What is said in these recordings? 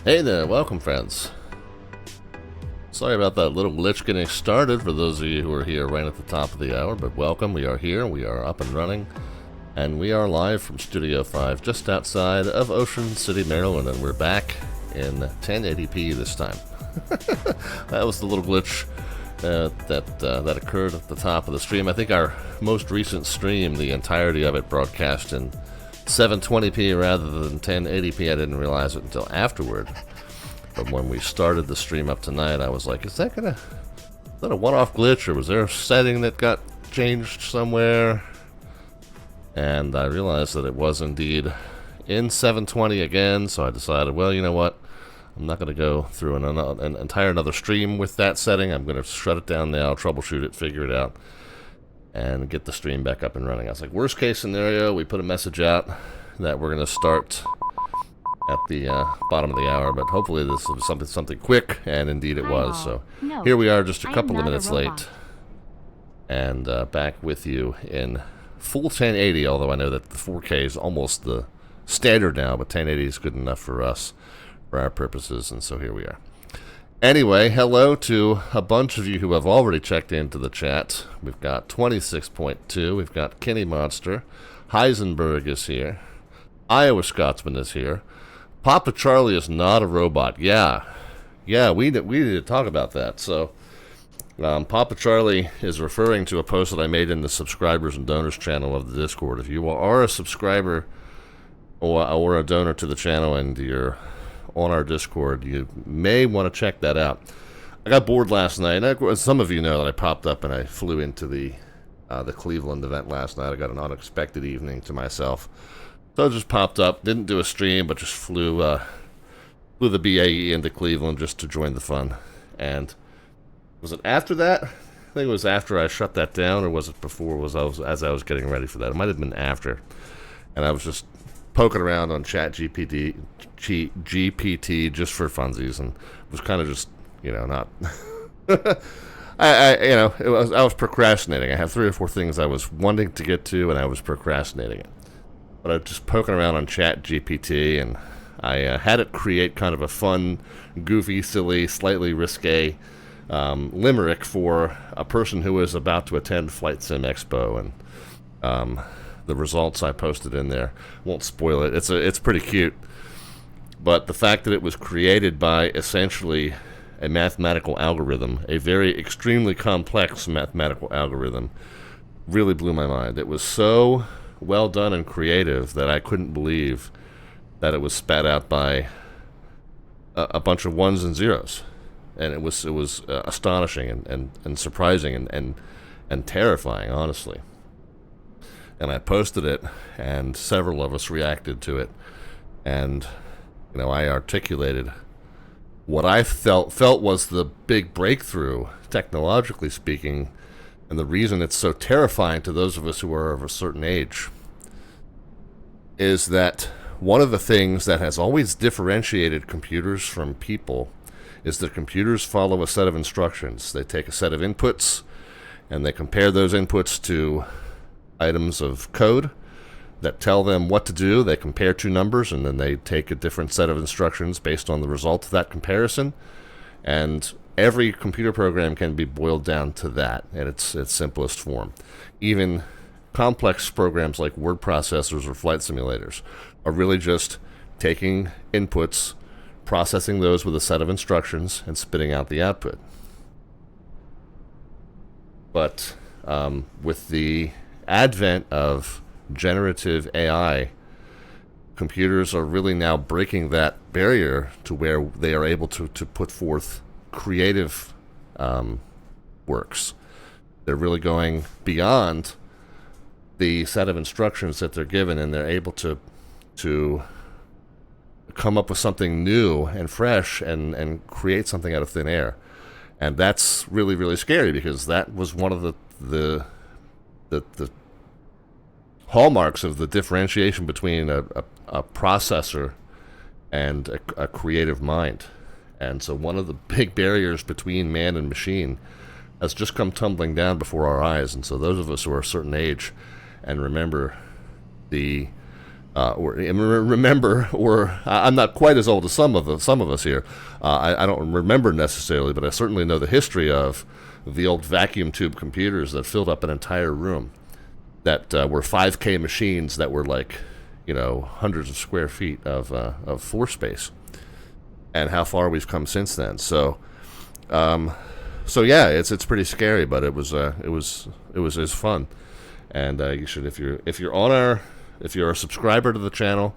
Hey there, welcome friends. Sorry about that little glitch getting started for those of you who are here right at the top of the hour, but welcome, we are here, we are up and running, and we are live from Studio 5 just outside of Ocean City, Maryland, and we're back in 1080p this time. That was the little glitch that occurred at the top of the stream. I think our most recent stream, the entirety of it broadcast in 720p rather than 1080p. I didn't realize it until afterward. But when we started the stream up tonight, I was like, is that a one-off glitch, or was there a setting that got changed somewhere? And I realized that it was indeed in 720 again, so I decided, well, you know what? I'm not going to go through an entire another stream with that setting. I'm going to shut it down now, troubleshoot it, figure it out, and get the stream back up and running. I was like, worst case scenario, we put a message out that we're going to start at the bottom of the hour, but hopefully this will be something quick, and indeed it was. So here we are, just a couple of minutes late, and back with you in full 1080, although I know that the 4K is almost the standard now, but 1080 is good enough for us, for our purposes, and so here we are. Anyway, hello to a bunch of you who have already checked into the chat. We've got 26.2, we've got Kenny Monster, Heisenberg is here, Iowa Scotsman is here, Papa Charlie is not a robot. Yeah, we need to talk about that. So, Papa Charlie is referring to a post that I made in the subscribers and donors channel of the Discord. If you are a subscriber or a donor to the channel and you're on our Discord, you may want to check that out. I got bored last night. Some of you know that I popped up and I flew into the Cleveland event last night. I got an unexpected evening to myself. So I just popped up, didn't do a stream, but just flew the BAE into Cleveland just to join the fun. And was it after that? I think it was after I shut that down, or was it before? As I was getting ready for that? It might have been after. And I was just poking around on GPT just for funsies, and was kind of just, not. I was procrastinating. I had 3 or 4 things I was wanting to get to, and I was procrastinating it. But I was just poking around on GPT, and I had it create kind of a fun, goofy, silly, slightly risque limerick for a person who was about to attend Flight Sim Expo, and the results I posted in there. Won't spoil it. It's pretty cute. But the fact that it was created by essentially a mathematical algorithm, a very extremely complex mathematical algorithm, really blew my mind. It was so well done and creative that I couldn't believe that it was spat out by a bunch of ones and zeros. And it was astonishing and surprising and terrifying, honestly. And I posted it, and several of us reacted to it, and I articulated what I felt was the big breakthrough, technologically speaking, and the reason it's so terrifying to those of us who are of a certain age is that one of the things that has always differentiated computers from people is that computers follow a set of instructions. They take a set of inputs, and they compare those inputs to items of code that tell them what to do. They compare 2 numbers, and then they take a different set of instructions based on the result of that comparison. And every computer program can be boiled down to that in its simplest form. Even complex programs like word processors or flight simulators are really just taking inputs, processing those with a set of instructions, and spitting out the output. But with the advent of generative AI, computers are really now breaking that barrier to where they are able to put forth creative works. They're really going beyond the set of instructions that they're given, and they're able to come up with something new and fresh and create something out of thin air. And that's really, really scary, because that was one of the hallmarks of the differentiation between a processor and a creative mind. And so one of the big barriers between man and machine has just come tumbling down before our eyes. And so those of us who are a certain age and remember the remember, or I'm not quite as old as some of us here. I don't remember necessarily, but I certainly know the history of the old vacuum tube computers that filled up an entire room, that were 5K machines that were like, hundreds of square feet of floor space, and how far we've come since then. So yeah, it's pretty scary, but it was fun, and you should, if you're a subscriber to the channel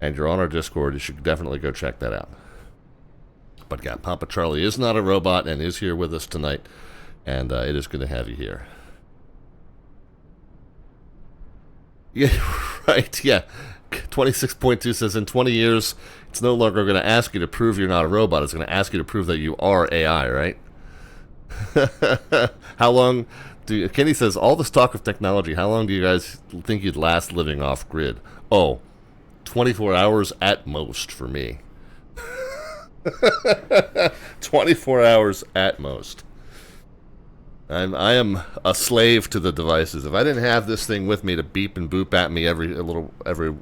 and you're on our Discord, you should definitely go check that out. But yeah, Papa Charlie is not a robot and is here with us tonight, and it is good to have you here. Yeah, right, yeah. 26.2 says, in 20 years, it's no longer going to ask you to prove you're not a robot. It's going to ask you to prove that you are AI, right? How long Kenny says, all this talk of technology, how long do you guys think you'd last living off-grid? 24 hours at most for me. 24 hours at most. I am a slave to the devices. If I didn't have this thing with me to beep and boop at me every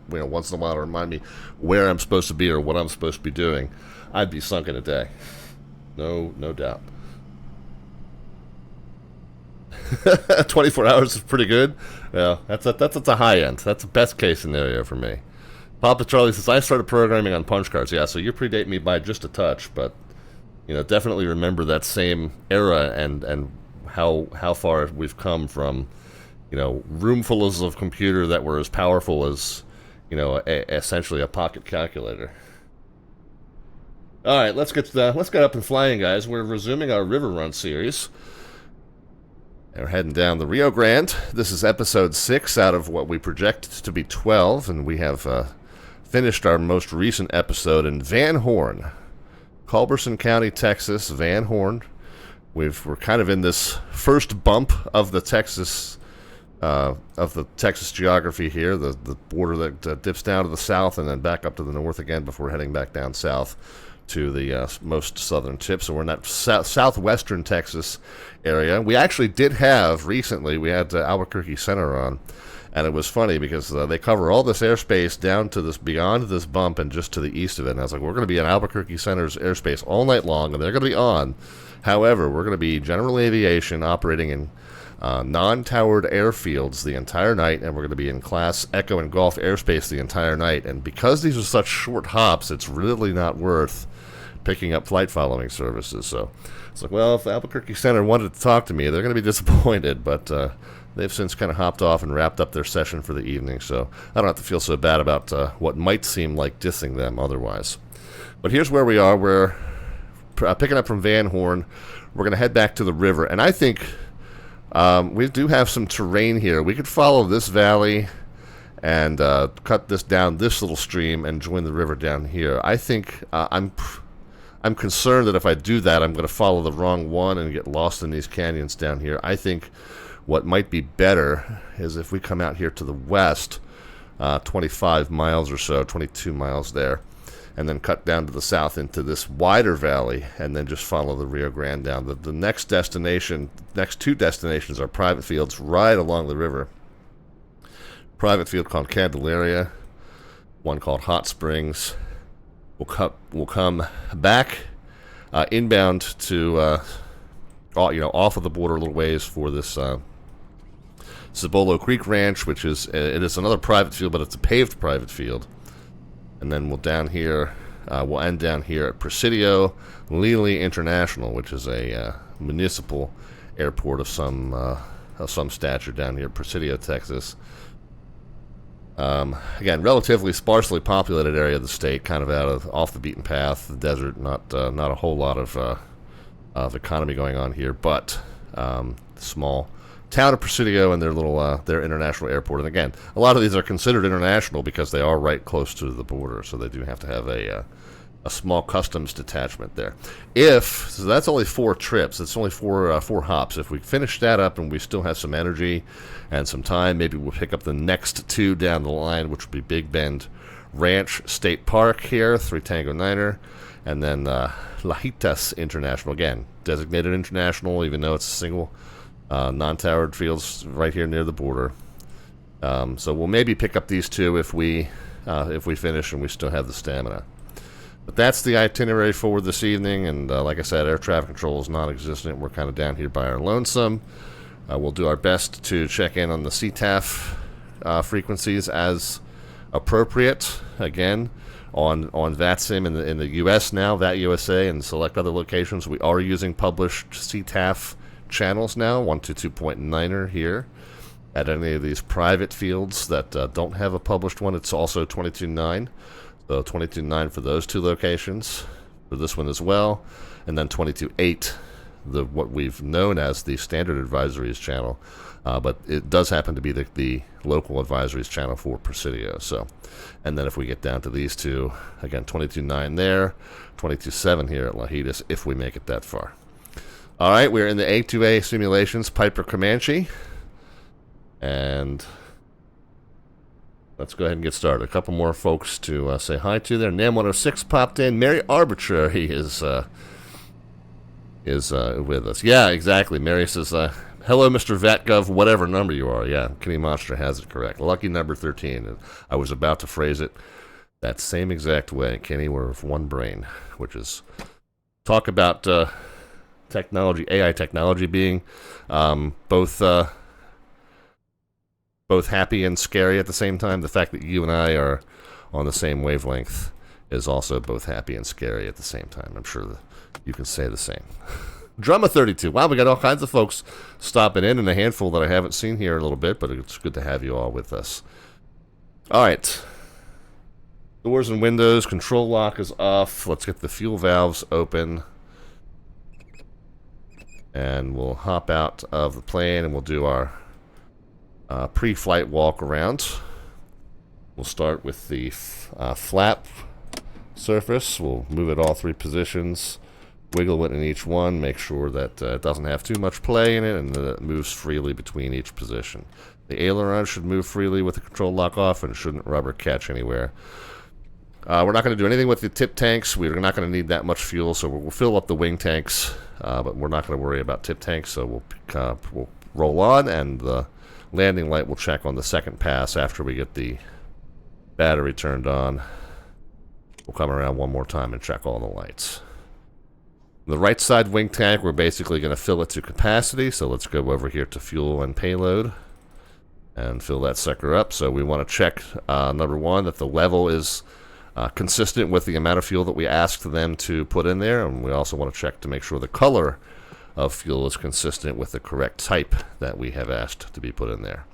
once in a while to remind me where I'm supposed to be or what I'm supposed to be doing, I'd be sunk in a day. No doubt. 24 hours is pretty good. Yeah, that's a high end. That's the best case scenario for me. Papa Charlie says, I started programming on punch cards. Yeah, so you predate me by just a touch, but definitely remember that same era and how far we've come from, roomfuls of computer that were as powerful as, essentially a pocket calculator. All right, let's get up and flying, guys. We're resuming our river run series. And we're heading down the Rio Grande. This is episode 6 out of what we project to be 12, and we have finished our most recent episode in Van Horn, Culberson County, Texas. Van Horn. We're kind of in this first bump of the Texas geography here, the border that dips down to the south and then back up to the north again before heading back down south to the most southern tip. So we're in that southwestern Texas area. We actually did have recently, we had Albuquerque Center on, and it was funny because they cover all this airspace down to this, beyond this bump and just to the east of it. And I was like, we're going to be in Albuquerque Center's airspace all night long, and they're going to be on. However, we're going to be general aviation operating in non-towered airfields the entire night, and we're going to be in Class Echo and Golf airspace the entire night. And because these are such short hops, it's really not worth picking up flight following services. So it's like, well, if Albuquerque Center wanted to talk to me, they're going to be disappointed, but they've since kind of hopped off and wrapped up their session for the evening, so I don't have to feel so bad about what might seem like dissing them otherwise. But here's where we are. We're picking up from Van Horn. We're going to head back to the river, and I think we do have some terrain here. We could follow this valley and cut this down this little stream and join the river down here. I think I'm concerned that if I do that, I'm going to follow the wrong one and get lost in these canyons down here. I think what might be better is if we come out here to the west, 25 miles or so, 22 miles there, and then cut down to the south into this wider valley, and then just follow the Rio Grande down. The next two destinations are private fields right along the river. Private field called Candelaria, one called Hot Springs. We'll come back inbound to off of the border a little ways for this Cibolo Creek Ranch, which is another private field, but it's a paved private field. And then we'll end down here at Presidio Lely International, which is a municipal airport of some stature down here at Presidio, Texas. Again, relatively sparsely populated area of the state, kind of off the beaten path, the desert. Not a whole lot of economy going on here, but small town of Presidio and their international airport. And again, a lot of these are considered international because they are right close to the border, so they do have to have a small customs detachment there. So that's only 4 trips. It's only four hops. If we finish that up and we still have some energy and some time, maybe we'll pick up the next 2 down the line, which will be Big Bend Ranch State Park here, 3 Tango Niner, and then Lajitas International, again, designated international, even though it's a single non-towered fields right here near the border. So we'll maybe pick up these 2 if we if we finish and we still have the stamina. But that's the itinerary for this evening, and like I said, air traffic control is non-existent. We're kind of down here by our lonesome. We'll do our best to check in on the CTAF frequencies as appropriate. Again, on VATSIM in the U.S. now, VAT USA, and select other locations. We are using published CTAF channels now, 122.9er here. At any of these private fields that don't have a published one, it's also 22.9. So 22.9 for those two locations, for this one as well, and then 22.8, what we've known as the standard advisories channel, but it does happen to be the local advisories channel for Presidio. So, and then if we get down to these two, again 22.9 there, 22.7 here at Lajitas, if we make it that far. All right, we're in the A2A Simulations Piper Comanche, and let's go ahead and get started. A couple more folks to say hi to there. Nam106 popped in. Mary Arbitrary is with us. Yeah, exactly. Mary says, hello, Mr. VatGov, whatever number you are. Yeah, Kenny Monster has it correct. Lucky number 13. And I was about to phrase it that same exact way. Kenny, we're of one brain, which is talk about technology, AI technology being both happy and scary at the same time. The fact that you and I are on the same wavelength is also both happy and scary at the same time. I'm sure that you can say the same. Drumma32. Wow, we got all kinds of folks stopping in, and a handful that I haven't seen here a little bit, but it's good to have you all with us. All right. Doors and windows. Control lock is off. Let's get the fuel valves open. And we'll hop out of the plane, and we'll do our pre-flight walk around. We'll start with the flap surface. We'll move it all three positions, wiggle it in each one, make sure that it doesn't have too much play in it and that it moves freely between each position. The aileron should move freely with the control lock off and shouldn't rubber catch anywhere. We're not going to do anything with the tip tanks. We're not going to need that much fuel, so we'll fill up the wing tanks, but we're not going to worry about tip tanks, so we'll roll on, and the landing light will check on the second pass after we get the battery turned on. We'll come around one more time and check all the lights. The right side wing tank, we're basically going to fill it to capacity, so let's go over here to fuel and payload and fill that sucker up. So we want to check, number one, that the level is consistent with the amount of fuel that we asked them to put in there, and we also want to check to make sure the color of fuel is consistent with the correct type that we have asked to be put in there.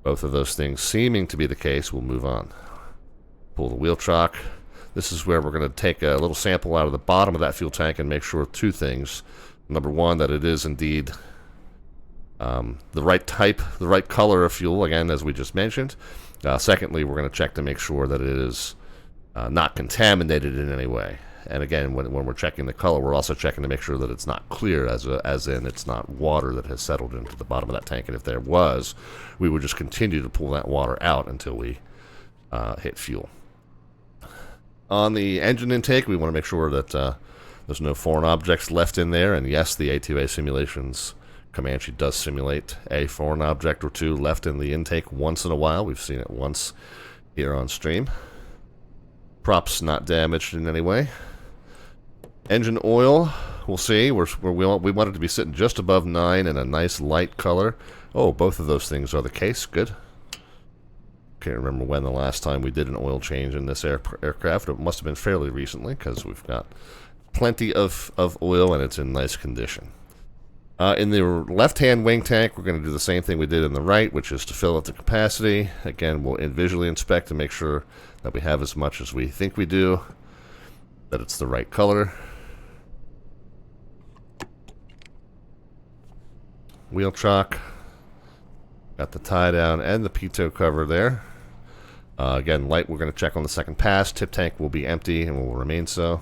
Both of those things seeming to be the case, we'll move on. Pull the wheel chock. This is where we're going to take a little sample out of the bottom of that fuel tank and make sure two things. Number one, that it is indeed the right type, the right color of fuel, again, as we just mentioned. Secondly, we're going to check to make sure that it is not contaminated in any way. And again, when we're checking the color, we're also checking to make sure that it's not clear, as in it's not water that has settled into the bottom of that tank. And if there was, we would just continue to pull that water out until we hit fuel. On the engine intake, we want to make sure that there's no foreign objects left in there. And yes, the A2A Simulations Comanche does simulate a foreign object or two left in the intake once in a while. We've seen it once here on stream. Props not damaged in any way. Engine oil, we'll see. We want it to be sitting just above 9 in a nice light color. Oh, both of those things are the case. Good. Can't remember when the last time we did an oil change in this aircraft. It must have been fairly recently because we've got plenty of oil and it's in nice condition. In the left-hand wing tank, we're going to do the same thing we did in the right, which is to fill it to capacity. Again, we'll visually inspect to make sure that we have as much as we think we do, that it's the right color. Wheel chock. Got the tie down and the pitot cover there. Again, light we're going to check on the second pass. Tip tank will be empty and will remain so.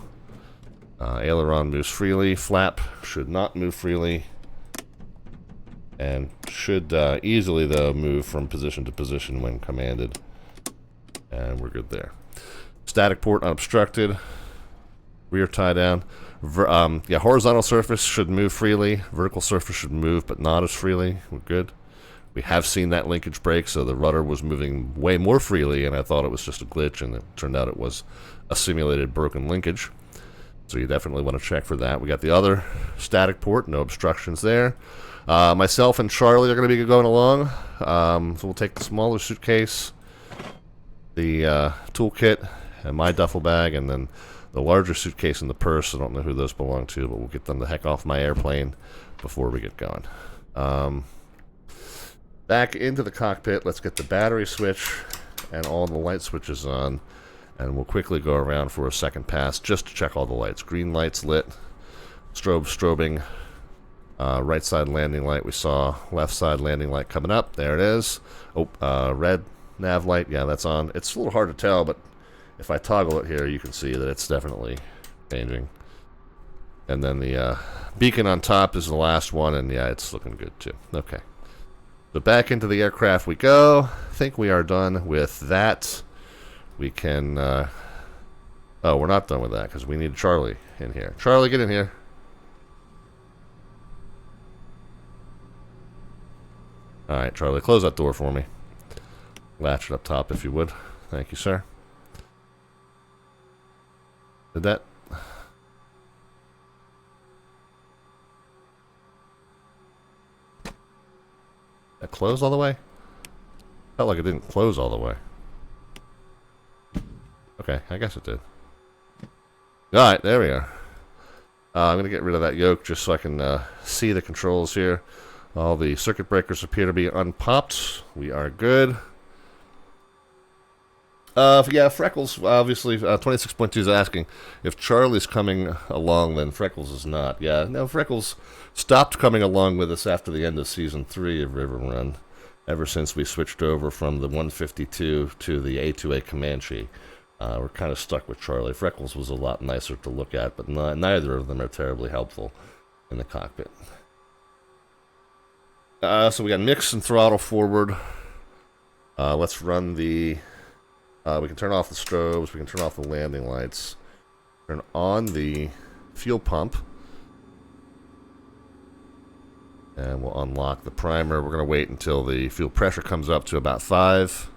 Aileron moves freely. Flap should not move freely. And should easily, though, move from position to position when commanded. And we're good there. Static port unobstructed. Rear tie down. Horizontal surface should move freely. Vertical surface should move, but not as freely. We're good. We have seen that linkage break, so the rudder was moving way more freely, and I thought it was just a glitch, and it turned out it was a simulated broken linkage. So you definitely want to check for that. We got the other static port, no obstructions there. Myself and Charlie are going to be going along. So we'll take the smaller suitcase, the toolkit, and my duffel bag, and then the larger suitcase and the purse. I don't know who those belong to, but we'll get them the heck off my airplane before we get going. Back into the cockpit, let's get the battery switch and all the light switches on, and we'll quickly go around for a second pass just to check all the lights. Green light's lit, strobing, right side landing light we saw, left side landing light coming up, there it is. Red nav light, yeah, that's on. It's a little hard to tell, but if I toggle it here, you can see that it's definitely changing. And then the beacon on top is the last one, and yeah, it's looking good too. Okay. So back into the aircraft we go. I think we are done with that. We can... oh, we're not done with that because we need Charlie in here. Charlie, get in here. Alright, Charlie, close that door for me. Latch it up top if you would. Thank you, sir. Did that... That close all the way? Felt like it didn't close all the way. Okay, I guess it did. Alright, there we are. I'm going to get rid of that yoke just so I can see the controls here. All the circuit breakers appear to be unpopped. We are good. Yeah, Freckles, obviously, 26.2 is asking if Charlie's coming along, then Freckles is not. Yeah, no, Freckles stopped coming along with us after the end of Season 3 of River Run, ever since we switched over from the 152 to the A2A Comanche. We're kind of stuck with Charlie. Freckles was a lot nicer to look at, but neither of them are terribly helpful in the cockpit. So we got mix and throttle forward. Let's run the... we can turn off the strobes, we can turn off the landing lights, turn on the fuel pump, and we'll unlock the primer. We're going to wait until the fuel pressure comes up to about 5.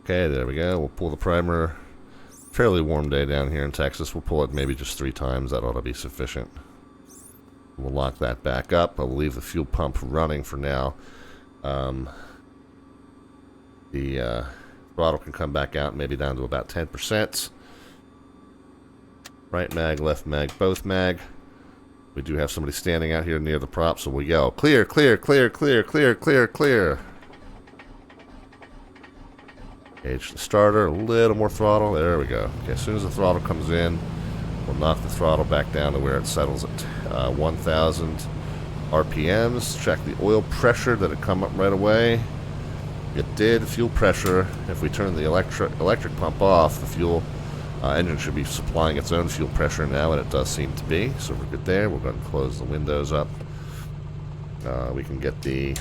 Okay, there we go. We'll pull the primer. Fairly warm day down here in Texas. We'll pull it maybe just 3 times. That ought to be sufficient. We'll lock that back up. I'll leave the fuel pump running for now. The throttle can come back out maybe down to about 10%. Right mag, left mag, both mag. We do have somebody standing out here near the prop, so we'll yell, clear, clear, clear, clear, clear, clear, clear. Gauge the starter, a little more throttle. There we go. Okay, as soon as the throttle comes in, we'll knock the throttle back down to where it settles at 1,000 RPMs. Check the oil pressure. Did it come up right away? It did. Fuel pressure. If we turn the electric pump off, the fuel engine should be supplying its own fuel pressure now, and it does seem to be. So we're good there. We're going to close the windows up. We can get the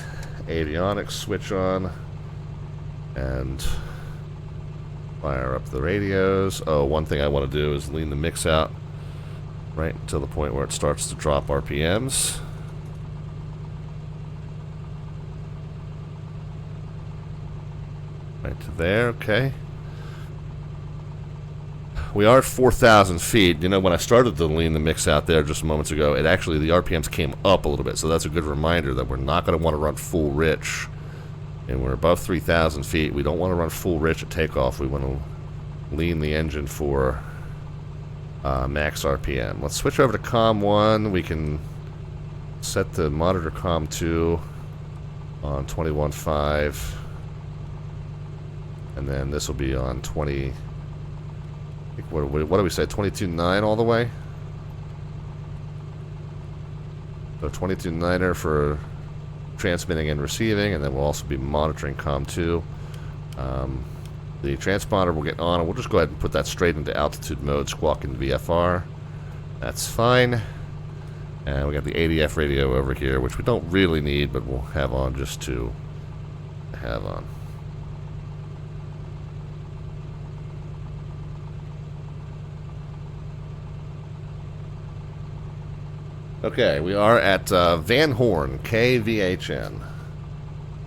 avionics switch on and fire up the radios. Oh, one thing I want to do is lean the mix out right until the point where it starts to drop RPMs. Right to there, okay. We are at 4,000 feet. You know, when I started to lean the mix out there just moments ago, it actually, the RPMs came up a little bit, so that's a good reminder that we're not going to want to run full rich. And we're above 3,000 feet. We don't want to run full rich at takeoff. We want to lean the engine for max RPM. Let's switch over to COM 1. We can set the monitor COM 2 on 21.5. And then this will be on 20... I think what do we say? 22.9 all the way? So 22.9er for transmitting and receiving, and then we'll also be monitoring COM 2. The transponder will get on, and we'll just go ahead and put that straight into altitude mode, squawking VFR. That's fine. And we got the ADF radio over here, which we don't really need, but we'll have on just to have on. Okay, we are at Van Horn, KVHN.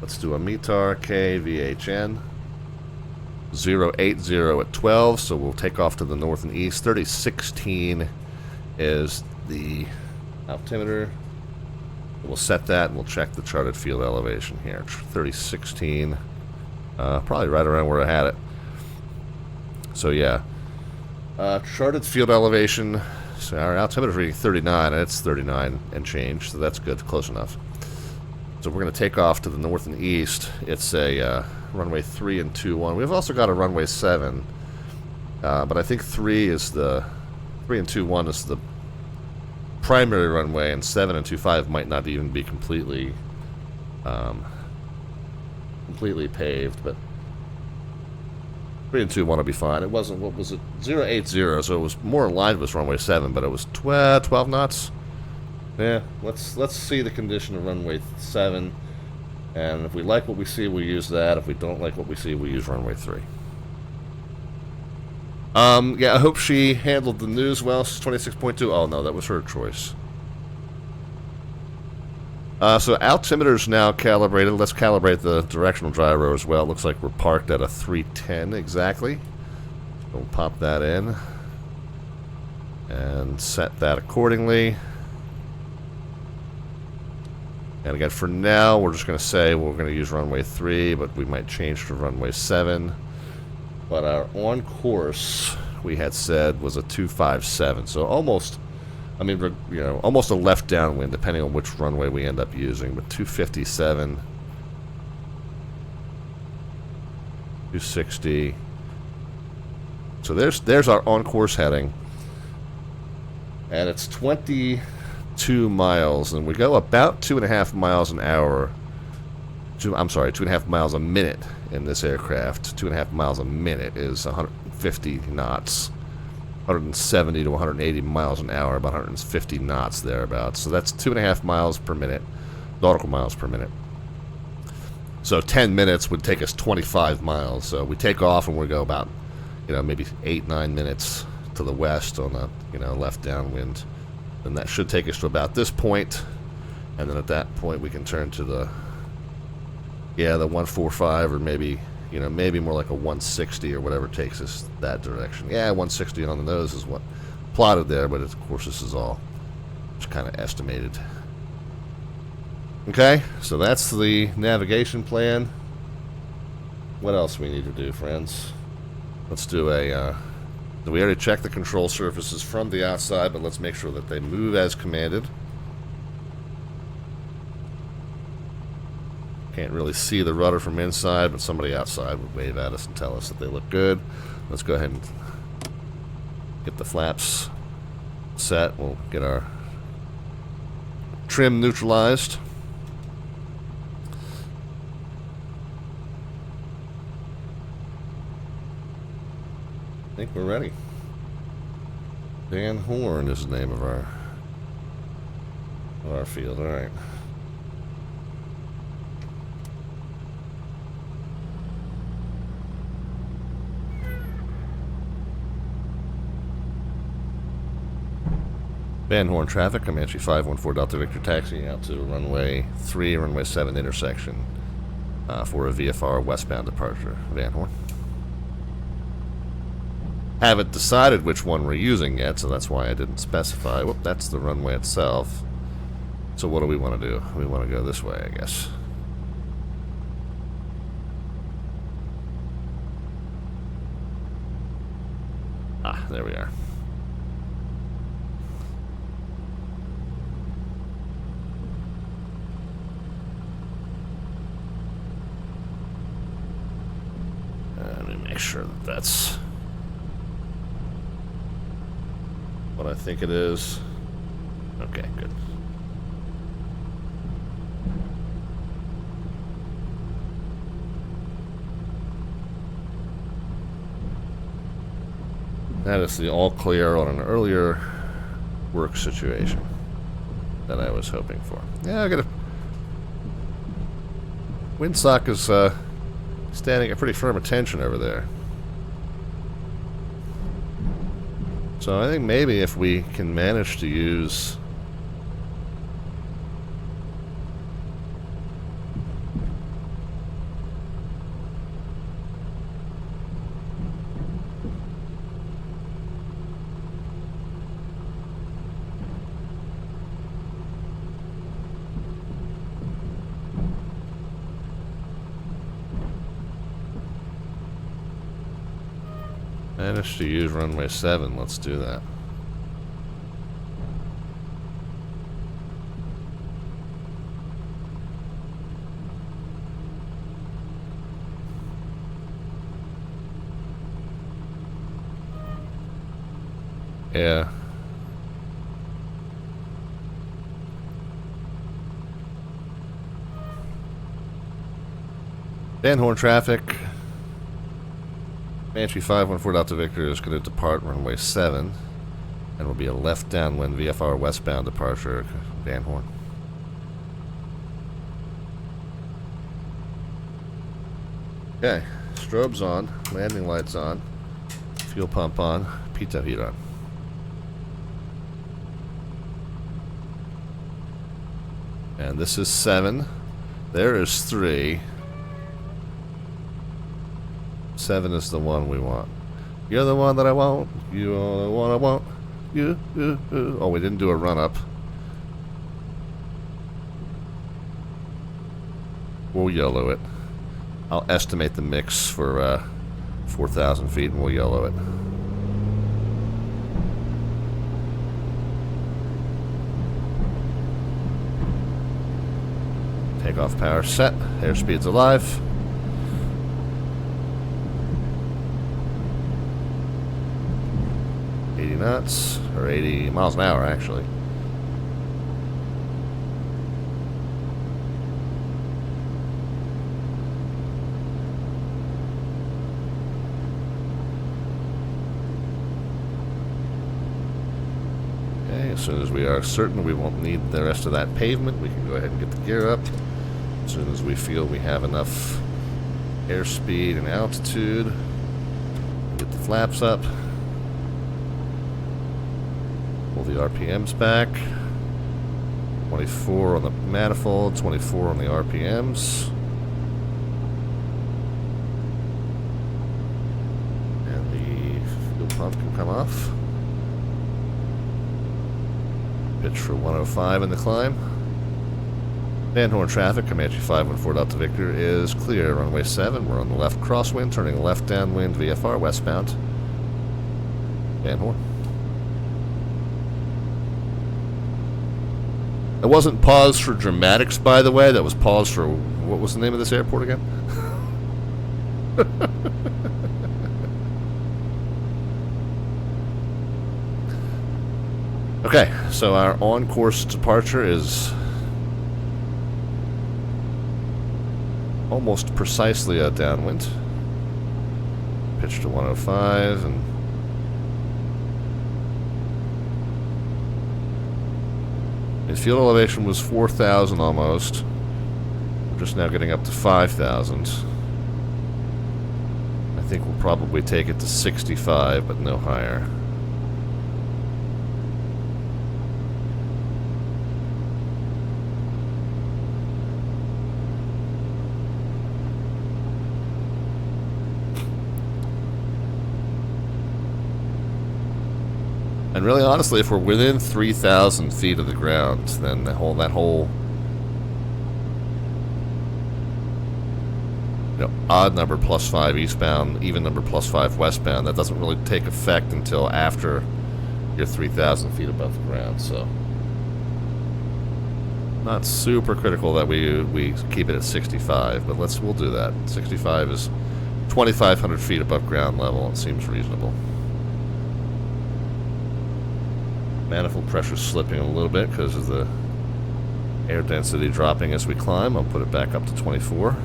Let's do a METAR KVHN. 080 at 12, so we'll take off to the north and east. 3016 is the altimeter. We'll set that and we'll check the charted field elevation here. 3016, probably right around where I had it. So yeah, charted field elevation. So our altimeter is reading 39, and it's 39 and change, so that's good, close enough. So we're going to take off to the north and east. It's a runway 3 and 21. We've also got a runway 7, but I think 3 and 21 is the primary runway, and 7 and 25 might not even be completely paved, but 3 and 21 will be fine. It wasn't, what was it, 080, so it was more in line with runway 7, but it was 12 knots. Yeah, let's see the condition of runway 7, and if we like what we see, we'll use that. If we don't like what we see, we'll use runway 3. Yeah, I hope she handled the news well. 26.2. Oh no, that was her choice. So altimeter's now calibrated. Let's calibrate the directional gyro as well. It looks like we're parked at a 310 exactly. We'll pop that in and set that accordingly. And again, for now, we're just going to say we're going to use runway 3, but we might change to runway 7. But our on course, we had said, was a 257. So almost, I mean, you know, almost a left downwind, depending on which runway we end up using. But 257, 260. So there's our on course heading. And it's 22 miles, and we go about 2.5 miles an hour. I'm sorry, 2.5 miles a minute in this aircraft. 2.5 miles a minute is 150 knots. 170 to 180 miles an hour, about 150 knots thereabouts. So that's 2.5 miles per minute, nautical miles per minute. So 10 minutes would take us 25 miles. So we take off and we go about, you know, maybe 8-9 minutes to the west on a, you know, left downwind. And that should take us to about this point, and then at that point we can turn to the 145, or maybe, you know, maybe more like a 160 or whatever takes us that direction. Yeah, 160 on the nose is what plotted there, but of course this is all just kind of estimated. Okay, so that's the navigation plan. What else we need to do, friends? Let's do a we already checked the control surfaces from the outside, but let's make sure that they move as commanded. Can't really see the rudder from inside, but somebody outside would wave at us and tell us that they look good. Let's go ahead and get the flaps set. We'll get our trim neutralized. I think we're ready. Van Horn is the name of our field. All right. Van Horn traffic, Comanche 514 Delta Victor taxi out to runway 3, runway 7 intersection for a VFR westbound departure. Van Horn. Haven't decided which one we're using yet, so that's why I didn't specify. Whoop, that's the runway itself. So what do we want to do? We want to go this way, I guess. Ah, there we are. Let me make sure that that's what I think it is. Okay, good. That is the all clear on an earlier work situation that I was hoping for. Yeah, I got a windsock is standing at pretty firm attention over there. So I think maybe if we can manage to use Managed to use runway 7. Let's do that. Yeah. Van Horn traffic. Comanche 514 Delta Victor is going to depart runway 7. And will be a left downwind VFR westbound departure, Van Horn. Okay, strobes on, landing lights on, fuel pump on, pita heat on. And this is 7. There is 3. 7 is the one we want. You're the one that I want. You are the one I want. You. Oh, we didn't do a run-up. We'll yellow it. I'll estimate the mix for 4,000 feet and we'll yellow it. Takeoff power set. Airspeed's alive. Knots, or 80 miles an hour actually. Okay, as soon as we are certain we won't need the rest of that pavement, we can go ahead and get the gear up. As soon as we feel we have enough airspeed and altitude, get the flaps up. Pull the RPMs back. 24 on the manifold, 24 on the RPMs. And the fuel pump can come off. Pitch for 105 in the climb. Van Horn traffic, Comanche 514 Delta Victor is clear. Runway 7, we're on the left crosswind, turning left downwind VFR westbound. Van Horn. It wasn't paused for dramatics, by the way. That was paused for... What was the name of this airport again? Okay, so our on-course departure is almost precisely a downwind. Pitch to 105 and... Field elevation was 4,000 almost. We're just now getting up to 5,000. I think we'll probably take it to 65, but no higher. And really, honestly, if we're within 3,000 feet of the ground, then that whole odd number +5 eastbound, even number +5 westbound, that doesn't really take effect until after you're 3,000 feet above the ground. So, not super critical that we keep it at 65, but we'll do that. 65 is 2,500 feet above ground level. It seems reasonable. Manifold pressure slipping a little bit because of the air density dropping as we climb. I'll put it back up to 24.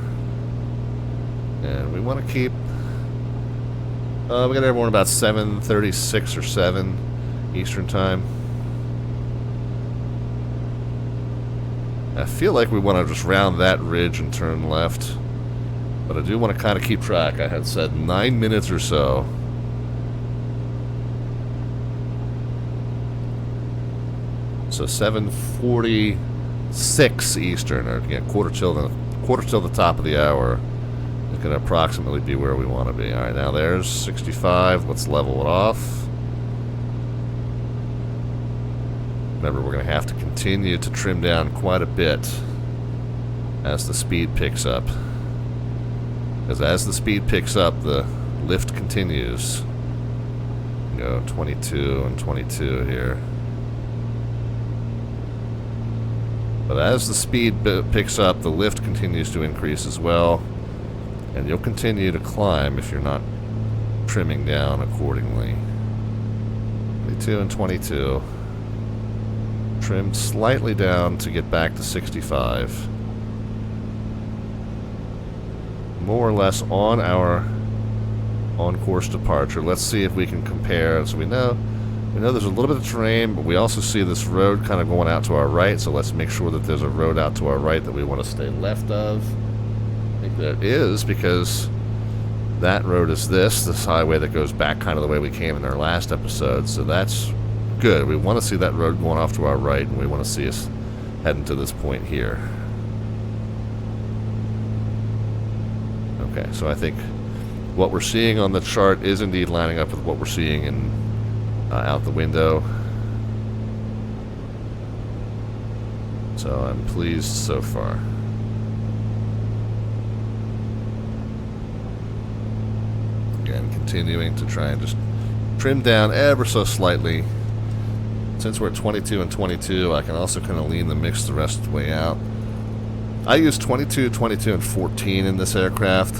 And we want to keep... we got airborne about 7:36 or 7 Eastern time. I feel like we want to just round that ridge and turn left. But I do want to kind of keep track. I had said 9 minutes or so. So 7:46 Eastern, or again, quarter till the top of the hour, is going to approximately be where we want to be. All right, now there's 65. Let's level it off. Remember, we're going to have to continue to trim down quite a bit as the speed picks up. Because as the speed picks up, the lift continues. can go 22 and 22 here. But as the speed picks up, the lift continues to increase as well. And you'll continue to climb if you're not trimming down accordingly. 22 and 22. Trimmed slightly down to get back to 65. More or less on our on-course departure. Let's see if we can compare. So we know there's a little bit of terrain, but we also see this road kind of going out to our right, so let's make sure that there's a road out to our right that we want to stay left of. I think there is, because that road is this highway that goes back kind of the way we came in our last episode, so that's good. We want to see that road going off to our right, and we want to see us heading to this point here. Okay, so I think what we're seeing on the chart is indeed lining up with what we're seeing in out the window. So I'm pleased so far. Again, continuing to try and just trim down ever so slightly. Since we're at 22 and 22, I can also kind of lean the mix the rest of the way out. I use 22, 22, and 14 in this aircraft.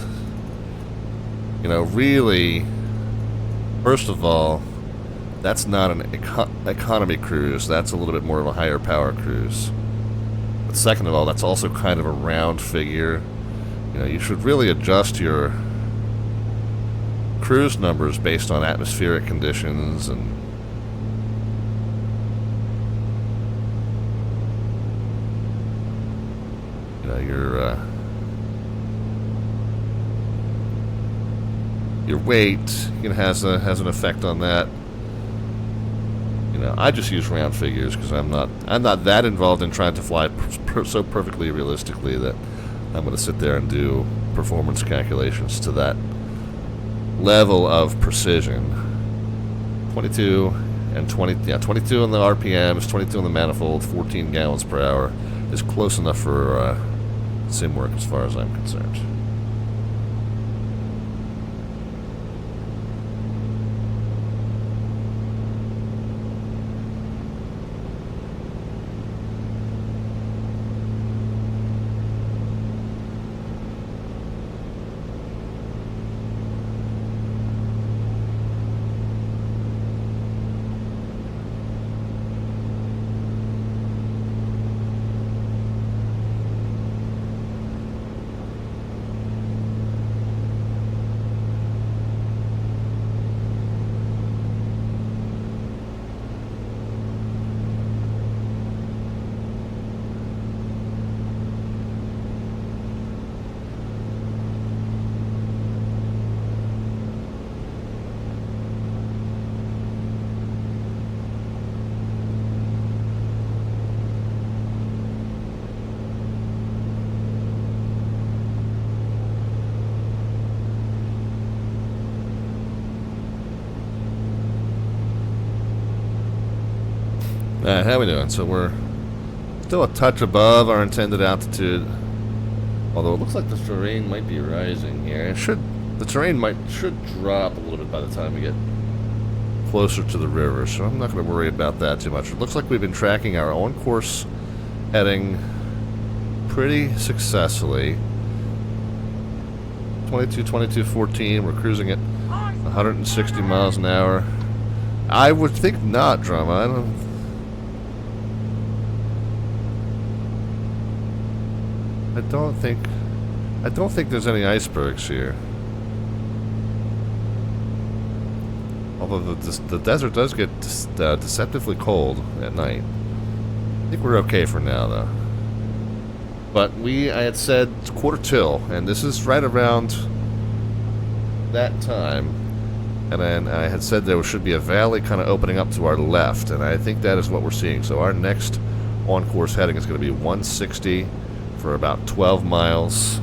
You know, really, first of all, that's not an economy cruise. That's a little bit more of a higher power cruise. But second of all, that's also kind of a round figure. You know, you should really adjust your cruise numbers based on atmospheric conditions and your weight, you know, has an effect on that. You know, I just use round figures because I'm not that involved in trying to fly so perfectly realistically that I'm going to sit there and do performance calculations to that level of precision. 22 and 20, yeah, 22 on the RPMs, 22 on the manifold, 14 gallons per hour is close enough for sim work as far as I'm concerned. Alright, how we doing? So we're still a touch above our intended altitude, although it looks like the terrain might be rising here. The terrain should drop a little bit by the time we get closer to the river, so I'm not going to worry about that too much. It looks like we've been tracking our own course heading pretty successfully. 22, 22, 14. We're cruising at 160 miles an hour. I would think not, Drama. I don't think there's any icebergs here. Although the desert does get deceptively cold at night. I think we're okay for now, though. But I had said quarter till, and this is right around that time. And then I had said there should be a valley kind of opening up to our left, and I think that is what we're seeing. So our next on-course heading is going to be 160 for about 12 miles.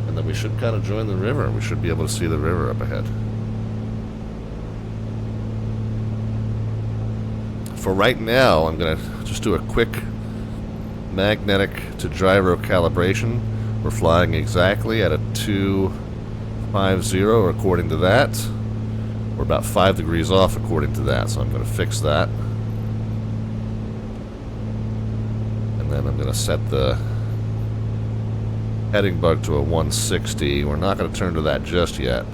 And then we should kind of join the river. We should be able to see the river up ahead. For right now, I'm going to just do a quick magnetic to gyro calibration. We're flying exactly at a 250 according to that. We're about 5 degrees off according to that, so I'm going to fix that. And then I'm going to set the heading bug to a 160. We're not going to turn to that just yet.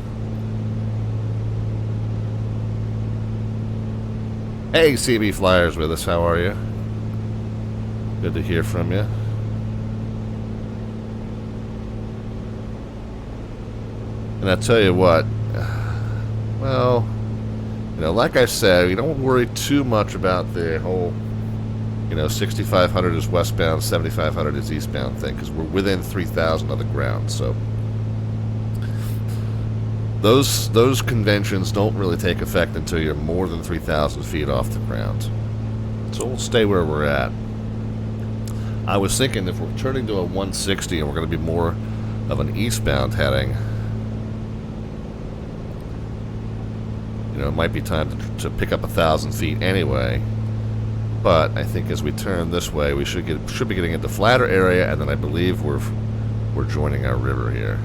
Hey, CB Flyers with us. How are you? Good to hear from you. And I tell you what, well, you know, like I said, we don't worry too much about the whole, you know, 6,500 is westbound, 7,500 is eastbound thing, because we're within 3,000 of the ground. So those conventions don't really take effect until you're more than 3,000 feet off the ground. So we'll stay where we're at. I was thinking if we're turning to a 160 and we're going to be more of an eastbound heading, you know, it might be time to pick up 1,000 feet anyway. But I think as we turn this way, we should be getting into flatter area, and then I believe we're joining our river here.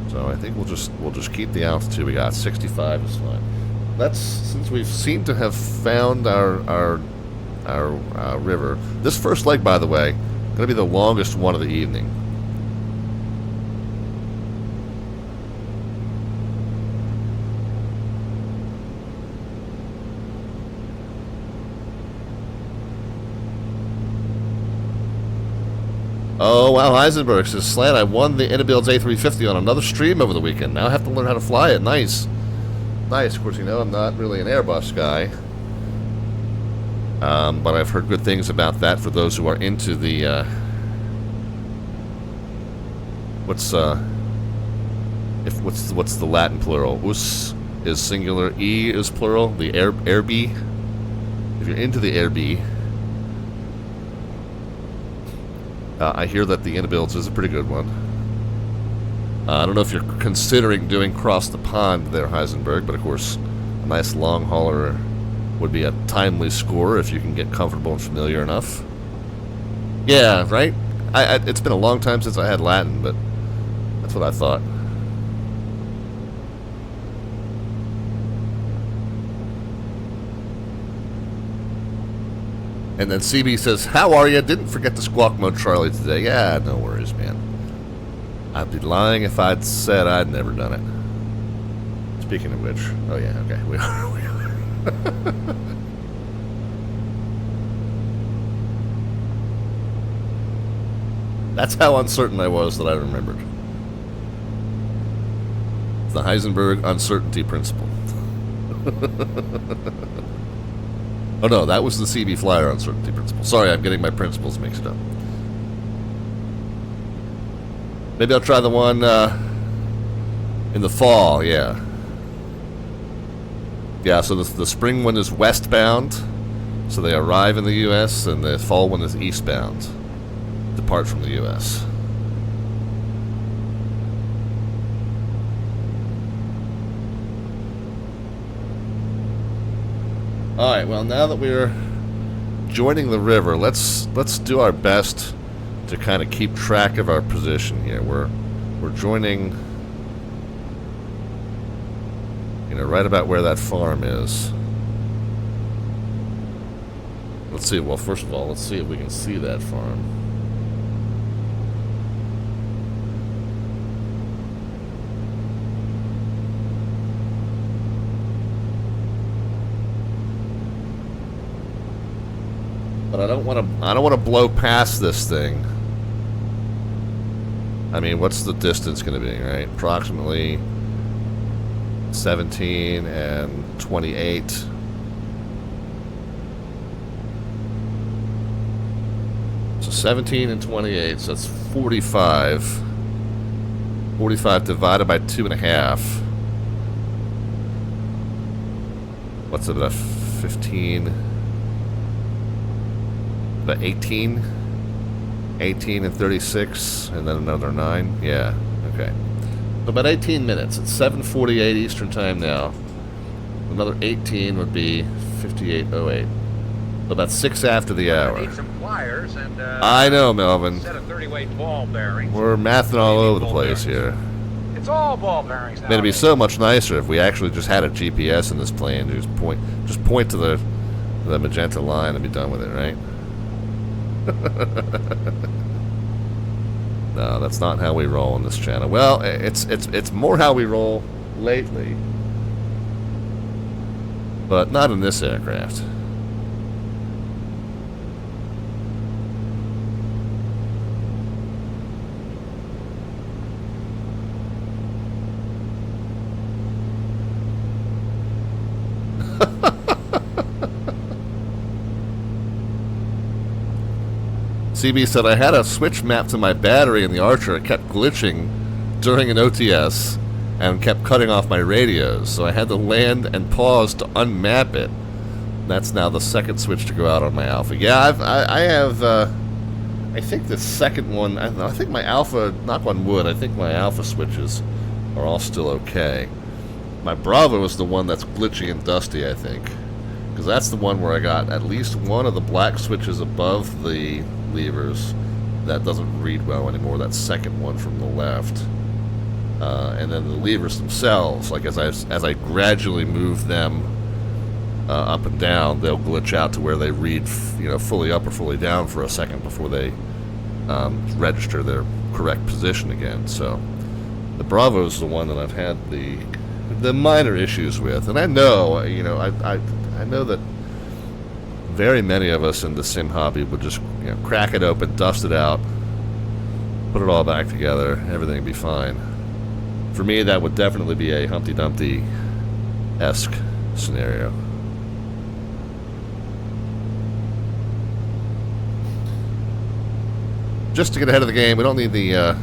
So I think we'll just keep the altitude we got. 65 is fine. That's since we've seemed to have found our river. This first leg, by the way, going to be the longest one of the evening. Oh, wow, Heisenberg says, Slant, I won the Inabuild's A350 on another stream over the weekend. Now I have to learn how to fly it. Nice. Nice. Of course, you know, I'm not really an Airbus guy. But I've heard good things about that for those who are into the, what's the Latin plural? Us is singular, E is plural, the airb. If you're into the airb, I hear that the Inabuilds is a pretty good one. I don't know if you're considering doing cross the pond there, Heisenberg, but of course, a nice long hauler would be a timely score if you can get comfortable and familiar enough. Yeah, right? It's been a long time since I had Latin, but that's what I thought. And then CB says, how are you? Didn't forget to squawk mode Charlie today. Yeah, no worries, man. I'd be lying if I'd said I'd never done it. Speaking of which, oh yeah, okay, we are. That's how uncertain I was that I remembered. The Heisenberg uncertainty principle. Oh no, that was the CB Flyer uncertainty principle. Sorry, I'm getting my principles mixed up. Maybe I'll try the one in the fall, yeah. Yeah, so the spring one is westbound, so they arrive in the U.S., and the fall one is eastbound, depart from the U.S. Alright, well, now that we're joining the river, let's do our best to kind of keep track of our position here. We're joining, you know, right about where that farm is. Let's see, well, first of all, let's see if we can see that farm. But I don't want to blow past this thing. I mean, what's the distance going to be, right? Approximately 17 and 28. So 17 and 28, so that's 45. 45 divided by 2.5. What's it, about 15? About 18? 18 and 36, and then another 9. Yeah, okay. So about 18 minutes. It's 7:48 Eastern Time now. Another 18 would be 58:08. So about 6 after the hour. I need some pliers and I know, Melvin. set of 30-weight ball bearings. We're mathing all over the place here. It's It's all ball bearings now. I mean, it'd be so much nicer if we actually just had a GPS in this plane. Just point to the magenta line and be done with it, right? No, that's not how we roll on this channel. Well, it's more how we roll lately, but not in this aircraft. CB said, I had a switch mapped to my battery in the Archer. It kept glitching during an OTS and kept cutting off my radios, so I had to land and pause to unmap it. That's now the second switch to go out on my Alpha. Yeah, I have, I think the second one, I think my Alpha, knock on wood, I think my Alpha switches are all still okay. My Bravo is the one that's glitchy and dusty, I think. Because that's the one where I got at least one of the black switches above the levers that doesn't read well anymore, that second one from the left. And then the levers themselves, like as I gradually move them up and down, they'll glitch out to where they read, fully up or fully down for a second before they register their correct position again. So the Bravo is the one that I've had the minor issues with, and I know, I know that very many of us in the sim hobby would just crack it open, dust it out, put it all back together, everything would be fine. For me, that would definitely be a Humpty Dumpty-esque scenario. Just to get ahead of the game, we don't need the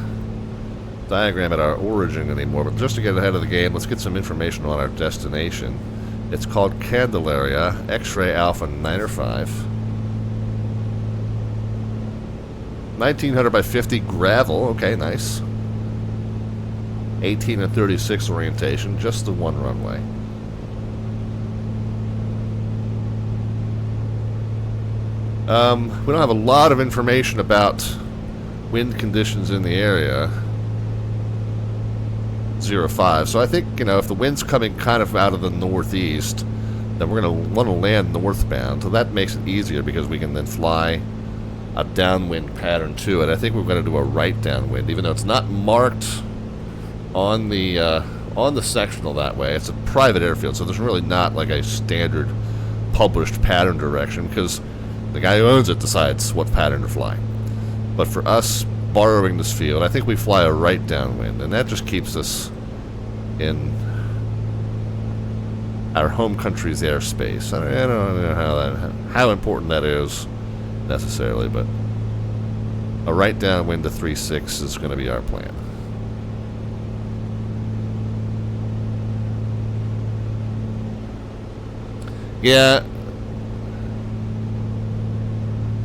diagram at our origin anymore, but just to get ahead of the game, let's get some information on our destination. It's called Candelaria, X-Ray Alpha 905. 1900 by 50 gravel, okay, nice. 18 and 36 orientation, just the one runway. We don't have a lot of information about wind conditions in the area. 05. So I think, if the wind's coming kind of out of the northeast, then we're going to want to land northbound. So that makes it easier because we can then fly a downwind pattern to it. I think we're going to do a right downwind, even though it's not marked on the sectional that way. It's a private airfield, so there's really not like a standard published pattern direction because the guy who owns it decides what pattern to fly. But for us borrowing this field, I think we fly a right downwind, and that just keeps us in our home country's airspace. I don't know how important that is necessarily, but a right downwind to 3.6 is going to be our plan. Yeah.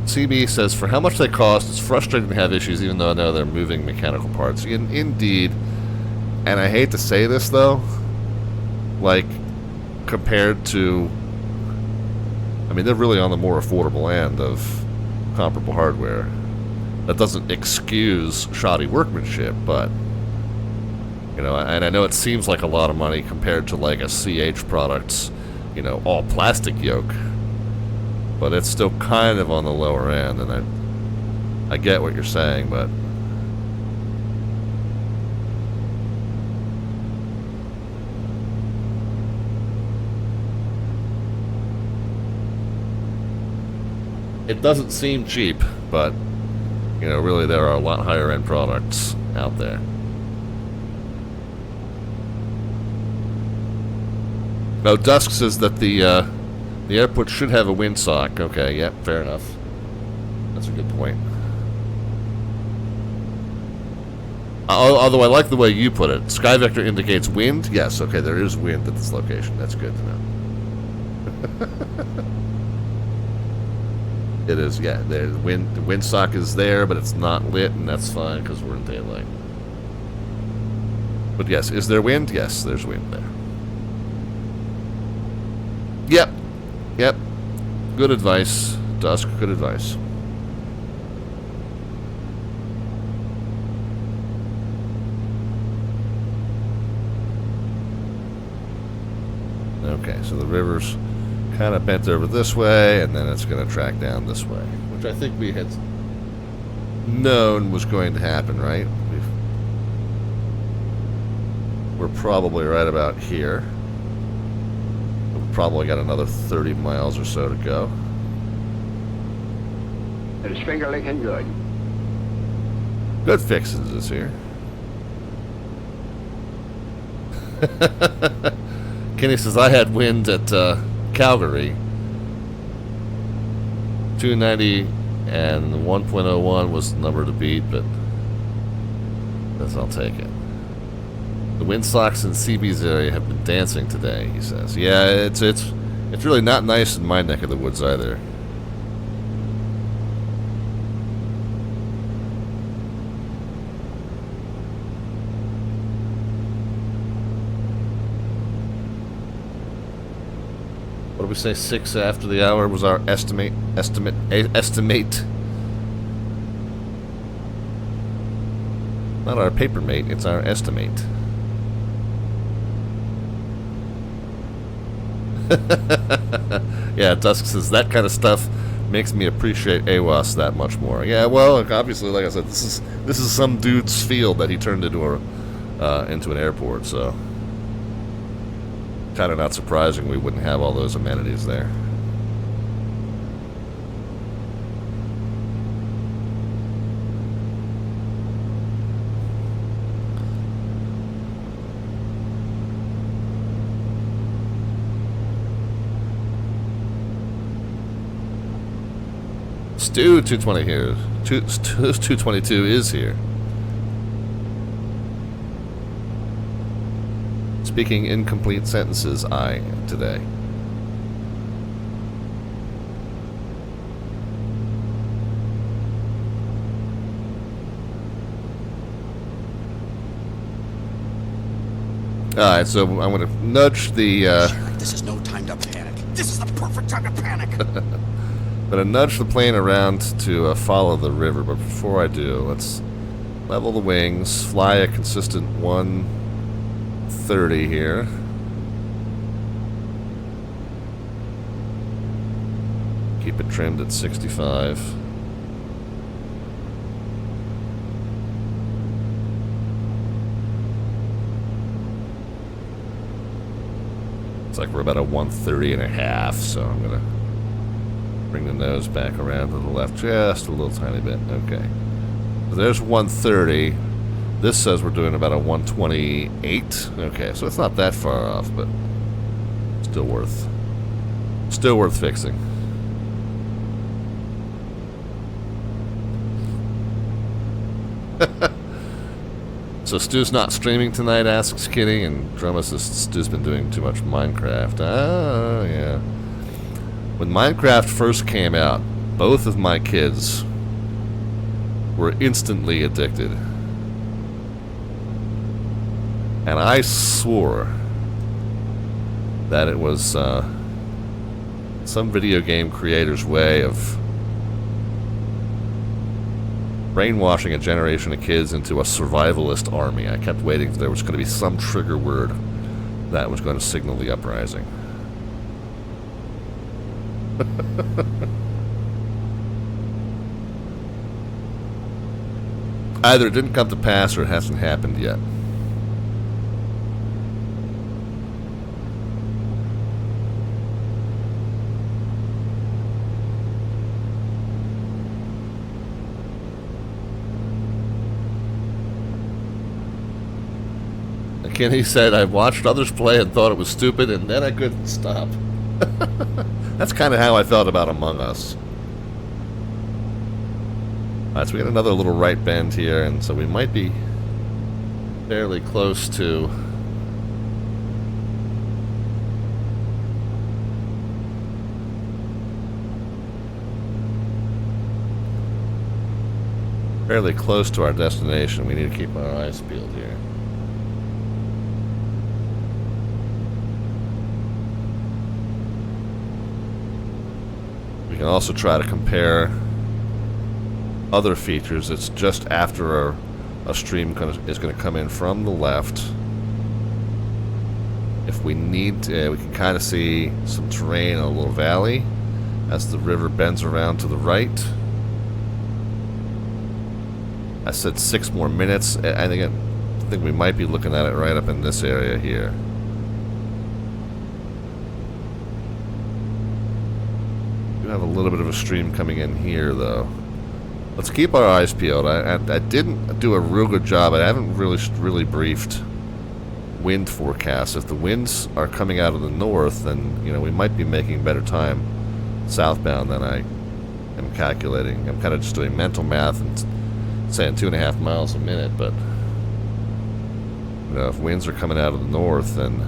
CB says, for how much they cost, it's frustrating to have issues even though I know they're moving mechanical parts. Indeed. And I hate to say this, though, like, compared to, I mean, they're really on the more affordable end of comparable hardware. That doesn't excuse shoddy workmanship, but, and I know it seems like a lot of money compared to, like, a CH product's, all plastic yoke. But it's still kind of on the lower end, and I get what you're saying, but it doesn't seem cheap, but really there are a lot higher end products out there. Now, Dusk says that the airport should have a windsock. Okay, yep, fair enough. That's a good point. Although I like the way you put it. Sky Vector indicates wind. Yes, okay, there is wind at this location. That's good to know. It is, yeah. The windsock is there, but it's not lit, and that's fine because we're in daylight. But yes, is there wind? Yes, there's wind there. Yep. Yep. Good advice, Dusk. Good advice. Okay, so the river's kind of bent over this way, and then it's going to track down this way, which I think we had known was going to happen, right? We're probably right about here. We've probably got another 30 miles or so to go. It's finger licking good. Good fixes this here. Kenny says, I had wind at Calgary. 290 and 1.01 was the number to beat, but I'll take it. The windsocks in CB's area have been dancing today, he says. Yeah, it's really not nice in my neck of the woods either. What did we say? 6 after the hour was our estimate. Not our paper mate, it's our estimate. Yeah, Dusk says that kind of stuff makes me appreciate AWAS that much more. Yeah, well, obviously, like I said, this is some dude's field that he turned into an airport, so kind of not surprising we wouldn't have all those amenities there. Stu 220 here. 222 is here. Speaking incomplete sentences, I today. Alright, so I'm going to nudge the... This is no time to panic. This is the perfect time to panic. I'm going to nudge the plane around to follow the river, but before I do, let's level the wings, fly a consistent 130 here. Keep it trimmed at 65. It's like we're about a 130 and a half, so I'm going to bring the nose back around to the left just a little tiny bit. Okay. So there's 130. This says we're doing about a 128. Okay, so it's not that far off, but still worth fixing. So Stu's not streaming tonight, asks Kitty, and Drumma says Stu's been doing too much Minecraft. Ah, yeah. When Minecraft first came out, both of my kids were instantly addicted. And I swore that it was some video game creator's way of brainwashing a generation of kids into a survivalist army. I kept waiting for there was going to be some trigger word that was going to signal the uprising. Either it didn't come to pass or it hasn't happened yet. Again, he said, I watched others play and thought it was stupid, and then I couldn't stop. That's kind of how I felt about Among Us. Alright, so we got another little right bend here, and so we might be fairly close to our destination. We need to keep our eyes peeled here. We can also try to compare other features. It's just after a stream is going to come in from the left. If we need to, we can kind of see some terrain in a little valley as the river bends around to the right. I said 6 more minutes. I think we might be looking at it right up in this area here. We have a little bit of a stream coming in here, though. Let's keep our eyes peeled. I didn't do a real good job. I haven't really briefed wind forecasts. If the winds are coming out of the north, then we might be making better time southbound than I am calculating. I'm kind of just doing mental math and saying 2.5 miles a minute, but if winds are coming out of the north, then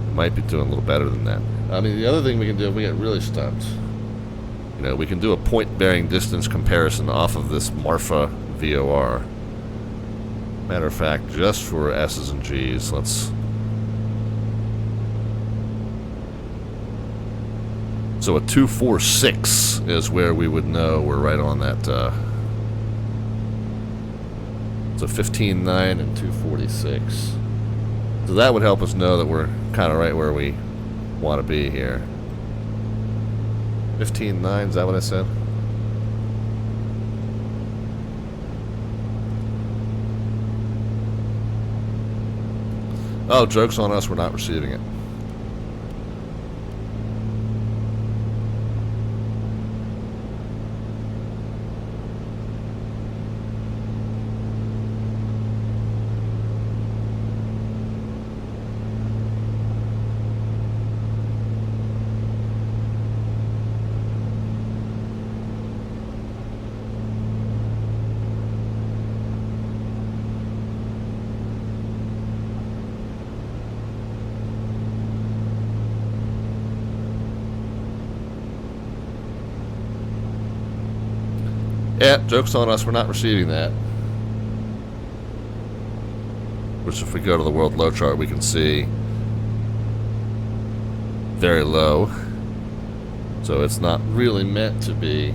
we might be doing a little better than that. I mean, the other thing we can do if we get really stumped, we can do a point-bearing distance comparison off of this Marfa VOR. Matter of fact, just for S's and G's, let's... So a 246 is where we would know we're right on that, so 15.9 and 246. So that would help us know that we're kind of right where we want to be here. 15.9, is that what I said? Oh, joke's on us, we're not receiving it. Yeah, joke's on us, we're not receiving that. Which, if we go to the world low chart, we can see very low. So it's not really meant to be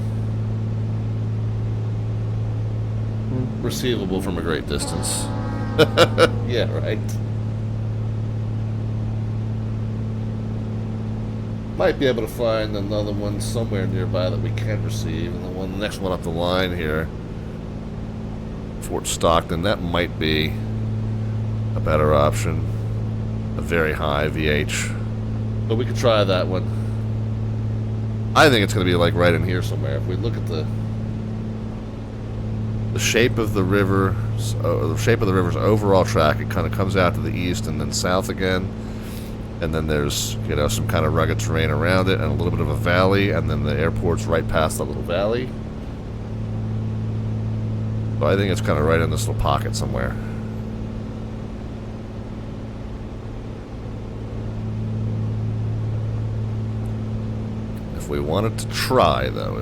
receivable from a great distance. Yeah, right. Might be able to find another one somewhere nearby that we can receive, and the next one up the line here, Fort Stockton, that might be a better option. A very high VH, but we could try that one. I think it's going to be like right in here somewhere. If we look at the shape of the river, the shape of the river's overall track, it kind of comes out to the east and then south again. And then there's, some kind of rugged terrain around it and a little bit of a valley, and then the airport's right past the little valley. So I think it's kind of right in this little pocket somewhere. If we wanted to try, though,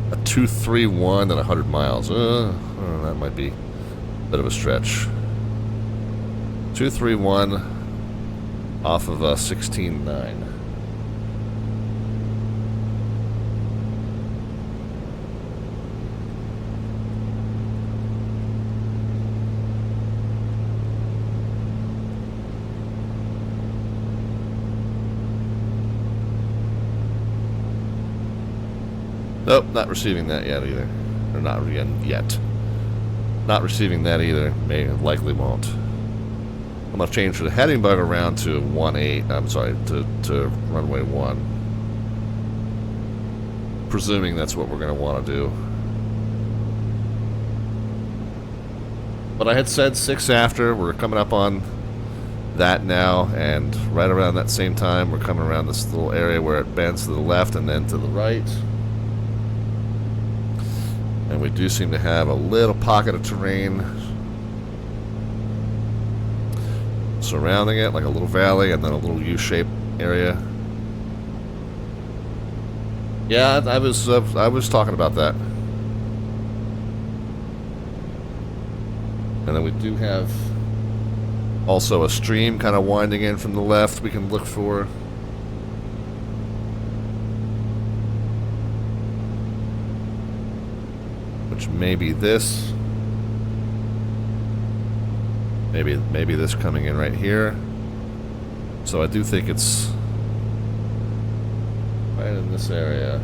A 231 and 100 miles. That might be a bit of a stretch. 231 off of 16.9. Nope, not receiving that yet either. Or not yet. Not receiving that either. Likely won't. I'm going to change the heading bug around to 18. I'm sorry, to runway 1. Presuming that's what we're going to want to do. But I had said 6 after. We're coming up on that now. And right around that same time, we're coming around this little area where it bends to the left and then to the right. And we do seem to have a little pocket of terrain surrounding it, like a little valley and then a little U-shaped area. Yeah, I was talking about that. And then we do have also a stream kind of winding in from the left we can look for. which may be this. Maybe this coming in right here. So I do think it's right in this area.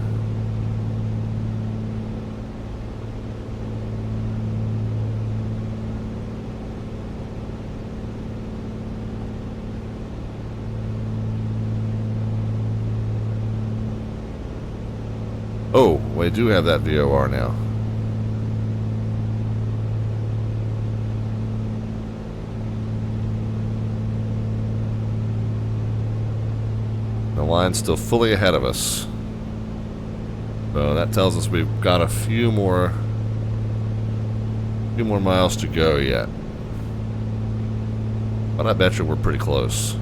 Oh, we do have that VOR now. The line's still fully ahead of us. So that tells us we've got a few more miles to go yet. But I bet you we're pretty close.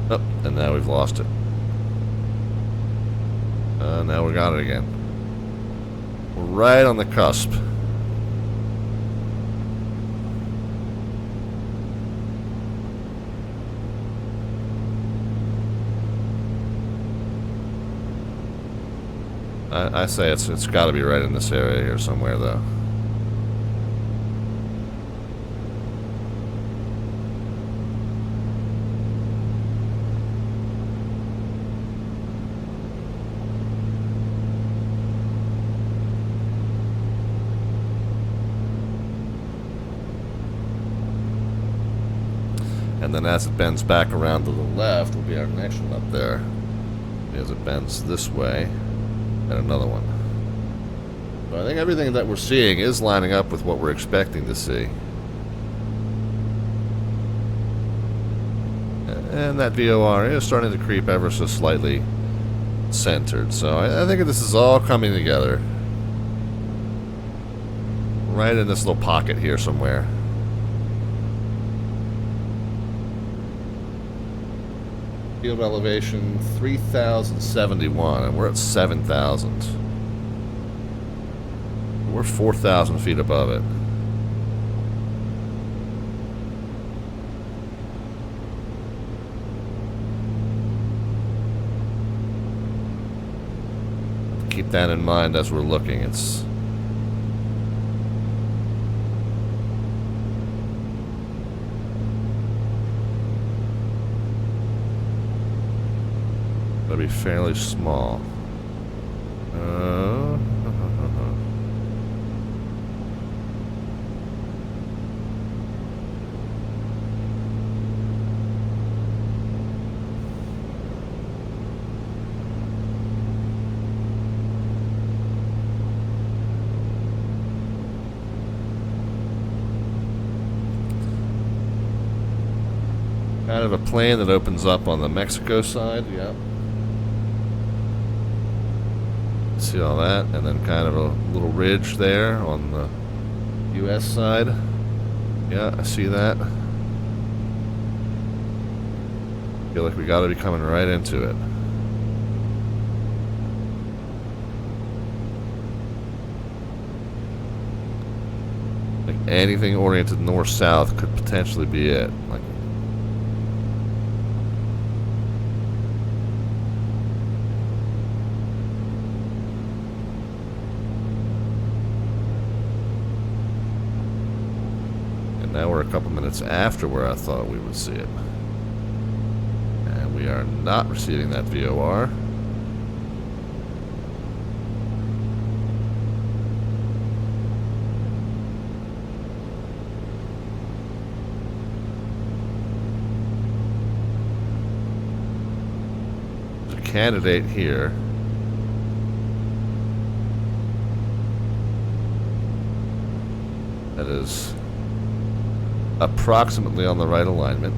Oh, and now we've lost it. Now we got it again. We're right on the cusp. I say it's got to be right in this area here somewhere, though. And then as it bends back around to the left will be our next one up there. As it bends this way, and another one. So I think everything that we're seeing is lining up with what we're expecting to see. And that VOR is starting to creep ever so slightly centered. So I think this is all coming together. Right in this little pocket here somewhere. Field elevation 3,071, and we're at 7,000. We're 4,000 feet above it. Keep that in mind as we're looking. It's be fairly small. Kind of a plane that opens up on the Mexico side, yeah. See all that, and then kind of a little ridge there on the US side. Yeah, I see that. Feel like we gotta be coming right into it. Like anything oriented north-south could potentially be it. Like, now we're a couple minutes after where I thought we would see it. And we are not receiving that VOR. There's a candidate here. That is approximately on the right alignment.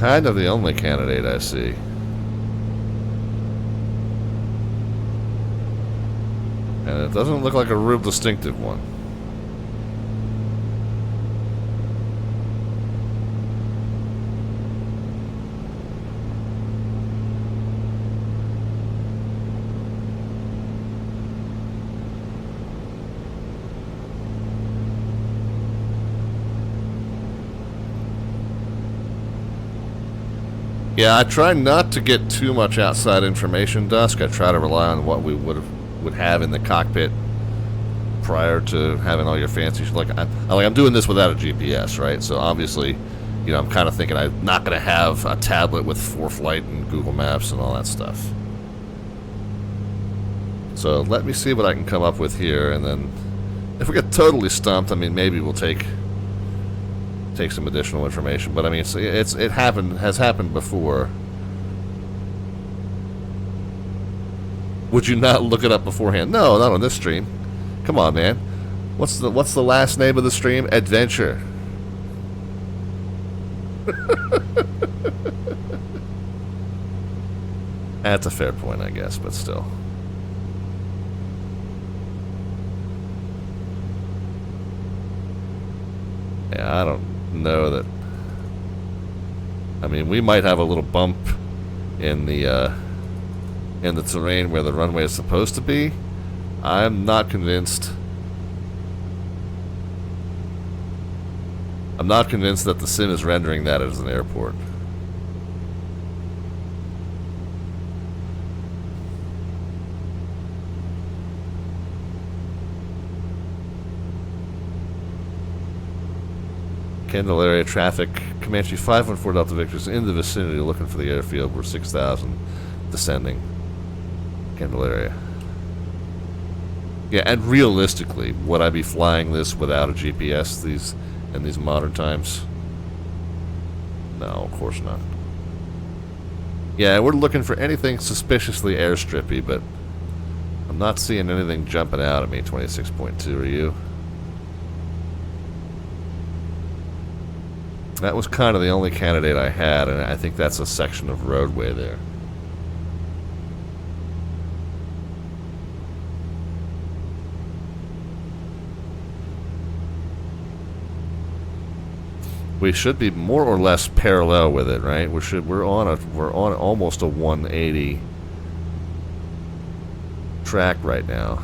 kind of the only candidate I see. And it doesn't look like a real distinctive one. Yeah, I try not to get too much outside information, Dusk. I try to rely on what we would have in the cockpit prior to having all your fancy. I'm doing this without a GPS, right? So obviously, you know, I'm kind of thinking I'm not going to have a tablet with ForeFlight and Google Maps and all that stuff. So let me see what I can come up with here, and then if we get totally stumped, I mean, maybe we'll take some additional information. But I mean, it has happened before. Would you not look it up beforehand? No, not on this stream. Come on, man. What's the last name of the stream? Adventure. That's a fair point, I guess, but still. Yeah, I don't know that. I mean, we might have a little bump in the terrain where the runway is supposed to be. I'm not convinced. I'm not convinced that the sim is rendering that as an airport. Candelaria traffic, Comanche 514 Delta Victor is in the vicinity looking for the airfield. We're 6,000 descending. Candelaria. Yeah, and realistically, would I be flying this without a GPS in these modern times? No, of course not. Yeah, we're looking for anything suspiciously airstrippy, but I'm not seeing anything jumping out at me. 26.2, are you? That was kind of the only candidate I had, and I think that's a section of roadway there. We should be more or less parallel with it, right? We're on almost a 180 track right now.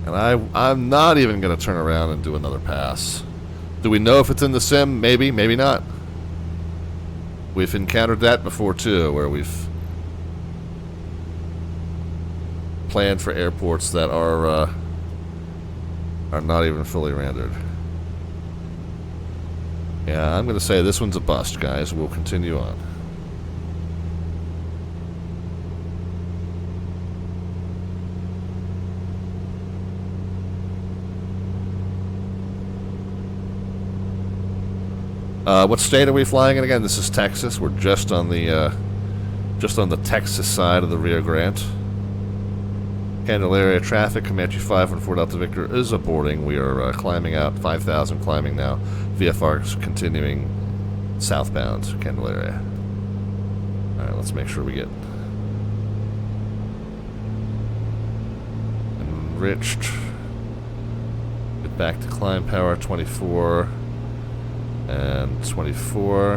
And I'm not even going to turn around and do another pass. Do we know if it's in the sim? Maybe, maybe not. We've encountered that before too, where we've planned for airports that are not even fully rendered. Yeah, I'm going to say this one's a bust, guys. We'll continue on. What state are we flying in again? This is Texas. We're just on the Texas side of the Rio Grande. Candelaria traffic, Comanche 514 Delta Victor is aborting. We are climbing out, 5,000 climbing now. VFR is continuing southbound, Candelaria. Alright, let's make sure we get enriched. Get back to climb power, 24. And 24.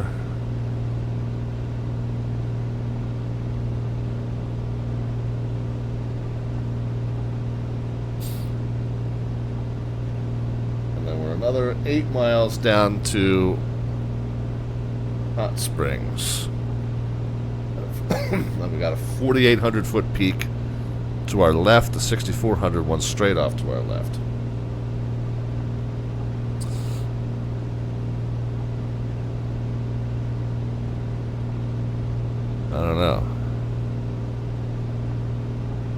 And then we're another 8 miles down to Hot Springs. Then we got a 4,800 foot peak to our left, a 6,400 one straight off to our left. I don't know.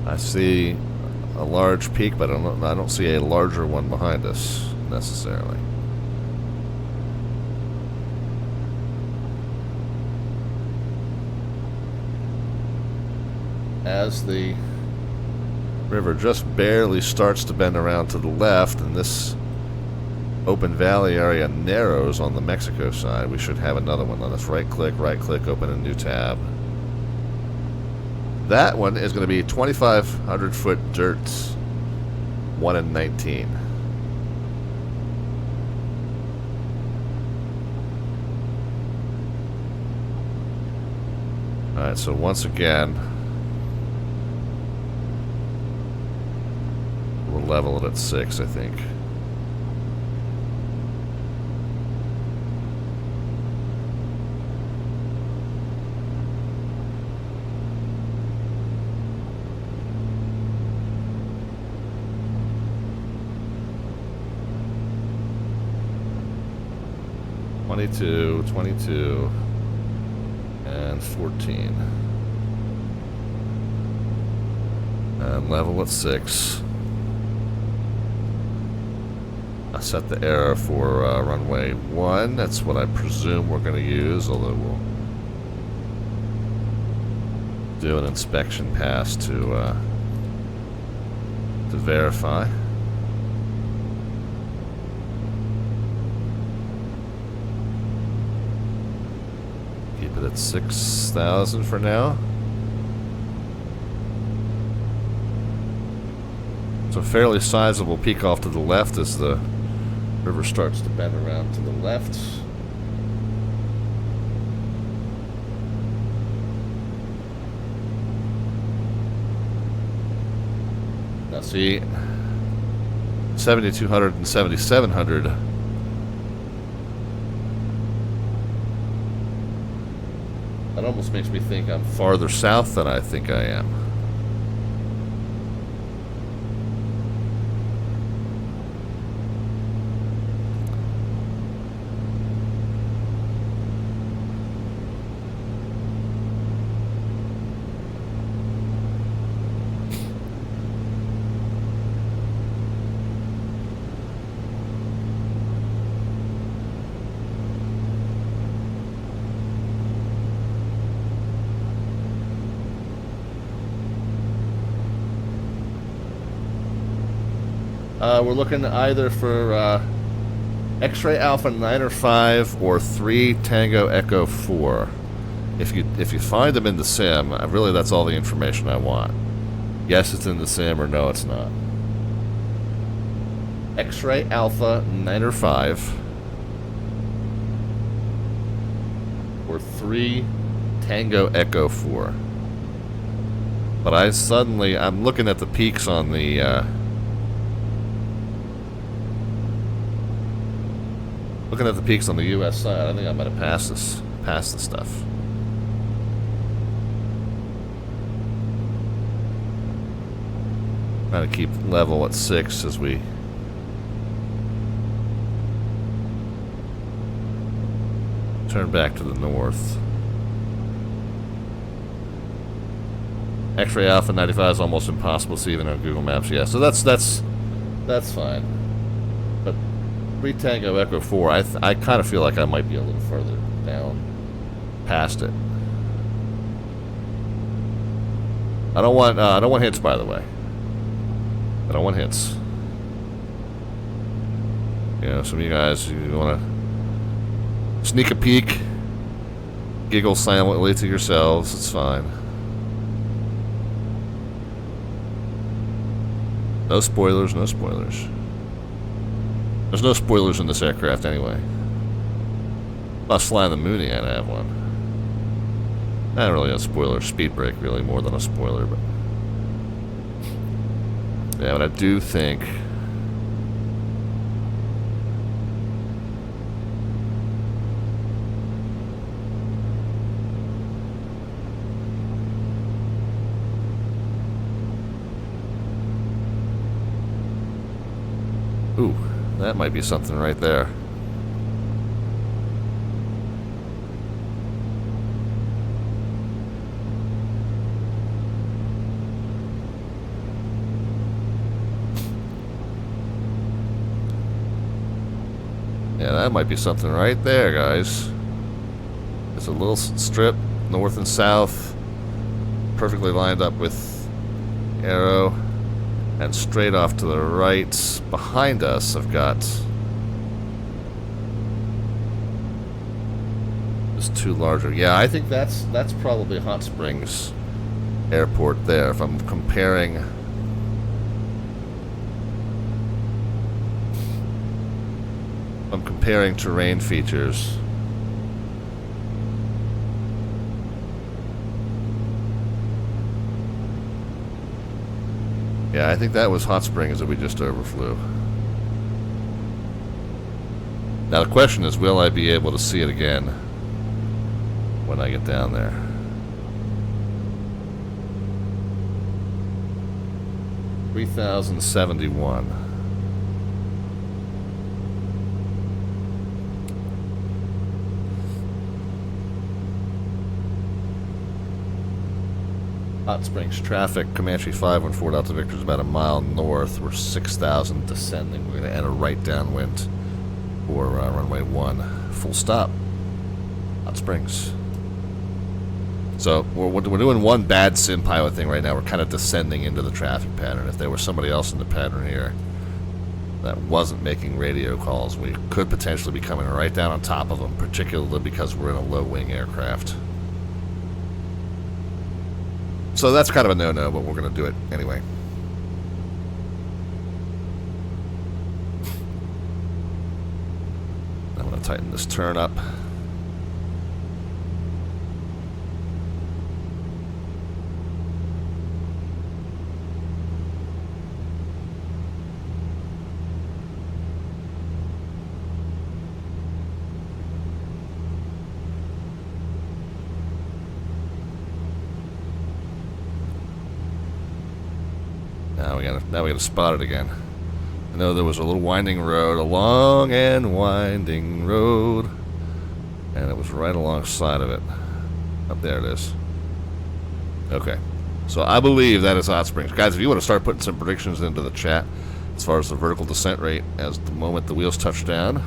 I see a large peak, but I don't see a larger one behind us necessarily. as the river just barely starts to bend around to the left and this open valley area narrows on the Mexico side, we should have another one. Let us right click, open a new tab. That one is going to be 2,500 foot dirt, 1 in 19. Alright, so once again, we'll level it at 6, I think. Twenty-two, and 14. And level at 6. I set the error for runway 1. That's what I presume we're going to use, although we'll do an inspection pass to verify. Keep it at 6,000 for now. It's a fairly sizable peak off to the left as the river starts to bend around to the left. Now see, 7,200 and 7,700. That almost makes me think I'm farther south than I think I am. We're looking either for X-Ray Alpha 9 or 5 or 3 Tango Echo 4. If you find them in the sim, really that's all the information I want. Yes, it's in the sim, or no, it's not. X-Ray Alpha 9 or 5 or 3 Tango Echo 4. But I'm looking at the peaks on the looking at the peaks on the U.S. side. I think I might have passed the stuff. Trying to keep level at 6 as we turn back to the north. X-Ray Alpha 95 is almost impossible to see even on Google Maps. Yeah, so that's fine. But 3 Tango Echo 4, I kind of feel like I might be a little further down past it. I don't want hits, by the way. I don't want hits. You know, some of you guys, you want to sneak a peek, giggle silently to yourselves. It's fine. No spoilers, no spoilers. There's no spoilers in this aircraft anyway. Unless flying the Mooney, I'd have one. Not really a spoiler, speed brake really more than a spoiler, but yeah, but I do think ooh, that might be something right there. Yeah, that might be something right there, guys. It's a little strip, north and south, perfectly lined up with arrow. And straight off to the right, behind us, I've got this two larger. Yeah, I think that's probably Hot Springs Airport there. If I'm comparing terrain features. Yeah, I think that was Hot Springs that we just overflew. Now the question is, will I be able to see it again when I get down there? $3,071. Hot Springs traffic, Comanche 514 Delta Victor is about a mile north. We're 6,000 descending. We're going to enter right downwind for runway 1. Full stop. Hot Springs. So we're doing one bad sim pilot thing right now. We're kind of descending into the traffic pattern. If there was somebody else in the pattern here that wasn't making radio calls, we could potentially be coming right down on top of them, particularly because we're in a low-wing aircraft. So that's kind of a no-no, but we're going to do it anyway. I'm going to tighten this turn up. Now we gotta spot it again. I know there was a little winding road, a long and winding road, and it was right alongside of it. Up there it is. Okay, so I believe that is Hot Springs, guys. If you want to start putting some predictions into the chat as far as the vertical descent rate as the moment the wheels touch down,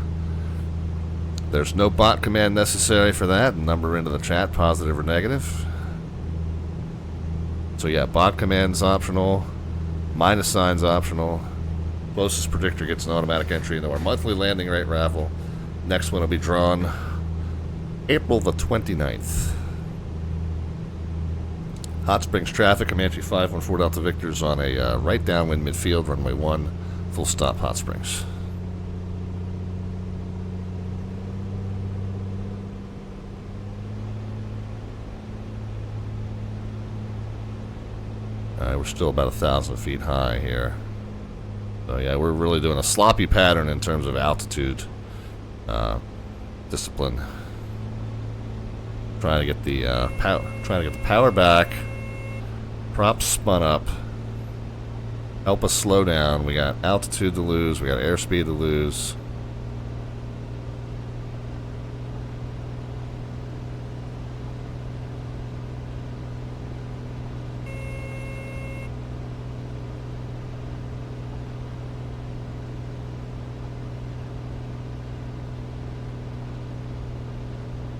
there's no bot command necessary for that. Number into the chat, positive or negative. So yeah, bot command's optional. Minus sign's optional. Closest predictor gets an automatic entry into our monthly landing rate raffle. Next one will be drawn April the 29th. Hot Springs traffic, Comanche 514 Delta Victor's on a right downwind midfield, runway 1, full stop, Hot Springs. We're still about 1,000 feet high here. So yeah, we're really doing a sloppy pattern in terms of altitude discipline. Trying to get the power back. Props spun up. Help us slow down. We got altitude to lose. We got airspeed to lose.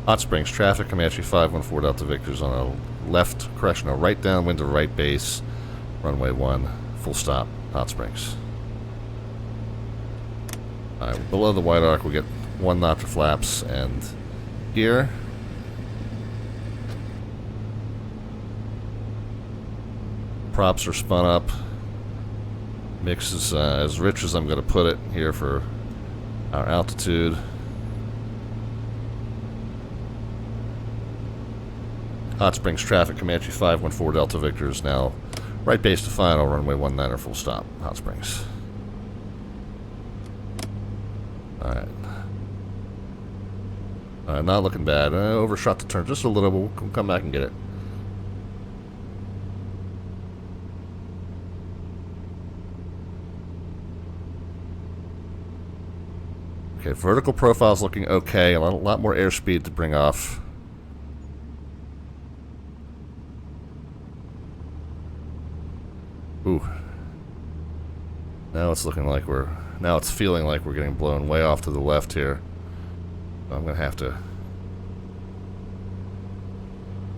Hot Springs traffic, Comanche 514 Delta Victor's on a right downwind to right base, runway 1, full stop, Hot Springs. Alright, below the white arc we get 1 notch of flaps, and here props are spun up. Mix is as rich as I'm going to put it here for our altitude. Hot Springs traffic, Comanche 514 Delta Victor is now right base to final, runway 19 full stop, Hot Springs. Alright. Not looking bad. Overshot the turn just a little, but we'll come back and get it. Okay, vertical profile's looking okay. A lot more airspeed to bring off. Ooh. Now it's looking like now it's feeling like we're getting blown way off to the left here. I'm gonna have to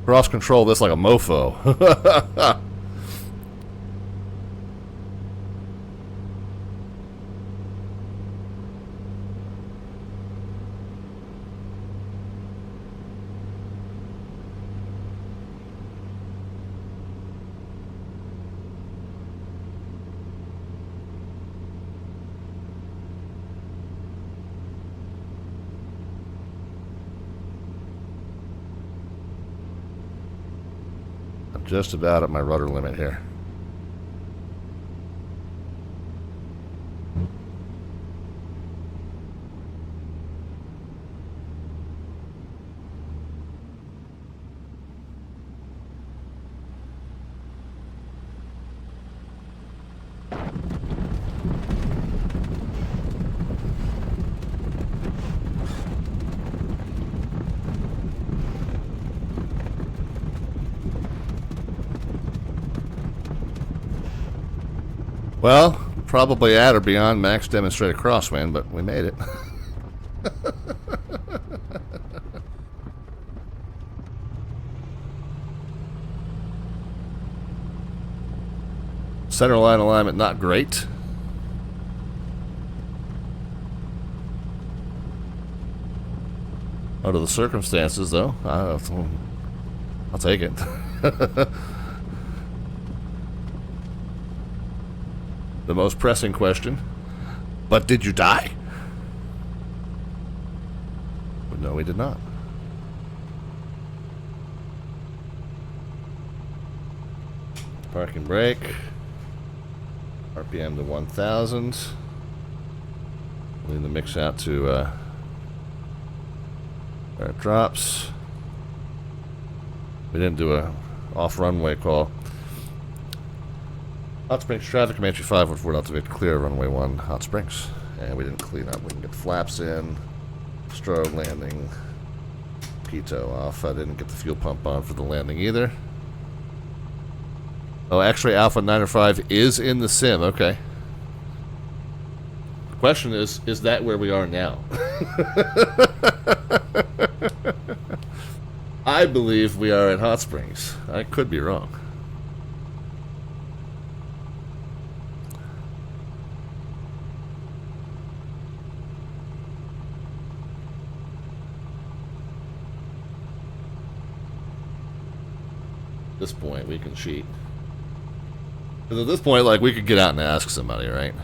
Cross control this like a mofo. Just about at my rudder limit here. Well, probably at or beyond max demonstrated crosswind, but we made it. Center line alignment not great. Under the circumstances, though, I'll take it. The most pressing question. But did you die? But no, we did not. Parking brake. RPM to 1,000. Leave the mix out to where it drops. We didn't do a off-runway call. Hot Springs traffic, Comanche 514 out to clear runway 1, Hot Springs. And we didn't clean up. We can get flaps in, strobe landing, pitot off. I didn't get the fuel pump on for the landing either. Oh, X-ray Alpha 905 is in the sim. Okay. The question is that where we are now? I believe we are at Hot Springs. I could be wrong. At this point, we can cheat. Because at this point, like, we could get out and ask somebody, right?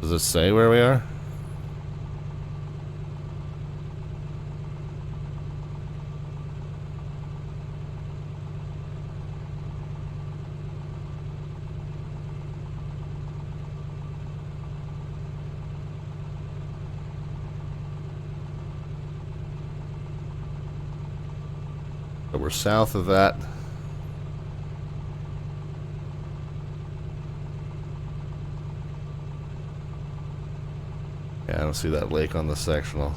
Does it say where we are? So we're south of that. Yeah, I don't see that lake on the sectional.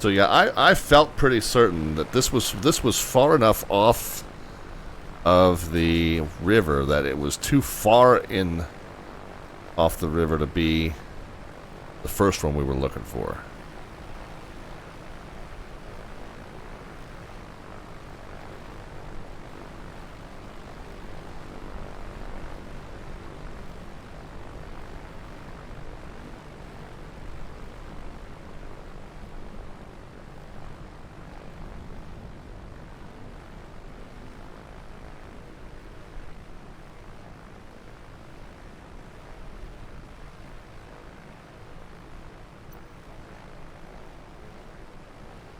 So yeah, I felt pretty certain that this was far enough off of the river that it was too far in off the river to be the first one we were looking for.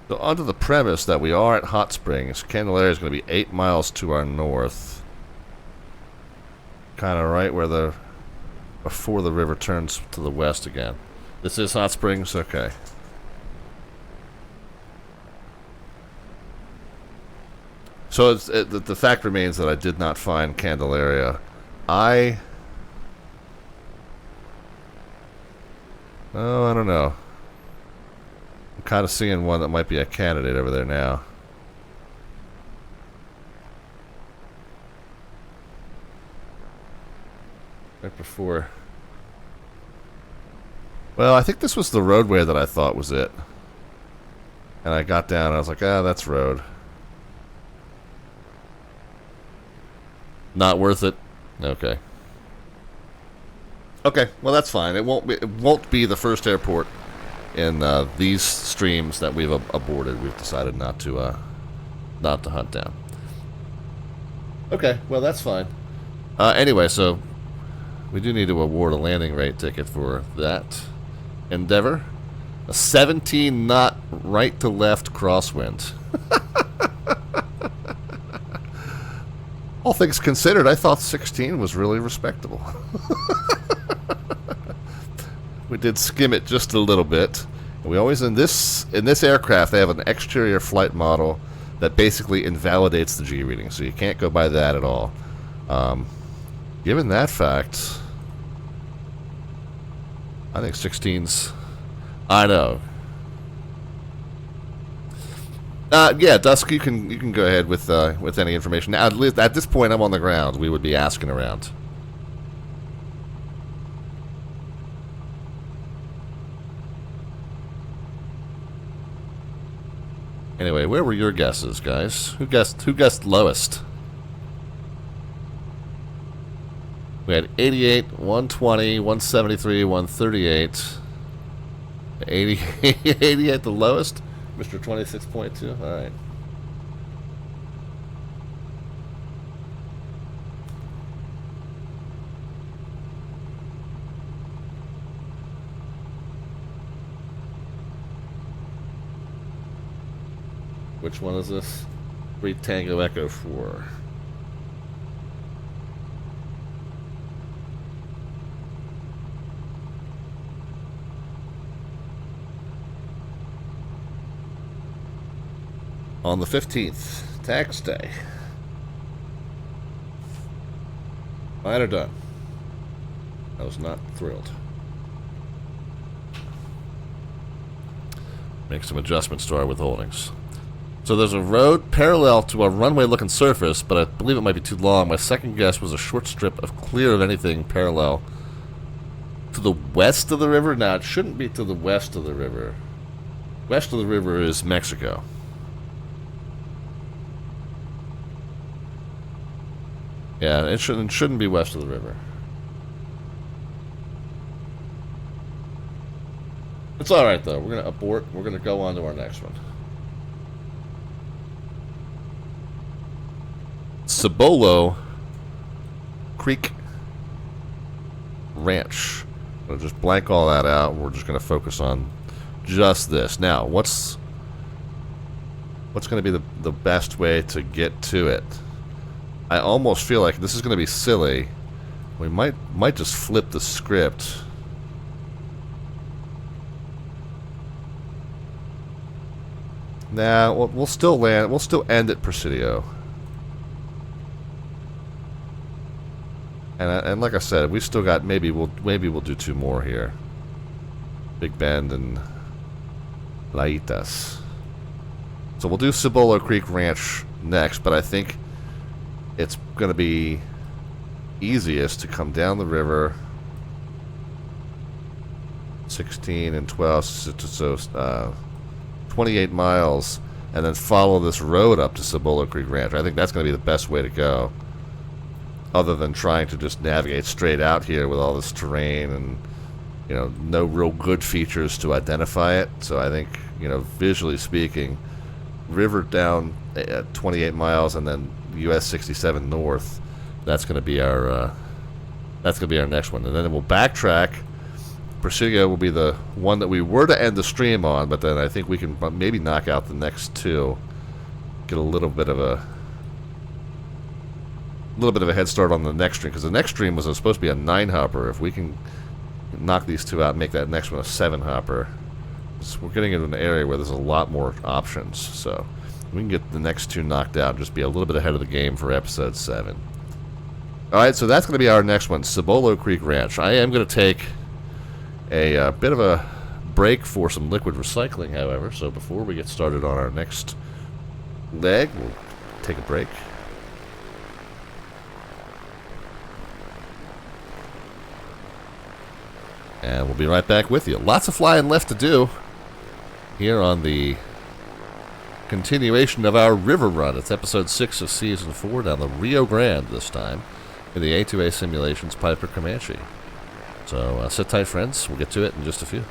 So under the premise that we are at Hot Springs, Candelaria is going to be 8 miles to our north. Kind of right where the before the river turns to the west again. This is Hot Springs? Okay. So the fact remains that I did not find Candelaria. I don't know. I'm kind of seeing one that might be a candidate over there now. Right before. Well, I think this was the roadway that I thought was it. And I got down and I was like, that's road. Not worth it? Okay. Okay, well that's fine. It won't be the first airport in these streams that we've aborted. We've decided not to hunt down. Okay, well that's fine. Anyway, so we do need to award a landing rate ticket for that endeavor. A 17 knot right to left crosswind. All things considered, I thought 16 was really respectable. We did skim it just a little bit. We always, in this aircraft, they have an exterior flight model that basically invalidates the G reading, so you can't go by that at all. Given that fact, I think 16's... I know. Yeah, Dusk, you can go ahead with any information. Now, at this point, I'm on the ground. We would be asking around. Anyway, where were your guesses, guys? Who guessed lowest? We had 88, 120, 173, 138. 88 the lowest? Mr. 26.2? Alright. Which one is this? 3 Tango Echo 4. On the 15th, tax day. Fine or done? I was not thrilled. Make some adjustments to our withholdings. So there's a road parallel to a runway-looking surface, but I believe it might be too long. My second guess was a short strip of clear of anything parallel to the west of the river. Now, it shouldn't be to the west of the river. West of the river is Mexico. Yeah, it shouldn't be west of the river. It's alright, though. We're going to abort. We're going to go on to our next one. Cibolo Creek Ranch. We'll just blank all that out. We're just going to focus on just this. Now, what's going to be the best way to get to it? I almost feel like this is going to be silly. We might just flip the script. Nah, we'll still land. We'll still end at Presidio. And like I said, we've still got maybe we'll do 2 more here. Big Bend and Laitas. So we'll do Cibolo Creek Ranch next, but I think it's going to be easiest to come down the river 16 and 12, so 28 miles, and then follow this road up to Cibolo Creek Ranch. I think that's going to be the best way to go, other than trying to just navigate straight out here with all this terrain and, you know, no real good features to identify it. So I think, you know, visually speaking, river down at 28 miles and then US 67 north, that's going to be our next one. And then we'll backtrack. Presidio will be the one that we were to end the stream on, but then I think we can maybe knock out the next 2, get a little bit of a a little bit of a head start on the next stream, because the next stream was supposed to be a 9-hopper. If we can knock these two out and make that next one a 7-hopper, we're getting into an area where there's a lot more options. So we can get the next two knocked out and just be a little bit ahead of the game for episode 7. Alright, so that's going to be our next one, Cibolo Creek Ranch. I am going to take a bit of a break for some liquid recycling, however. So before we get started on our next leg, we'll take a break. And we'll be right back with you. Lots of flying left to do here on the continuation of our river run. It's episode 6 of season 4 down the Rio Grande this time in the A2A Simulations Piper Comanche. So sit tight, friends. We'll get to it in just a few.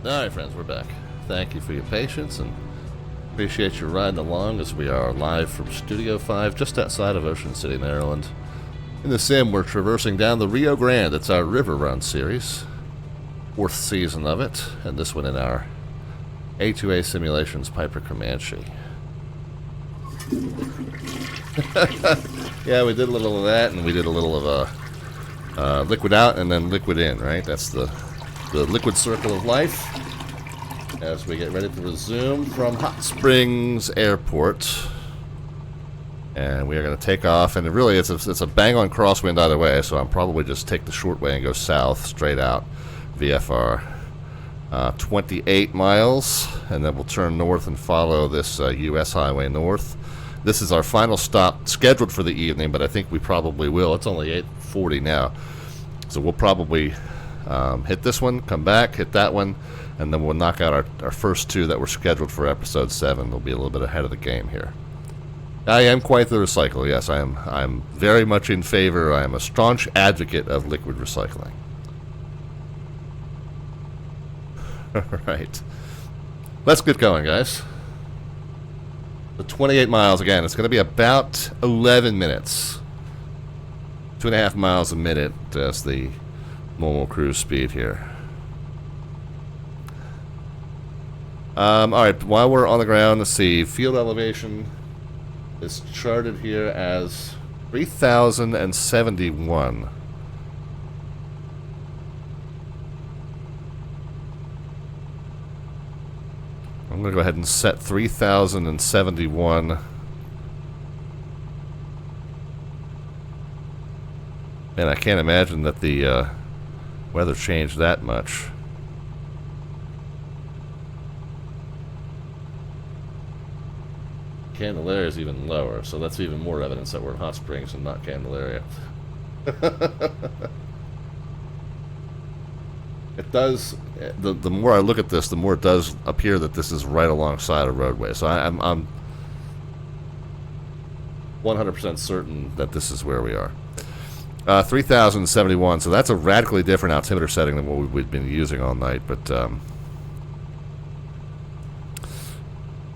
Alright friends, we're back. Thank you for your patience and appreciate you riding along as we are live from Studio 5 just outside of Ocean City, Maryland. In the sim, we're traversing down the Rio Grande. It's our River Run series. 4th season of it, and this one in our A2A Simulations Piper Comanche. Yeah, we did a little of that, and we did a little of liquid out and then liquid in, right? That's the liquid circle of life as we get ready to resume from Hot Springs Airport. And we are going to take off, and really it's a bang-on crosswind either way, so I'll probably just take the short way and go south, straight out, VFR. 28 miles, and then we'll turn north and follow this U.S. Highway north. This is our final stop scheduled for the evening, but I think we probably will. It's only 8:40 now, so we'll probably hit this one, come back, hit that one, and then we'll knock out our first two that were scheduled for episode 7. We'll be a little bit ahead of the game here. I am quite the recycler, yes. I'm very much in favor. I am a staunch advocate of liquid recycling. Alright. Let's get going, guys. The 28 miles, again, it's going to be about 11 minutes. 2.5 miles a minute as the normal cruise speed here. Alright, while we're on the ground, let's see. Field elevation is charted here as 3,071. I'm going to go ahead and set 3,071. Man, I can't imagine that the weather changed that much. Candelaria is even lower, so that's even more evidence that we're in Hot Springs and not Candelaria. It does, the more I look at this, the more it does appear that this is right alongside a roadway. So I'm 100% certain that this is where we are. 3,071, so that's a radically different altimeter setting than what we've been using all night, but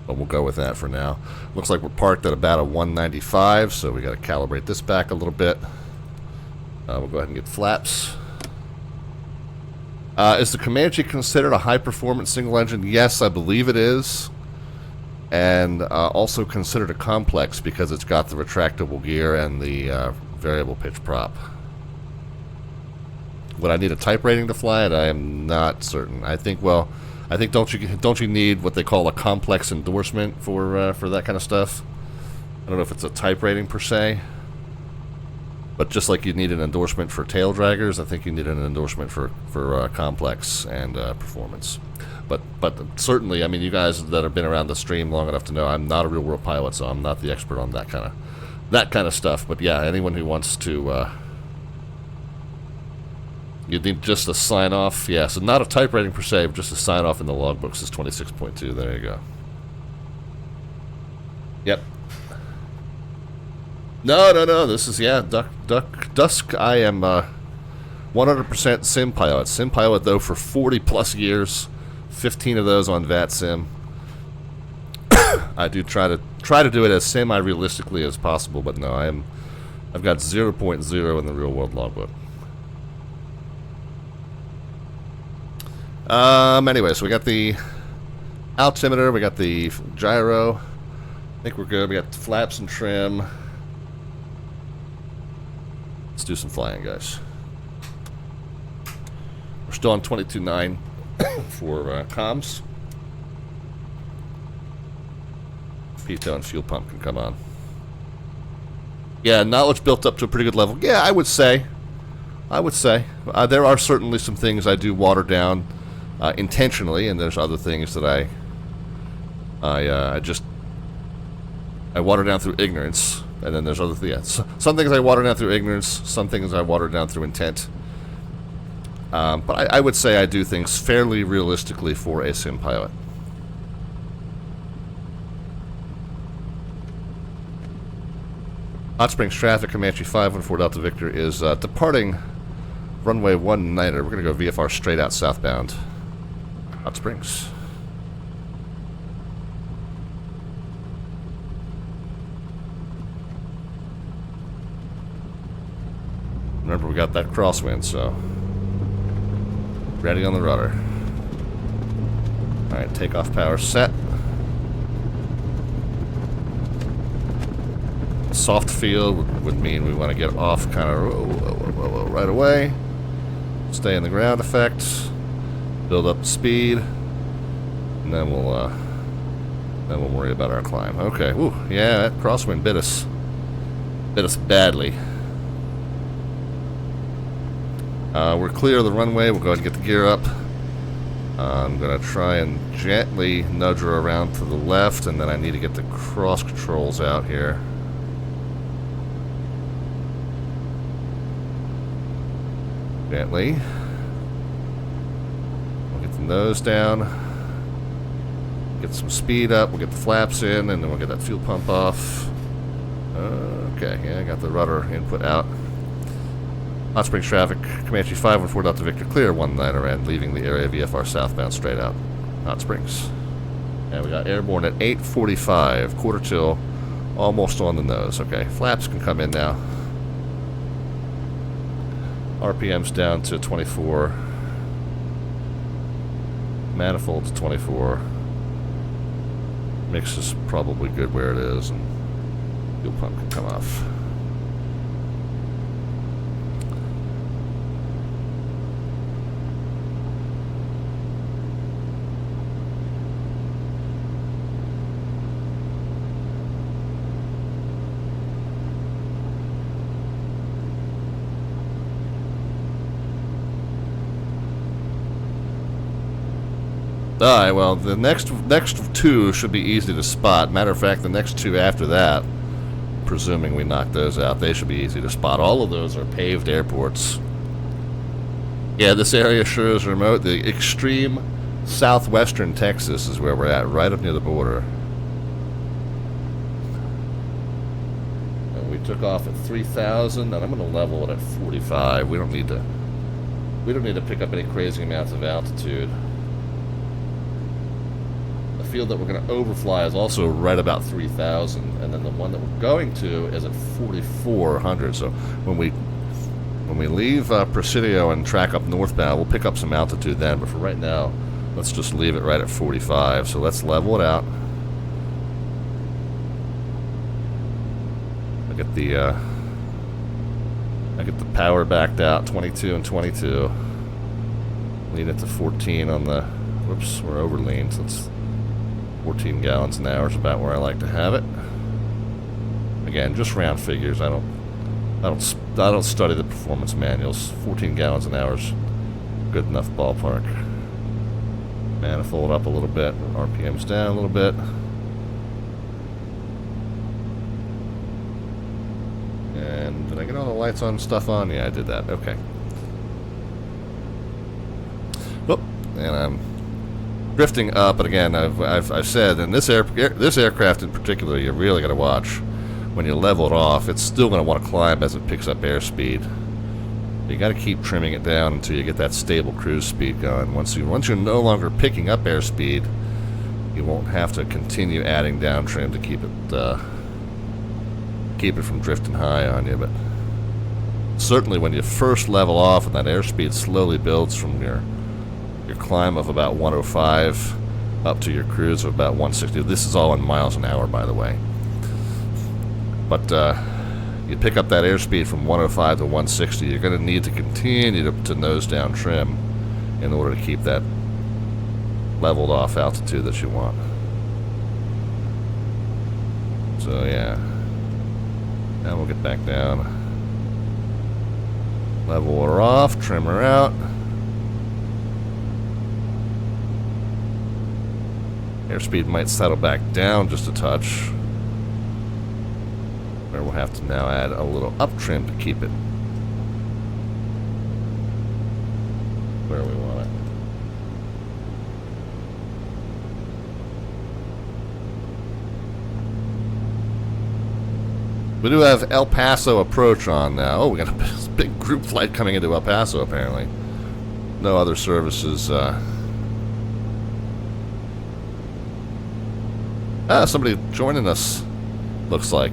we'll go with that for now. Looks like we're parked at about a 195, so we got to calibrate this back a little bit. We'll go ahead and get flaps. Is the Comanche considered a high-performance single-engine? Yes, I believe it is. And also considered a complex because it's got the retractable gear and the variable pitch prop. Would I need a type rating to fly it? I am not certain. I think, well, don't you need what they call a complex endorsement for that kind of stuff? I don't know if it's a type rating per se. But just like you need an endorsement for tail draggers, I think you need an endorsement for complex and performance. But certainly, I mean, you guys that have been around the stream long enough to know I'm not a real world pilot, so I'm not the expert on that kind of stuff. But yeah, anyone who wants to, you need just a sign off. Yeah, so not a type rating per se, but just a sign off in the logbooks is 26.2. There you go. Yep. No. This is, yeah, Dusk. I am 100% sim pilot. Sim pilot, though, for 40 plus years. 15 of those on VATSIM. I do try to do it as semi-realistically as possible, but no, I've got 0.0 in the real world logbook. Anyway, so we got the altimeter, we got the gyro. I think we're good. We got the flaps and trim. Let's do some flying, guys. We're still on 22.9 for comms. Pitot and fuel pump can come on. Yeah, knowledge built up to a pretty good level. Yeah, I would say. There are certainly some things I do water down intentionally, and there's other things that I water down through ignorance. And then there's other things. Yeah, some things I water down through ignorance. Some things I water down through intent. But I would say I do things fairly realistically for a sim pilot. Hot Springs traffic, Comanche 514 Delta Victor is departing runway 19er. We're going to go VFR straight out southbound. Hot Springs. Remember, we got that crosswind, so ready on the rudder. Alright, takeoff power set. Soft field would mean we want to get off kind of right away. Stay in the ground effect. Build up the speed. And then we'll worry about our climb. Okay, woo, yeah, that crosswind bit us. Bit us badly. We're clear of the runway. We'll go ahead and get the gear up. I'm going to try and gently nudge her around to the left, and then I need to get the cross controls out here. Gently. We'll get the nose down. Get some speed up. We'll get the flaps in, and then we'll get that fuel pump off. Okay, yeah, I got the rudder input out. Hot Springs traffic, Comanche 514 Delta Victor, clear 19er end, leaving the area VFR southbound straight out. Hot Springs. And we got airborne at 8:45, quarter till, almost on the nose. Okay, flaps can come in now. RPM's down to 24. Manifold to 24. Mix is probably good where it is, and fuel pump can come off. Alright, well, the next two should be easy to spot. Matter of fact, the next two after that, presuming we knock those out, they should be easy to spot. All of those are paved airports. Yeah, this area sure is remote. The extreme southwestern Texas is where we're at, right up near the border. And we took off at 3,000, and I'm going to level it at 45. We don't need to pick up any crazy amounts of altitude. The field that we're going to overfly is also right about 3,000, and then the one that we're going to is at 4,400. So when we leave Presidio and track up northbound, we'll pick up some altitude then. But for right now, let's just leave it right at 45. So let's level it out. I get the power backed out, 22 and 22. Lead it to 14 on the. Whoops, we're over lean, so it's 14 gallons an hour is about where I like to have it. Again, just round figures. I don't study the performance manuals. 14 gallons an hour is good enough ballpark. Manifold up a little bit. RPM's down a little bit. And did I get all the lights on and stuff on? Yeah, I did that. Okay. Oh, and I'm drifting up, but again, I've said, and this aircraft in particular, you really got to watch. When you level it off, it's still going to want to climb as it picks up airspeed. You got to keep trimming it down until you get that stable cruise speed going. Once you're no longer picking up airspeed, you won't have to continue adding down trim to keep it from drifting high on you. But certainly, when you first level off and that airspeed slowly builds from your climb of about 105 up to your cruise of about 160. This is all in miles an hour, by the way. But you pick up that airspeed from 105 to 160, you're going to need to continue to nose down trim in order to keep that leveled off altitude that you want. So yeah. Now we'll get back down. Level her off, trim her out. Airspeed might settle back down just a touch. Where we'll have to now add a little up trim to keep it where we want it. We do have El Paso approach on now. Oh, we got a big group flight coming into El Paso apparently. No other services Ah, somebody joining us, looks like.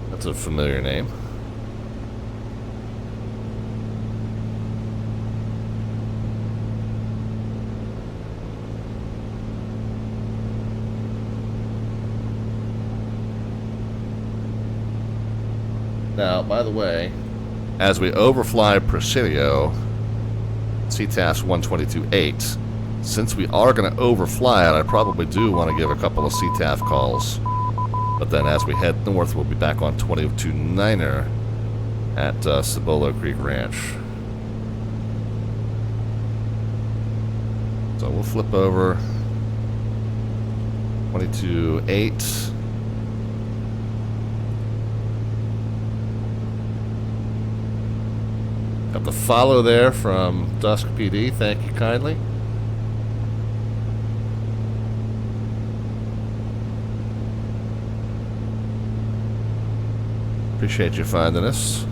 That's a familiar name. Now, by the way, as we overfly Presidio, CTAS 122.8, since we are going to overfly it, I probably do want to give a couple of CTAF calls. But then as we head north, we'll be back on 22.9er at Cibolo Creek Ranch. So we'll flip over 22.8. Got the follow there from Dusk PD. Thank you kindly. Appreciate you finding us.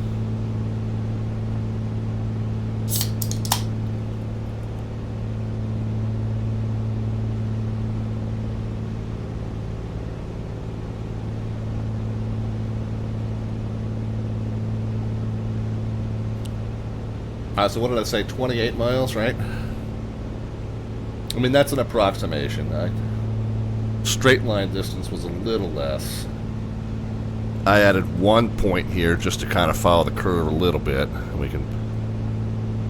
So what did I say? 28 miles, right? I mean, that's an approximation. Straight line distance was a little less. I added 1 point here just to kind of follow the curve a little bit. We can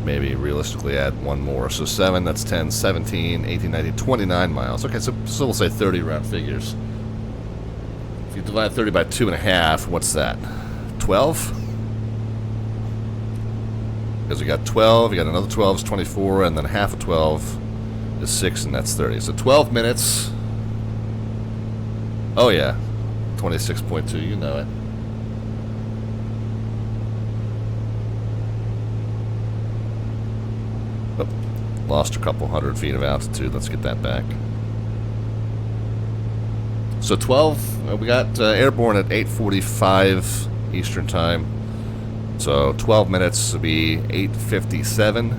maybe realistically add one more. So 7, that's 10, 17, 18, 19, 29 miles. Okay, so we'll say 30 round figures. If you divide 30 by 2.5, what's that? 12? Because we got 12, you got another 12 is 24, and then half of 12 is 6, and that's 30. So 12 minutes. Oh yeah, 26.2, you know it. Oh, lost a couple 100 feet of altitude. Let's get that back. So 12, we got airborne at 8:45 Eastern Time. So 12 minutes to be 8:57.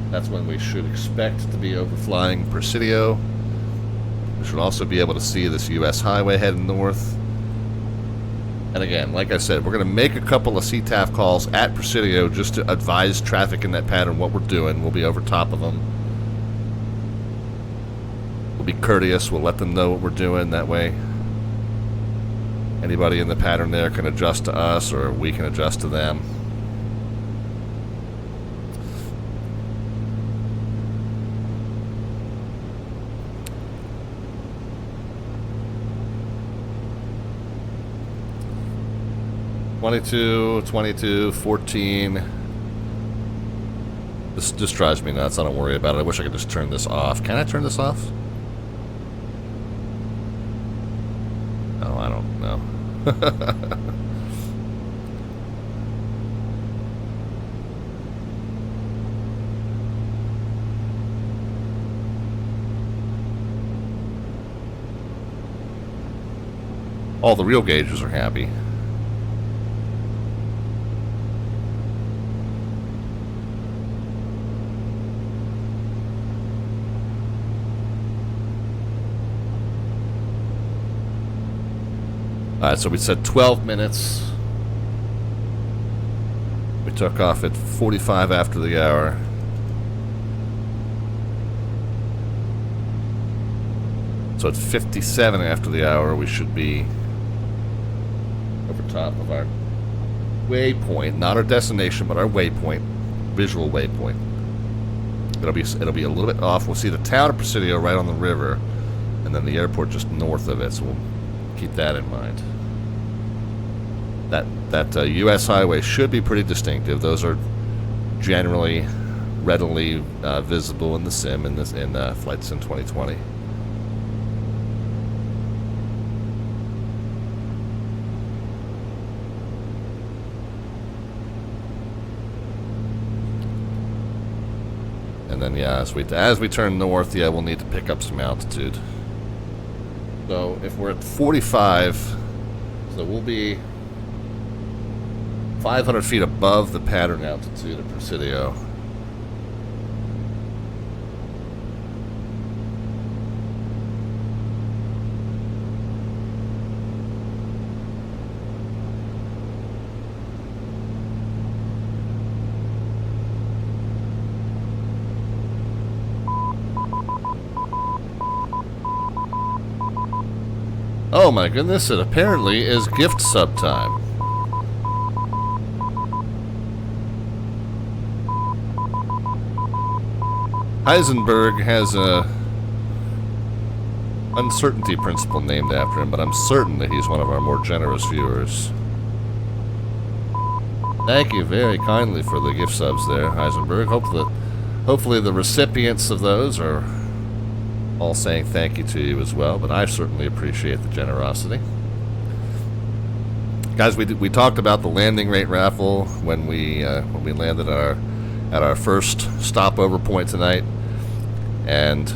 That's when we should expect to be overflying Presidio. We should also be able to see this U.S. highway heading north. And again, like I said, we're going to make a couple of CTAF calls at Presidio just to advise traffic in that pattern what we're doing. We'll be over top of them. We'll be courteous. We'll let them know what we're doing. That way, anybody in the pattern there can adjust to us, or we can adjust to them. (22, 22, 14). This just drives me nuts. I don't worry about it. I wish I could just turn this off. Can I turn this off? Oh, I don't know. All the real gauges are happy. Alright, so we said 12 minutes. We took off at 45 after the hour. So at 57 after the hour, we should be over top of our waypoint. Not our destination, but our waypoint. Visual waypoint. It'll be a little bit off. We'll see the town of Presidio right on the river, and then the airport just north of it, so we'll keep that in mind. That U.S. highway should be pretty distinctive. Those are generally readily visible in the sim in Flight Sim 2020. And then yeah, as we turn north, yeah, we'll need to pick up some altitude. So if we're at 45, so we'll be 500 feet above the pattern altitude of Presidio. Oh my goodness, it apparently is gift sub time. Heisenberg has a uncertainty principle named after him, but I'm certain that he's one of our more generous viewers. Thank you very kindly for the gift subs there, Heisenberg. Hopefully the recipients of those are all saying thank you to you as well, but I certainly appreciate the generosity. Guys, we talked about the landing rate raffle when we landed at our first stopover point tonight, and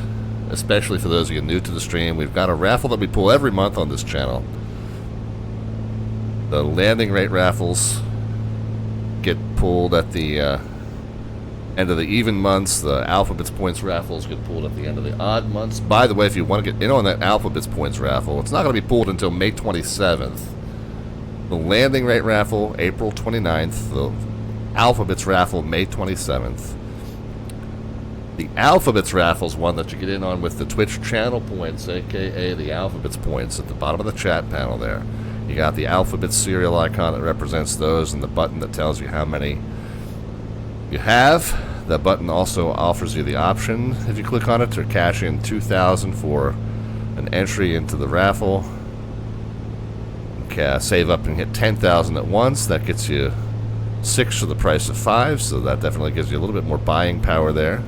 especially for those of you new to the stream, we've got a raffle that we pull every month on this channel. The landing rate raffles get pulled at the end of the even months. The Alphabets Points raffles get pulled at the end of the odd months. By the way, if you want to get in on that Alphabets Points raffle, it's not going to be pulled until May 27th. The landing rate raffle, April 29th. The Alphabets raffle, May 27th. The Alphabets raffle is one that you get in on with the Twitch channel points, aka the Alphabets Points, at the bottom of the chat panel there. You got the Alphabets serial icon that represents those, and the button that tells you how many you have. That button also offers you the option, if you click on it, to cash in $2,000 for an entry into the raffle. Save up and hit $10,000 at once. That gets you 6 for the price of 5, so that definitely gives you a little bit more buying power there.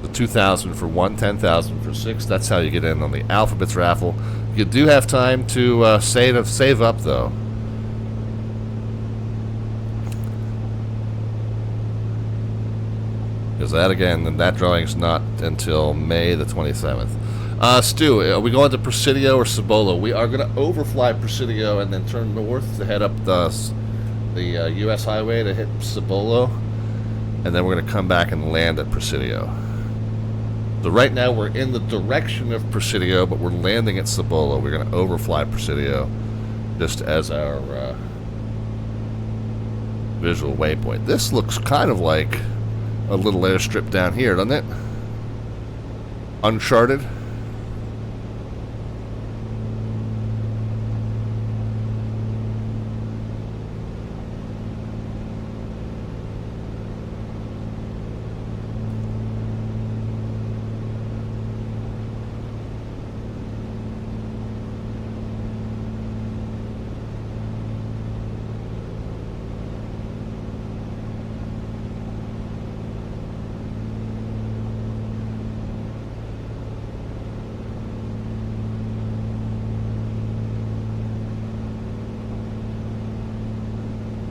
The $2,000 for 1, $10,000 for 6. That's how you get in on the Alphabets raffle. You do have time to save up, though. Because that, again, that drawing's not until May the 27th. Stu, are we going to Presidio or Cibolo? We are going to overfly Presidio and then turn north to head up the U.S. highway to hit Cibolo. And then we're going to come back and land at Presidio. So right now we're in the direction of Presidio, but we're landing at Cibolo. We're going to overfly Presidio just as our visual waypoint. This looks kind of like a little airstrip down here, doesn't it? Uncharted.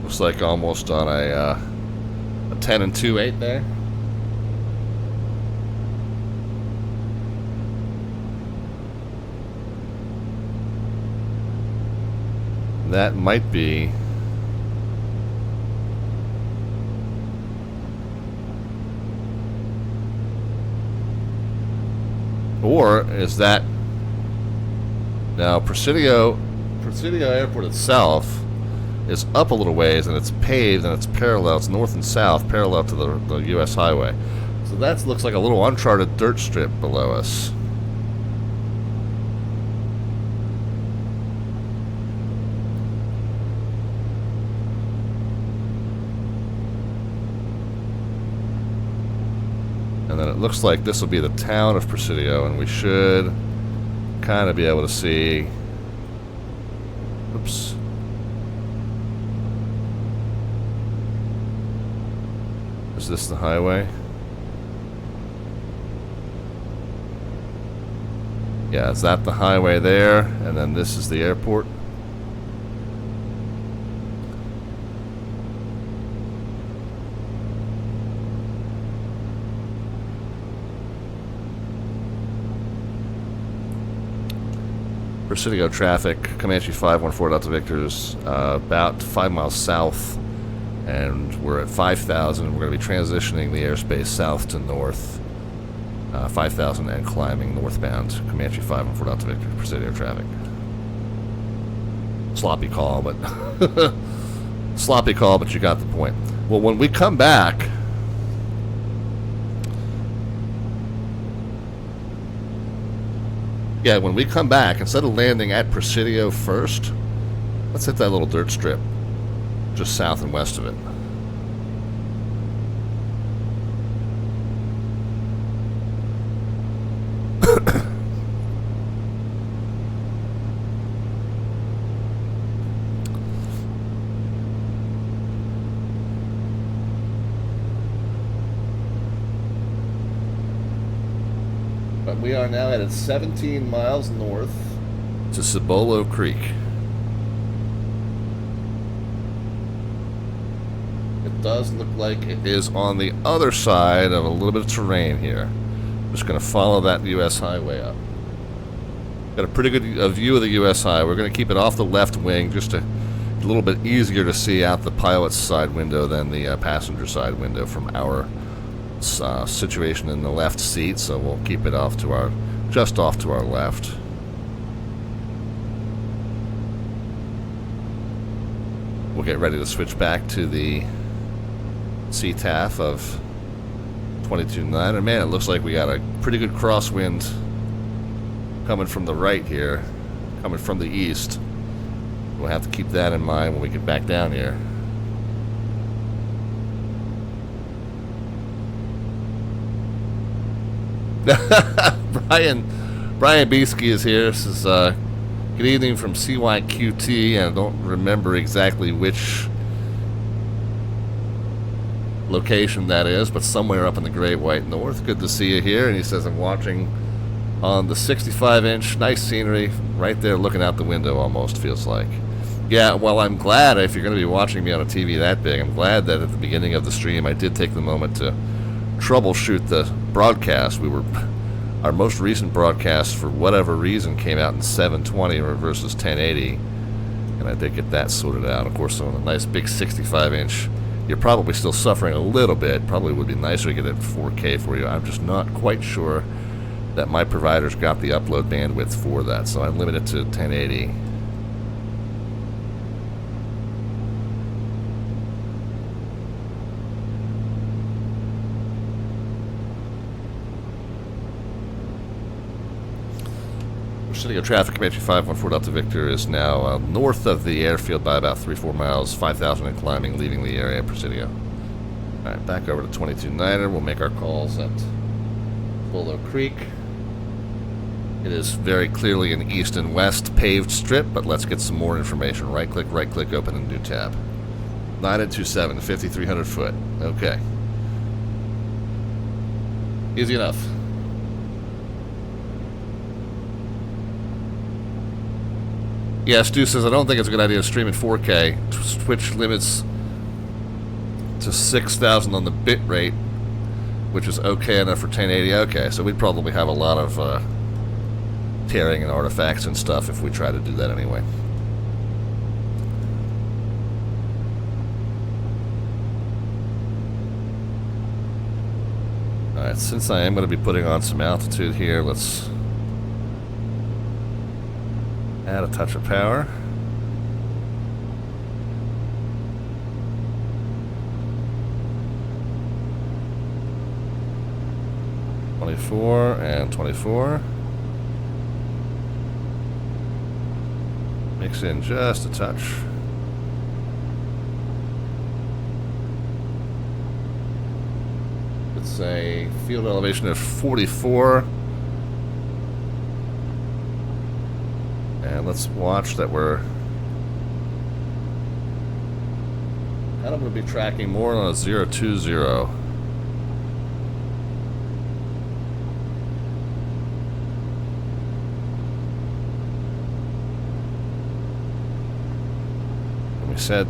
Looks like almost on a 10 and 2/8 there. That might be or is that now Presidio Airport itself is up a little ways, and it's paved, and it's parallel. It's north and south, parallel to the U.S. highway. So that looks like a little uncharted dirt strip below us. And then it looks like this will be the town of Presidio, and we should kind of be able to see. Oops. Is this the highway? Yeah, is that the highway there? And then this is the airport. Presidio traffic, Comanche 514 Delta Victor's about 5 miles south. And we're at 5,000. We're going to be transitioning the airspace south to north. 5,000 and climbing northbound. Comanche 514 Delta Victor, Presidio traffic. Sloppy call, but sloppy call, but you got the point. Well, when we come back, Yeah, when we come back, instead of landing at Presidio first, let's hit that little dirt strip just south and west of it. But we are now at 17 miles north to Cibolo Creek. It does look like it is on the other side of a little bit of terrain here. Just going to follow that U.S. highway up. Got a pretty good view of the U.S. highway. We're going to keep it off the left wing just a little bit easier to see out the pilot's side window than the passenger side window from our situation in the left seat, so we'll keep it off to our just off to our left. We'll get ready to switch back to the CTAF of 22.9, and man, it looks like we got a pretty good crosswind coming from the right here, coming from the east. We'll have to keep that in mind when we get back down here. Brian Beesky is here. This is good evening from CYQT, and I don't remember exactly which location that is, but somewhere up in the Great White North. Good to see you here. And he says, I'm watching on the 65-inch, nice scenery right there, looking out the window almost, feels like. Yeah, well, I'm glad, if you're going to be watching me on a TV that big, I'm glad that at the beginning of the stream I did take the moment to troubleshoot the broadcast. Our most recent broadcast, for whatever reason, came out in 720 versus 1080, and I did get that sorted out. Of course, on a nice big 65-inch, you're probably still suffering a little bit. Probably would be nicer to get it 4K for you. I'm just not quite sure that my provider's got the upload bandwidth for that, so I limit it to 1080. Presidio traffic, Comanche 514 Delta Victor is now north of the airfield by about 3-4 miles, 5,000 and climbing, leaving the area of Presidio. Alright, back over to 22.9er. We'll make our calls at Willow Creek. It is very clearly an east and west paved strip, but let's get some more information. Right click, open a new tab. 927 to 5,300 foot. Okay. Easy enough. Yeah, Stu says, I don't think it's a good idea to stream in 4K. Twitch limits to 6,000 on the bit rate, which is okay enough for 1080. Okay, so we'd probably have a lot of tearing and artifacts and stuff if we try to do that anyway. Alright, since I am going to be putting on some altitude here, let's add a touch of power. And 24. Mix in just a touch. Let's say field elevation of 44. And let's watch that we're... And I'm going to be tracking more on a 020. And we said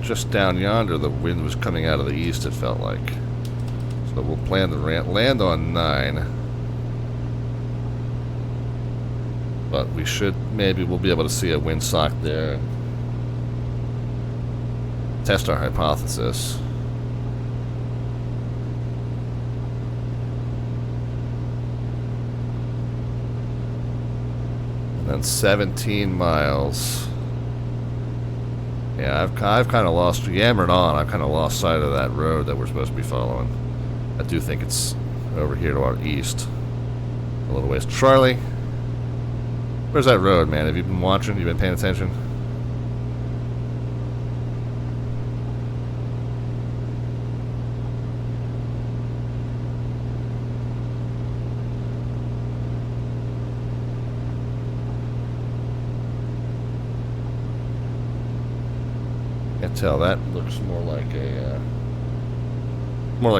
just down yonder the wind was coming out of the east, it felt like. So we'll plan to land on 9. But we should, maybe we'll be able to see a windsock there and test our hypothesis. And then 17 miles. Yeah, I've kind of lost, yammered on, I've kind of lost sight of that road that we're supposed to be following. I do think it's over here to our east. A little ways. Charlie. Where's that road, man? Have you been watching? You been paying attention? Can't tell. That looks more like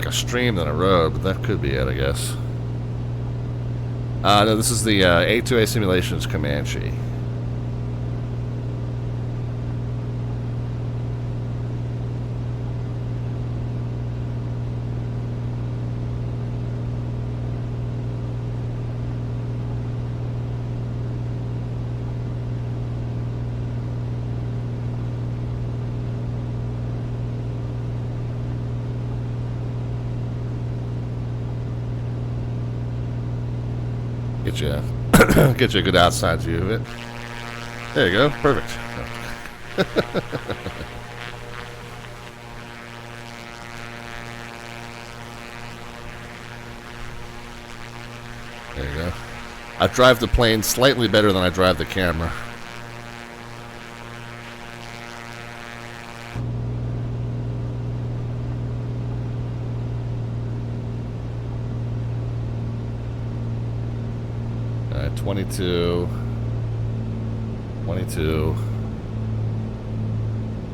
a stream than a road, but that could be it, I guess. No, this is the A2A Simulations Comanche. Get you a good outside view of it. There you go. Perfect. There you go. I drive the plane slightly better than I drive the camera. Alright, 22.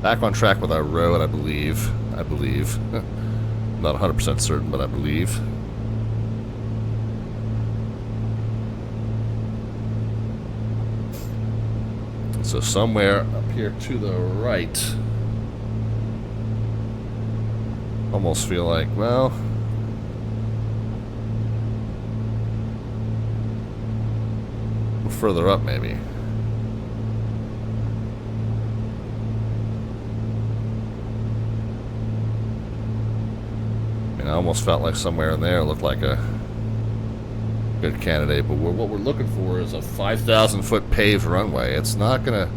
Back on track with our road, I believe. Not 100% certain, but I believe. So somewhere up here to the right. Almost feel like, well, further up maybe. I mean, I almost felt like somewhere in there looked like a good candidate, but what we're looking for is a 5,000 foot paved runway. It's not gonna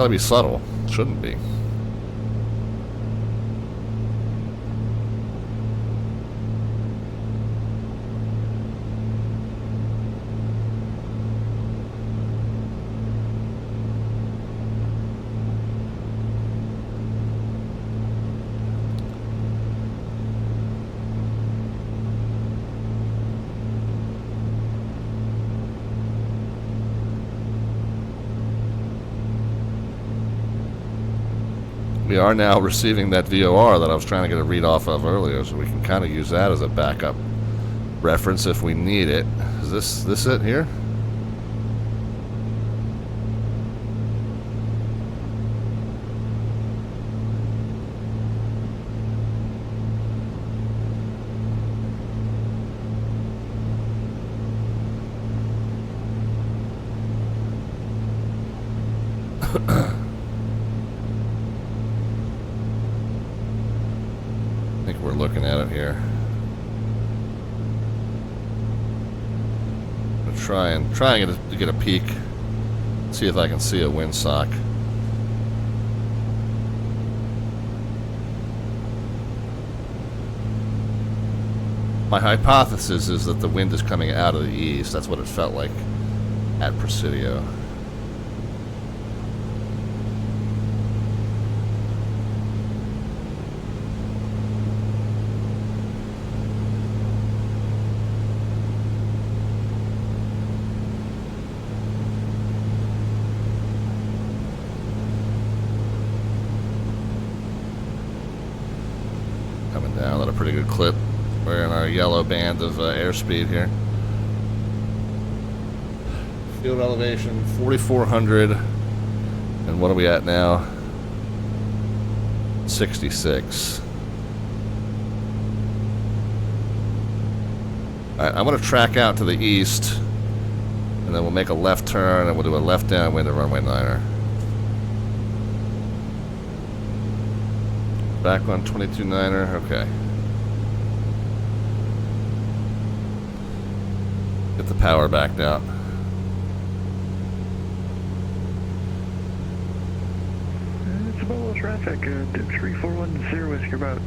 be subtle. It shouldn't be. We are now receiving that VOR that I was trying to get a read off of earlier, so we can kind of use that as a backup reference if we need it. Is this it here? I think we're looking at it here. I'm trying to get a peek, see if I can see a windsock. My hypothesis is that the wind is coming out of the east. That's what it felt like at Presidio. Coming down at a pretty good clip. We're in our yellow band of airspeed here. Field elevation 4,400, and what are we at now? 66. Alright, I'm going to track out to the east, and then we'll make a left turn, and we'll do a left downwind to runway 9er. Back on 22-9er, okay. Get the power backed out. It's about low traffic. 3410 is about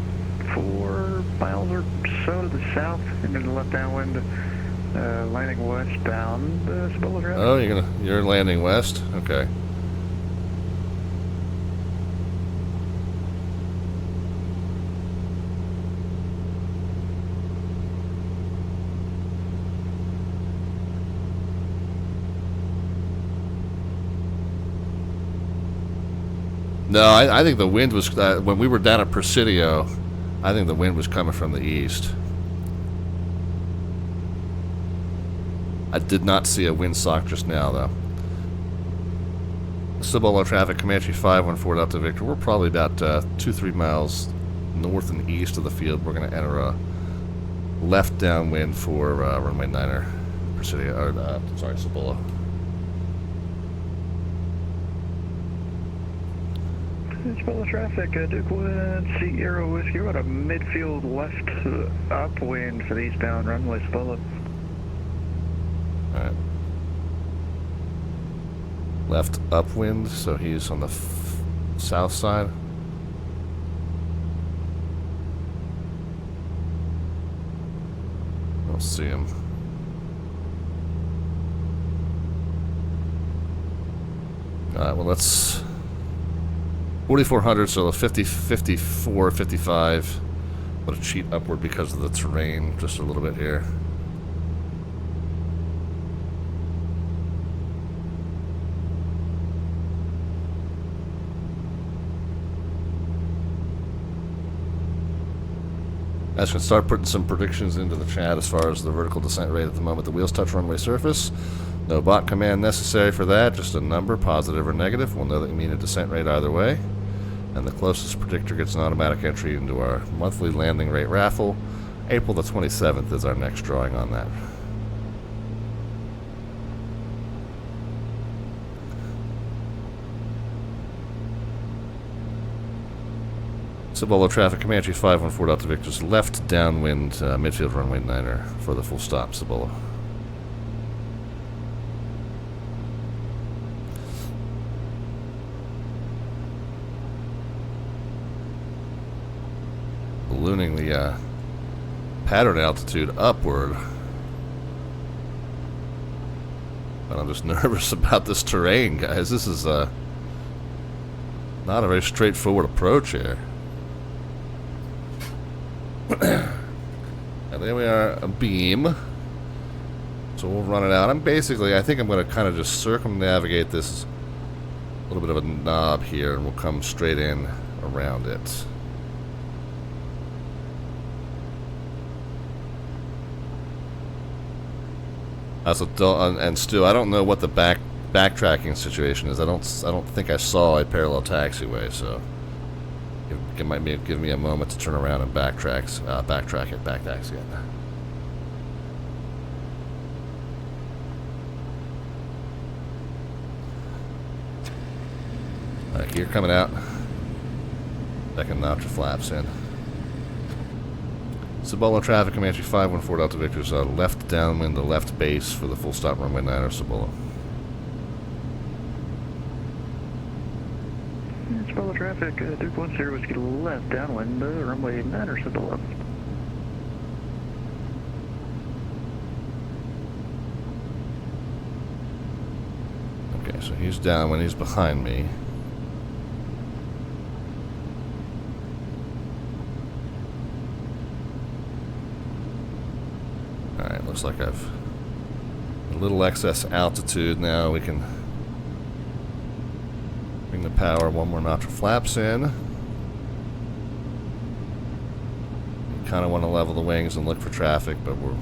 4 miles or so to the south, and then the left downwind Landing westbound, Cibola traffic. Oh, you're landing west? Okay. No, I think the wind was, when we were down at Presidio, I think the wind was coming from the east. I did not see a windsock just now, though. Cibola traffic, Comanche 514 Delta Victor. We're probably about 2-3 miles north and east of the field. We're going to enter a left downwind for runway 9er, Presidio, or, sorry, Cibola. Cibola traffic, Duke 1, Sierra Whiskey. We're at a midfield left upwind for the eastbound runway, Cibola. Alright. Left upwind, so he's on the south side. I don't see him. Alright, well let's... 4,400, so 50, 54, 55. Let it cheat upward because of the terrain just a little bit here. I can start putting some predictions into the chat as far as the vertical descent rate at the moment. The wheels touch runway surface. No bot command necessary for that, just a number, positive or negative. We'll know that you mean a descent rate either way. And the closest predictor gets an automatic entry into our monthly landing rate raffle. April the 27th is our next drawing on that. Cibola traffic, Comanche 514 Delta Victor's left downwind, midfield runway 9er for the full stop, Cibola. Ballooning the pattern altitude upward. But I'm just nervous about this terrain, guys. This is not a very straightforward approach here. And there we are, a beam. So we'll run it out. I think I'm going to kind of just circumnavigate this little bit of a knob here, and we'll come straight in around it. And Stu, I don't know what the backtracking situation is. I don't think I saw a parallel taxiway, so it might give me a moment to turn around and backtrack taxi it. Alright, gear coming out. Second notch of flaps in. Cibola traffic, Comanche 514 Delta Victor's left downwind, the left base for the full stop runway 9er, Cibola. Cibola traffic, Duke 1 Sierra Whiskey left downwind, runway 9er, Cibola. Okay, so he's downwind, he's behind me. Alright, looks like I've a little excess altitude now. We can bring the power one more notch of flaps in. We kind of want to level the wings and look for traffic, but we'll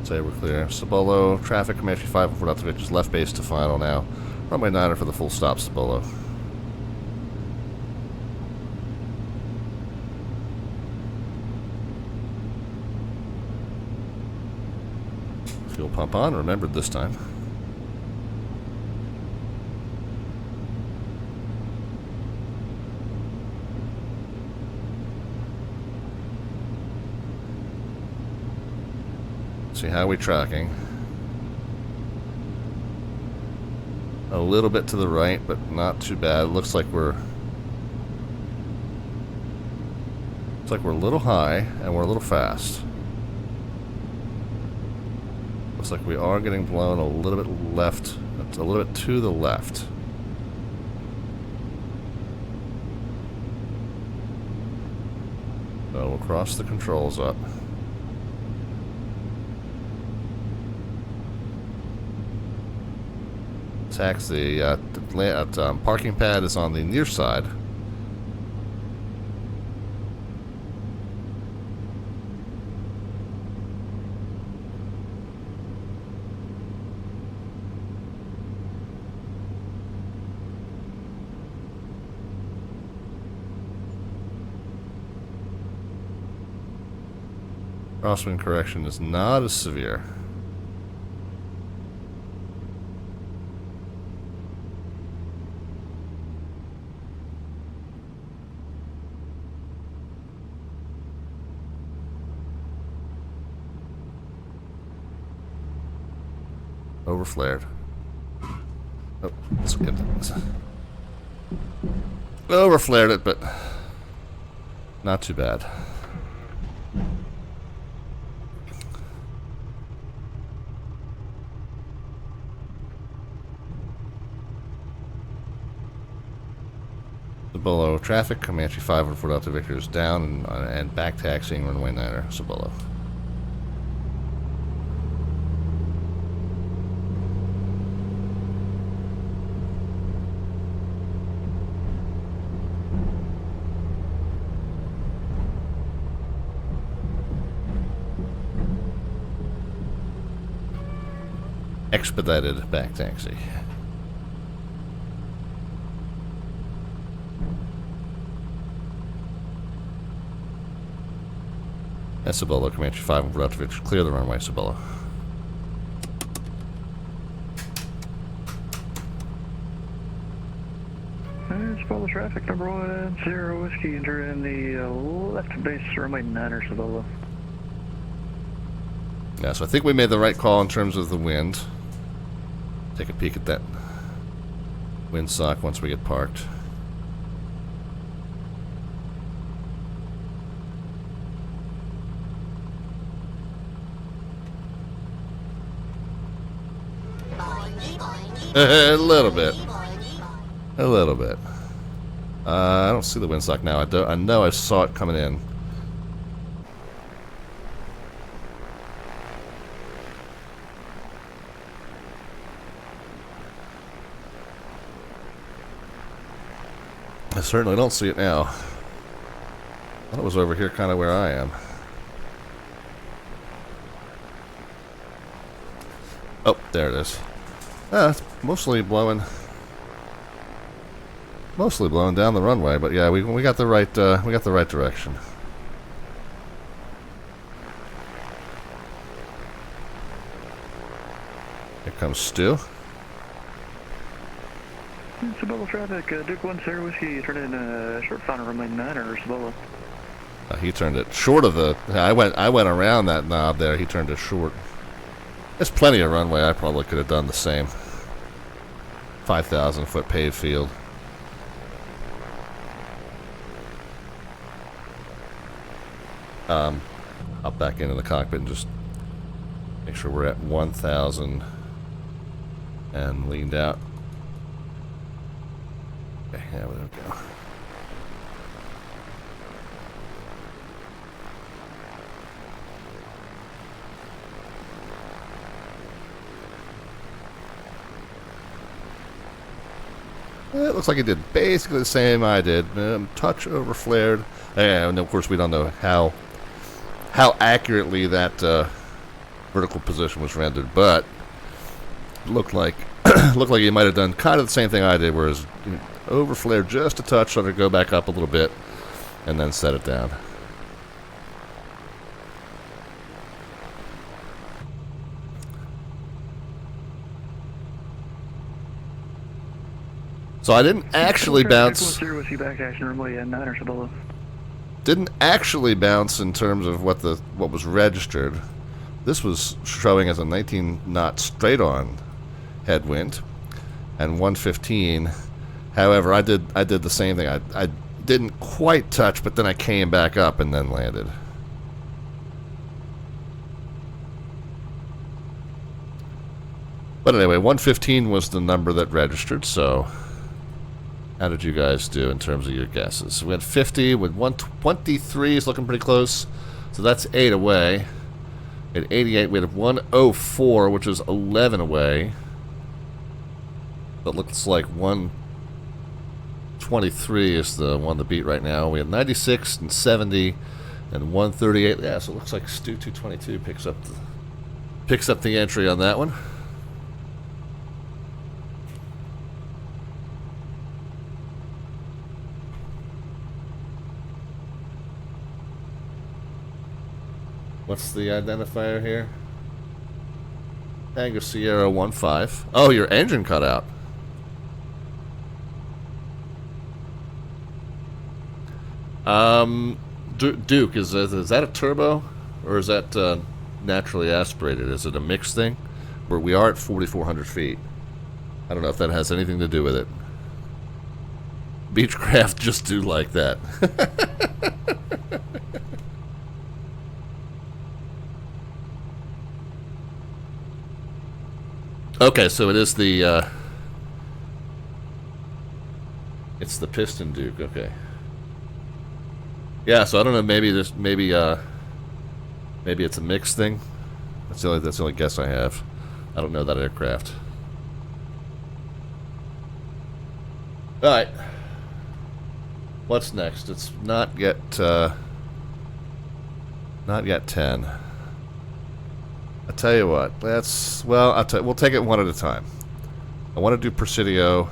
say we're clear. Cibola traffic, Comanche 514 Delta Victor's left base to final now. Runway 9er for the full stop, Cibola. Fuel pump on, remembered this time. See how we tracking. A little bit to the right, but not too bad. It looks like we're a little high and we're a little fast. Looks like we are getting blown a little bit left, a little bit to the left. So we'll cross the controls up. Taxi, parking pad is on the near side. Crosswind correction is not as severe. Overflared. Oh, skip it. Overflared it, but not too bad. Cibolo traffic, Comanche 514 Delta Victor is down and back taxiing runway 9er, Cibolo. Expedited back taxi. Cibolo, Comanche 5 and Delta Victor, clear the runway, Cibolo. Cibolo traffic, number 10 Whiskey, enter in the left base runway 9er, Cibolo. Yeah, so I think we made the right call in terms of the wind. Take a peek at that windsock once we get parked. A little bit. A little bit. I don't see the windsock now. I know I saw it coming in. I certainly don't see it now. I thought it was over here kind of where I am. Oh, there it is. It's mostly blowing down the runway, but yeah, we got the right direction. Here comes Stu. Cibolo traffic, Duke 1 Sierra Whiskey, turn in short final runway 9er, Cibolo. He turned it short of the. I went around that knob there. He turned it short. There's plenty of runway. I probably could have done the same. 5,000 foot paved field. Hop back into the cockpit and just make sure we're at 1,000 and leaned out. Okay, yeah, there we go. It looks like it did basically the same I did. Touch over flared. And of course we don't know how accurately that vertical position was rendered, but it looked like you might have done kind of the same thing I did, whereas over flared just a touch, let it go back up a little bit, and then set it down. So I didn't actually bounce. Didn't actually bounce in terms of what was registered. This was showing as a 19 knot straight on headwind and 115. However, I did the same thing. I didn't quite touch, but then I came back up and then landed. But anyway, 115 was the number that registered, so how did you guys do in terms of your guesses? We had 50 with 123 is looking pretty close, so that's 8 away. At 88, we had 104, which is 11 away. That looks like 123 is the one to beat right now. We have 96 and 70 and 138. Yeah, so it looks like Stu 222 picks up the entry on that one. What's the identifier here? Tango Sierra 15. Oh, your engine cut out. Duke, is that a turbo? Or is that naturally aspirated? Is it a mixed thing? Where we are at 4,400 feet. I don't know if that has anything to do with it. Beechcraft just do like that. Okay, so it is the it's the piston Duke. Okay. Yeah, so I don't know. Maybe it's a mixed thing. That's the only guess I have. I don't know that aircraft. All right. What's next? It's not yet 10. I'll tell you what. We'll take it one at a time. I want to do Presidio,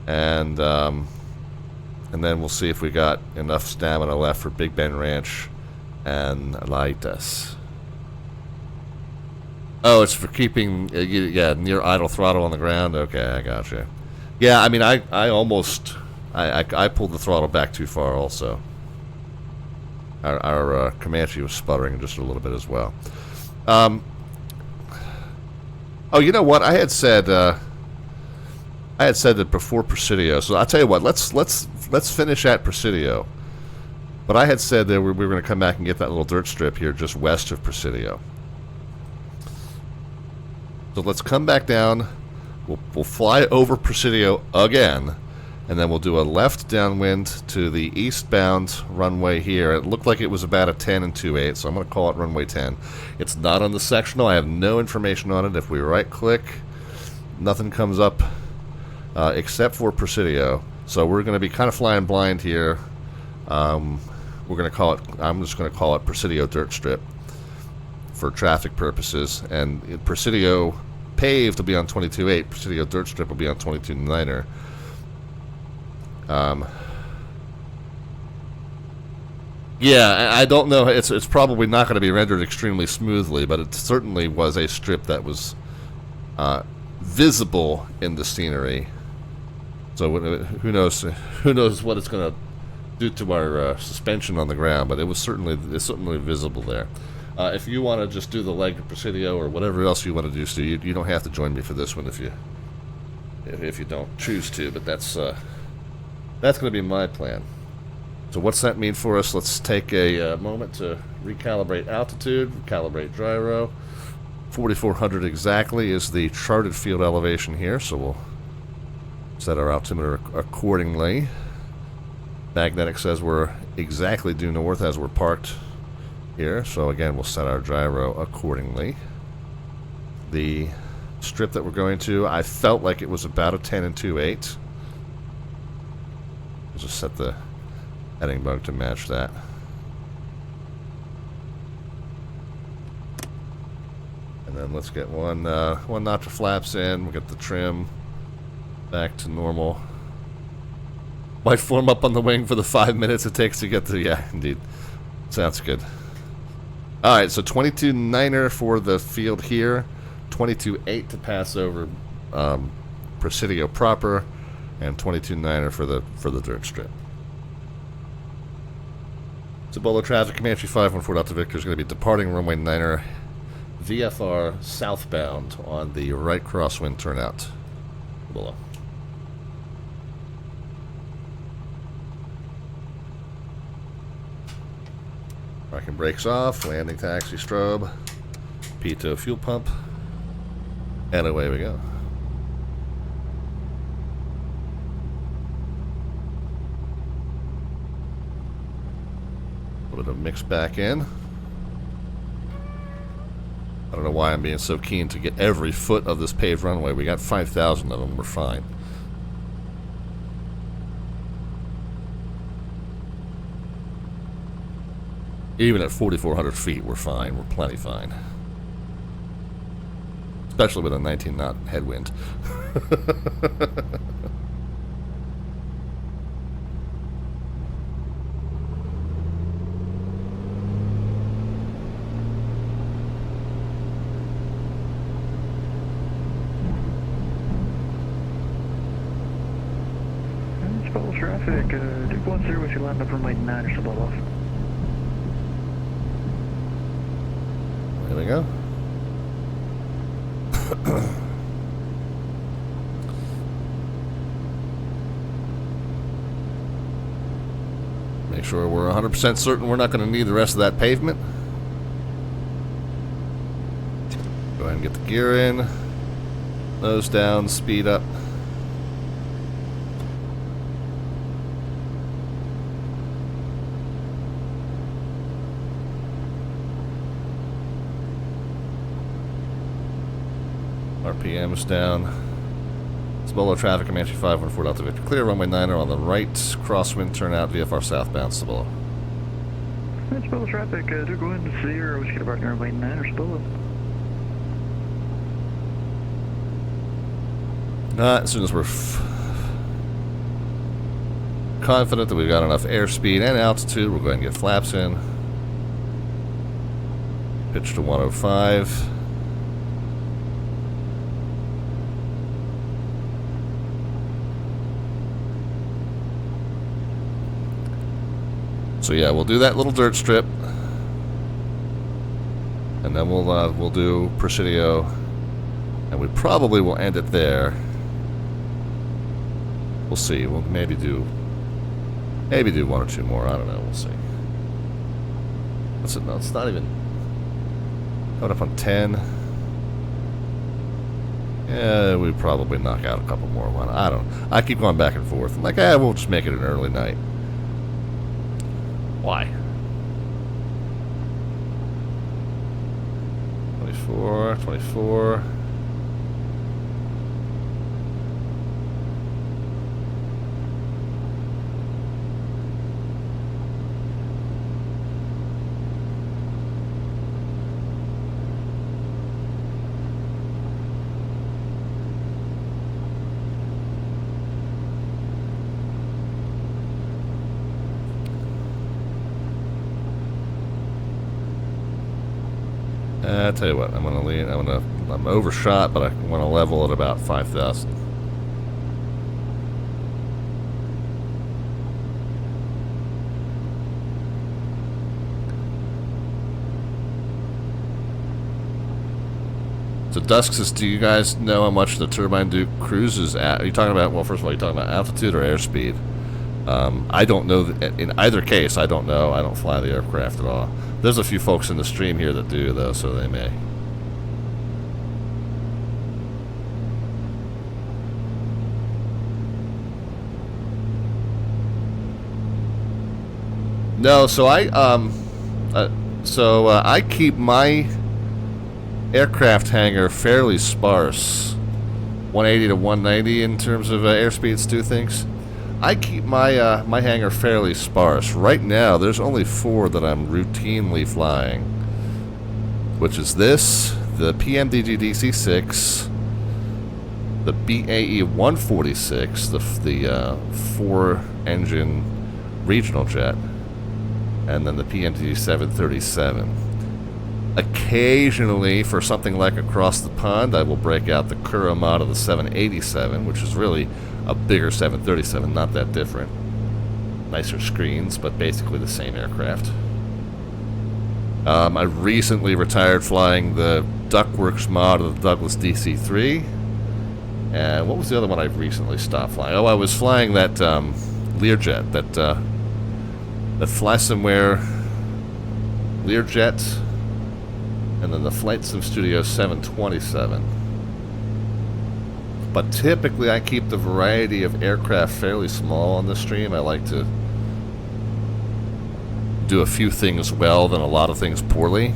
and then we'll see if we got enough stamina left for Big Bend Ranch and Laitas. Oh, it's for keeping near idle throttle on the ground. Okay, I gotcha. Yeah, I mean, I pulled the throttle back too far also. Our Comanche was sputtering just a little bit as well. Oh, you know what? I had said that before Presidio. So I'll tell you what. Let's finish at Presidio. But I had said that we were going to come back and get that little dirt strip here just west of Presidio. So let's come back down. We'll fly over Presidio again. And then we'll do a left downwind to the eastbound runway here. It looked like it was about a 10 and 2/8, so I'm going to call it runway 10. It's not on the sectional. I have no information on it. If we right-click, nothing comes up except for Presidio. So we're going to be kind of flying blind here. I'm just going to call it Presidio Dirt Strip for traffic purposes. And Presidio paved will be on 22.8. Presidio Dirt Strip will be on 22.9er. Yeah, I don't know. It's probably not going to be rendered extremely smoothly, but it certainly was a strip that was visible in the scenery. So who knows what it's going to do to our suspension on the ground, but it's certainly visible there. If you want to just do the leg of Presidio or whatever else you want to do, Stu, you don't have to join me for this one if you don't choose to. But that's going to be my plan. So what's that mean for us? Let's take a moment to recalibrate altitude, recalibrate gyro. 4,400 exactly is the charted field elevation here, so we'll set our altimeter accordingly. Magnetic says we're exactly due north as we're parked here, so again we'll set our gyro accordingly. The strip that we're going to, I felt like it was about a 10 and 2/8. We'll just set the heading bug to match that. And then let's get one notch of flaps in. We'll get the trim back to normal. Might form up on the wing for the 5 minutes it takes to get to, yeah, indeed. Sounds good. Alright, so 22.9er for the field here. 22.8 to pass over Presidio proper. And 22.9er for the dirt strip. Cibolo traffic, Comanche 514 Delta Victor is going to be departing runway 9er VFR southbound on the right crosswind turnout. Below. Parking brakes off, landing taxi strobe, pitot fuel pump. And away we go. A little bit of mix back in. I don't know why I'm being so keen to get every foot of this paved runway. We got 5,000 of them. We're fine. Even at 4,400 feet, we're fine. We're plenty fine. Especially with a 19-knot headwind. Follow traffic. Duke 10 with you land up runway 9 or so off. There we go. Make sure we're 100% certain we're not going to need the rest of that pavement. Go ahead and get the gear in. Nose down, speed up. RPM's down. Cibola traffic, Comanche 514 Delta Victor. Clear, runway 9er on the right. Crosswind, turn out, VFR southbound, Cibola. Cibola traffic, Duke 10 with you departing runway 9 or Cibola. As soon as we're confident that we've got enough airspeed and altitude, we'll go ahead and get flaps in. Pitch to 105. So yeah, we'll do that little dirt strip, and then we'll do Presidio, and we probably will end it there. We'll see. We'll maybe do one or two more. I don't know. We'll see. What's it? No, it's not even coming up on 10. Yeah, we probably knock out a couple more. I don't know. I keep going back and forth. I'm like, we'll just make it an early night. Why? 24, 24. I tell you what, I'm gonna lean. I'm overshot, but I want to level at about 5,000. So Dusk says, do you guys know how much the Turbine Duke cruises at? Are you talking about? Well, first of all, are you talking about altitude or airspeed? I don't know. In either case, I don't know. I don't fly the aircraft at all. There's a few folks in the stream here that do, though, so they may. No, so I keep my aircraft hangar fairly sparse, 180 to 190 in terms of airspeeds. Two things. I keep my my hangar fairly sparse. Right now, there's only 4 that I'm routinely flying, which is this, the PMDG DC-6, the BAE 146, the 4-engine regional jet, and then the PMDG 737. Occasionally, for something like across the pond, I will break out the Kura mod of the 787, which is really a bigger 737, not that different. Nicer screens, but basically the same aircraft. I recently retired flying the Duckworks mod of the Douglas DC-3. And what was the other one I recently stopped flying? Oh, I was flying that Learjet, that Fly Somewhere Learjet, and then the Flight Sim Studio 727. But typically I keep the variety of aircraft fairly small on the stream. I like to do a few things well than a lot of things poorly.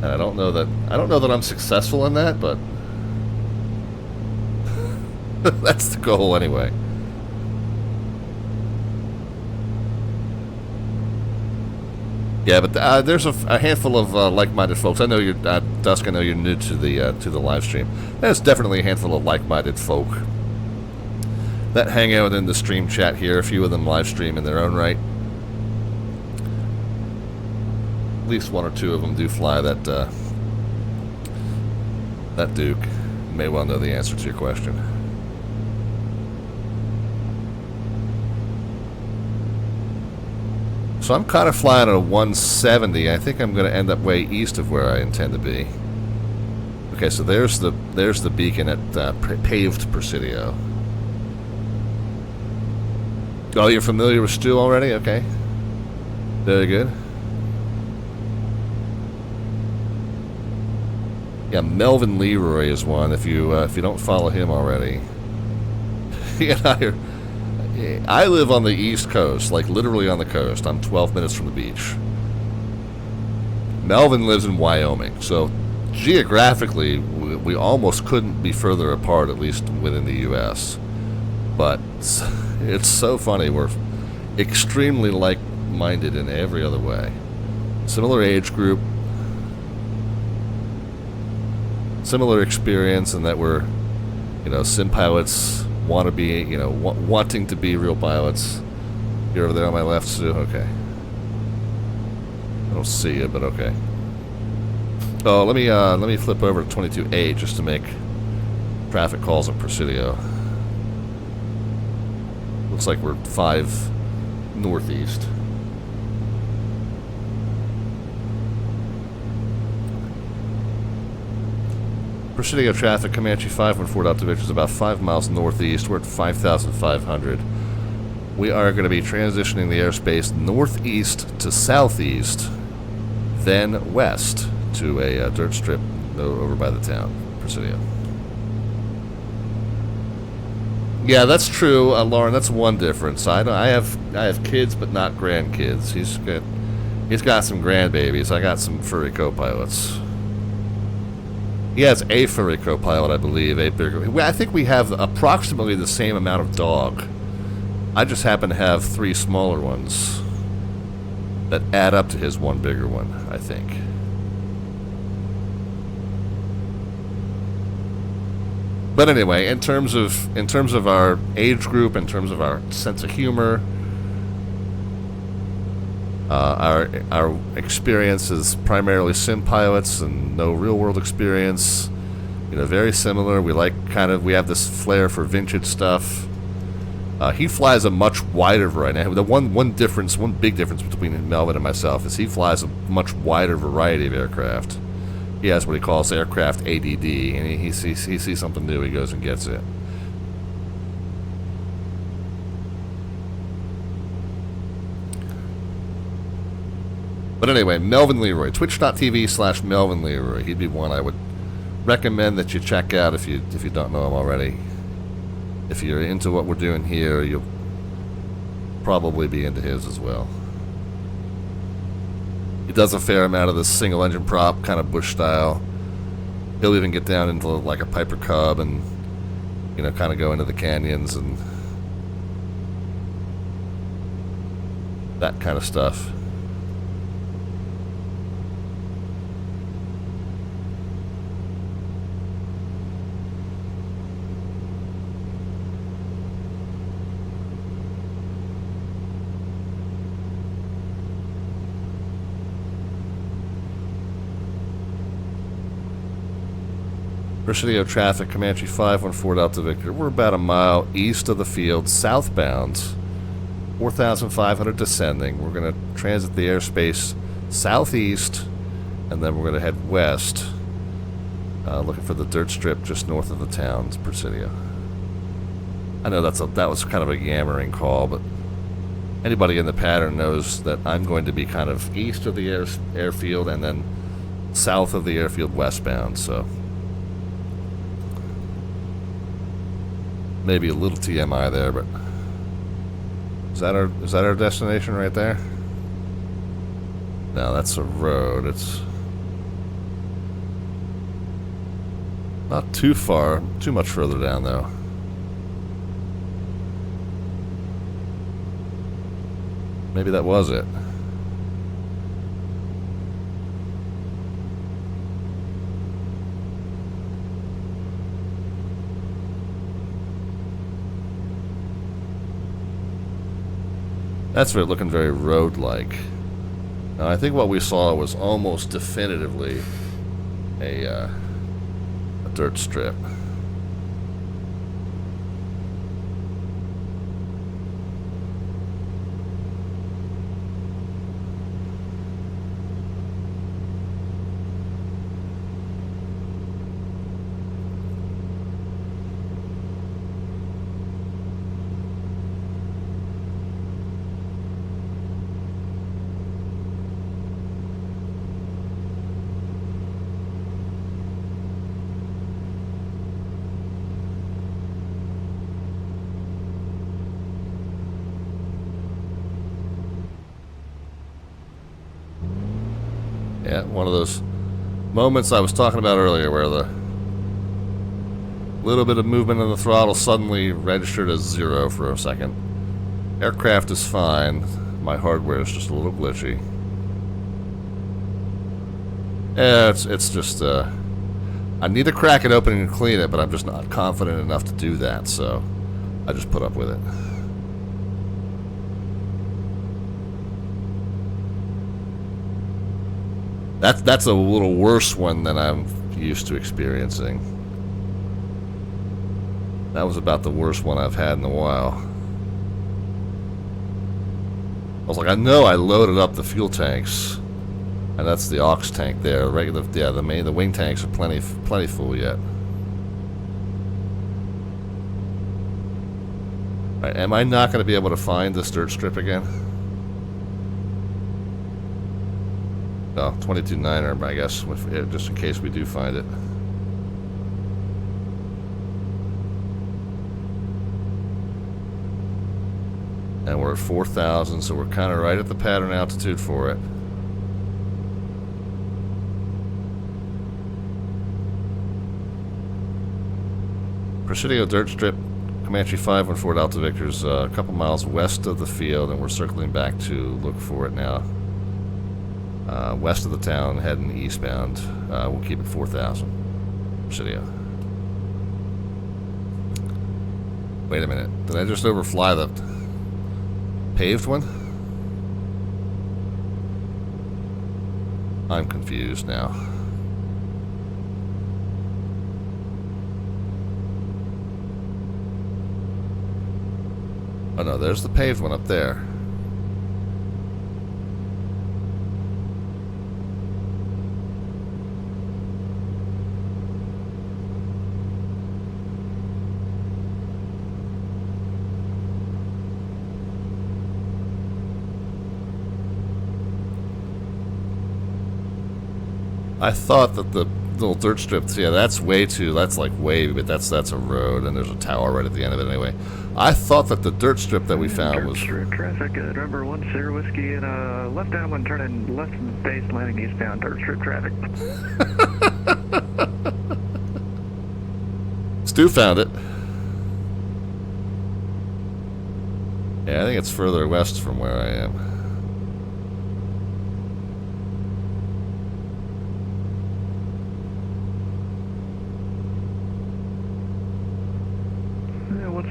And I don't know that I'm successful in that, but that's the goal anyway. Yeah, but there's a handful of like-minded folks. I know you're Dusk. I know you're new to the live stream. There's definitely a handful of like-minded folk that hang out in the stream chat here. A few of them live stream in their own right. At least one or two of them do fly that Duke. You may well know the answer to your question. So I'm kind of flying at a 170. I think I'm going to end up way east of where I intend to be. Okay, so there's the beacon at paved Presidio. Oh, you're familiar with Stu already? Okay, very good. Yeah, Melvin Leroy is one. If you don't follow him already, I live on the East Coast, like literally on the coast. I'm 12 minutes from the beach. Melvin lives in Wyoming, so geographically we almost couldn't be further apart, at least within the U.S. But it's so funny. We're extremely like-minded in every other way. Similar age group. Similar experience in that we're, sim pilots, want to be, wanting to be real pilots. You're over there on my left, Sue. Okay. I don't see you, but okay. Oh, let me flip over to 22A just to make traffic calls at Presidio. Looks like we're 5 northeast. Presidio traffic, Comanche 514 out to Victor is about 5 miles northeast. We're at 5,500. We are going to be transitioning the airspace northeast to southeast, then west to a dirt strip over by the town, Presidio. Yeah, that's true, Lauren. That's one difference. I have kids, but not grandkids. He's got some grandbabies. I got some furry co-pilots. He has a furry co-pilot, I believe, a bigger. I think we have approximately the same amount of dog. I just happen to have 3 smaller ones that add up to his one bigger one, I think. But anyway, in terms of our age group, in terms of our sense of humor, our experience is primarily sim pilots and no real world experience. Very similar. We have this flair for vintage stuff. He flies a much wider variety. The one big difference between Melvin and myself is he flies a much wider variety of aircraft. He has what he calls aircraft ADD, and he sees something new, he goes and gets it. But anyway, Melvin Leroy, twitch.tv/Melvin Leroy. He'd be one I would recommend that you check out if you don't know him already. If you're into what we're doing here, you'll probably be into his as well. He does a fair amount of this single engine prop, kind of bush style. He'll even get down into like a Piper Cub and, kind of go into the canyons and that kind of stuff. Presidio traffic, Comanche 514 Delta Victor. We're about a mile east of the field, southbound, 4,500 descending. We're going to transit the airspace southeast, and then we're going to head west, looking for the dirt strip just north of the town, Presidio. I know that was kind of a yammering call, but anybody in the pattern knows that I'm going to be kind of east of the airfield and then south of the airfield westbound, so... maybe a little TMI there, but is that our destination right there? No, that's a road. It's not too far, too much further down though. Maybe that was it. That's looking very road-like. Now, I think what we saw was almost definitively a dirt strip. Yeah, one of those moments I was talking about earlier where the little bit of movement in the throttle suddenly registered as 0 for a second. Aircraft is fine. My hardware is just a little glitchy. Yeah, it's just, I need to crack it open and clean it, but I'm just not confident enough to do that, so I just put up with it. That's a little worse one than I'm used to experiencing. That was about the worst one I've had in a while. I was like, I know I loaded up the fuel tanks, and that's the aux tank there. Regular, yeah, the wing tanks are plenty full yet. All right, am I not going to be able to find this dirt strip again? No, 22.9er, I guess, just in case we do find it. And we're at 4,000, so we're kind of right at the pattern altitude for it. Presidio dirt strip, Comanche 514 Delta Victor's a couple miles west of the field, and we're circling back to look for it now. West of the town, heading eastbound. We'll keep it 4,000. Presidio. Wait a minute. Did I just overfly the paved one? I'm confused now. Oh no, there's the paved one up there. I thought that the little dirt strip, yeah, that's like way, but that's a road, and there's a tower right at the end of it anyway. I thought that the dirt strip that we found was... Dirt strip traffic, number 10 whiskey, and left downwind turning left base landing eastbound, dirt strip traffic. Stu found it. Yeah, I think it's further west from where I am.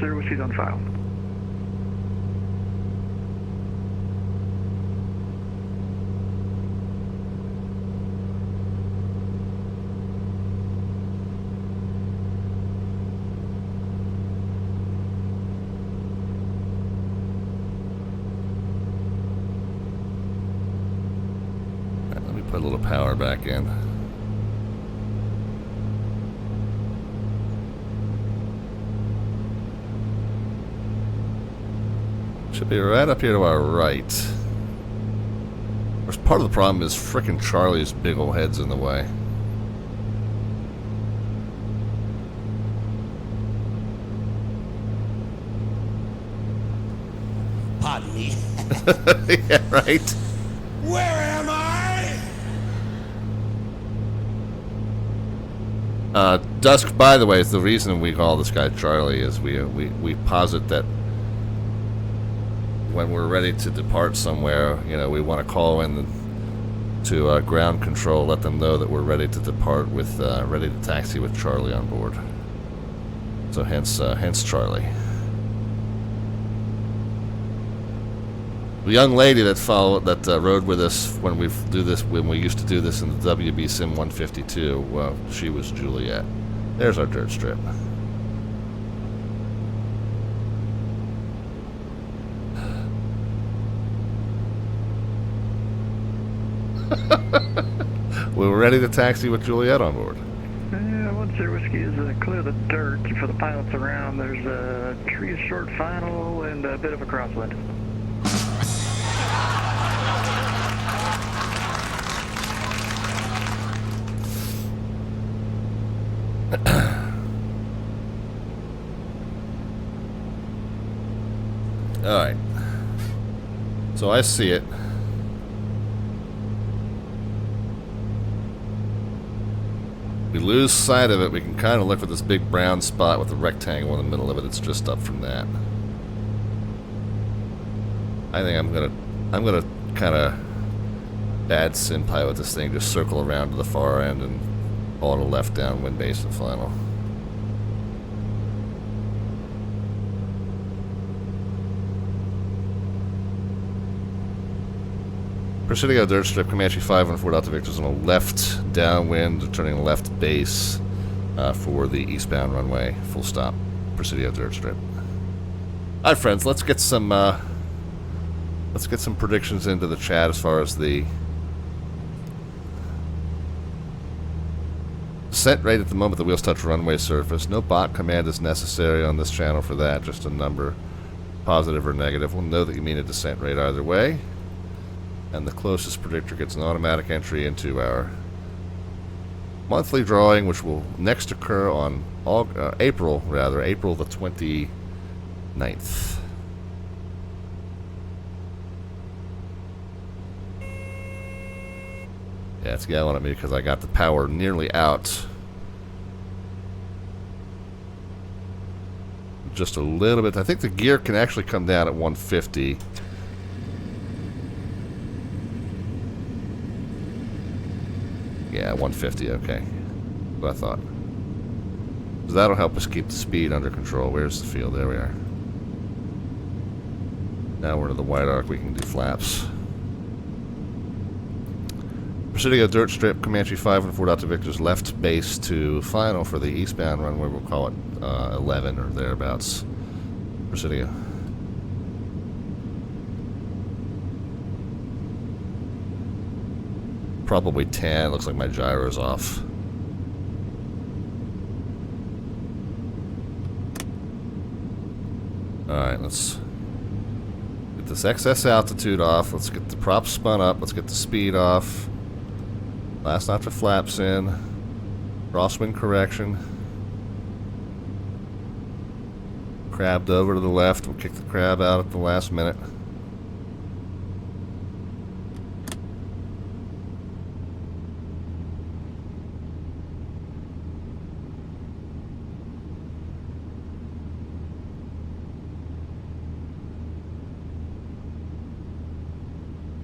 Sir, whiskey's on file. Right, let me put a little power back in. Should be right up here to our right. Of course, part of the problem is frickin' Charlie's big ol' head's in the way. me. Yeah, right. Where am I? Dusk, by the way, is the reason we call this guy Charlie, is we posit that when we're ready to depart somewhere, you know, we want to call in to ground control, let them know that we're ready to depart with, ready to taxi with Charlie on board. So hence Charlie. The young lady that rode with us when we used to do this in the WB Sim 152, well, she was Juliet. There's our dirt strip. We were ready to taxi with Juliet on board. Yeah, once your whiskey is clear the dirt for the pilots around, there's a tree short final and a bit of a crosswind. Alright. So I see it. We lose sight of it, we can kind of look for this big brown spot with a rectangle in the middle of it. It's just up from that. I think I'm gonna kind of bad sim pilot this thing, just circle around to the far end and all to left downwind base and final. Presidio dirt strip, Comanche 514 Delta Victor's on a left downwind, turning left base for the eastbound runway. Full stop. Presidio dirt strip. All right, friends, let's get some predictions into the chat as far as the descent rate at the moment the wheels touch runway surface. No bot command is necessary on this channel for that. Just a number, positive or negative. We'll know that you mean a descent rate either way. And the closest predictor gets an automatic entry into our monthly drawing, which will next occur on April the 29th. Yeah, it's yelling at me because I got the power nearly out. Just a little bit. I think the gear can actually come down at 150. Yeah, 150, okay. What I thought. So that'll help us keep the speed under control. Where's the field? There we are. Now we're to the wide arc, we can do flaps. Presidio dirt strip, Comanche 514 Delta Victor's left base to final for the eastbound runway. We'll call it 11 or thereabouts. Presidio. Probably 10. Looks like my gyro's off. Alright, let's get this excess altitude off. Let's get the props spun up. Let's get the speed off. Last notch of flaps in. Crosswind correction. Crabbed over to the left. We'll kick the crab out at the last minute.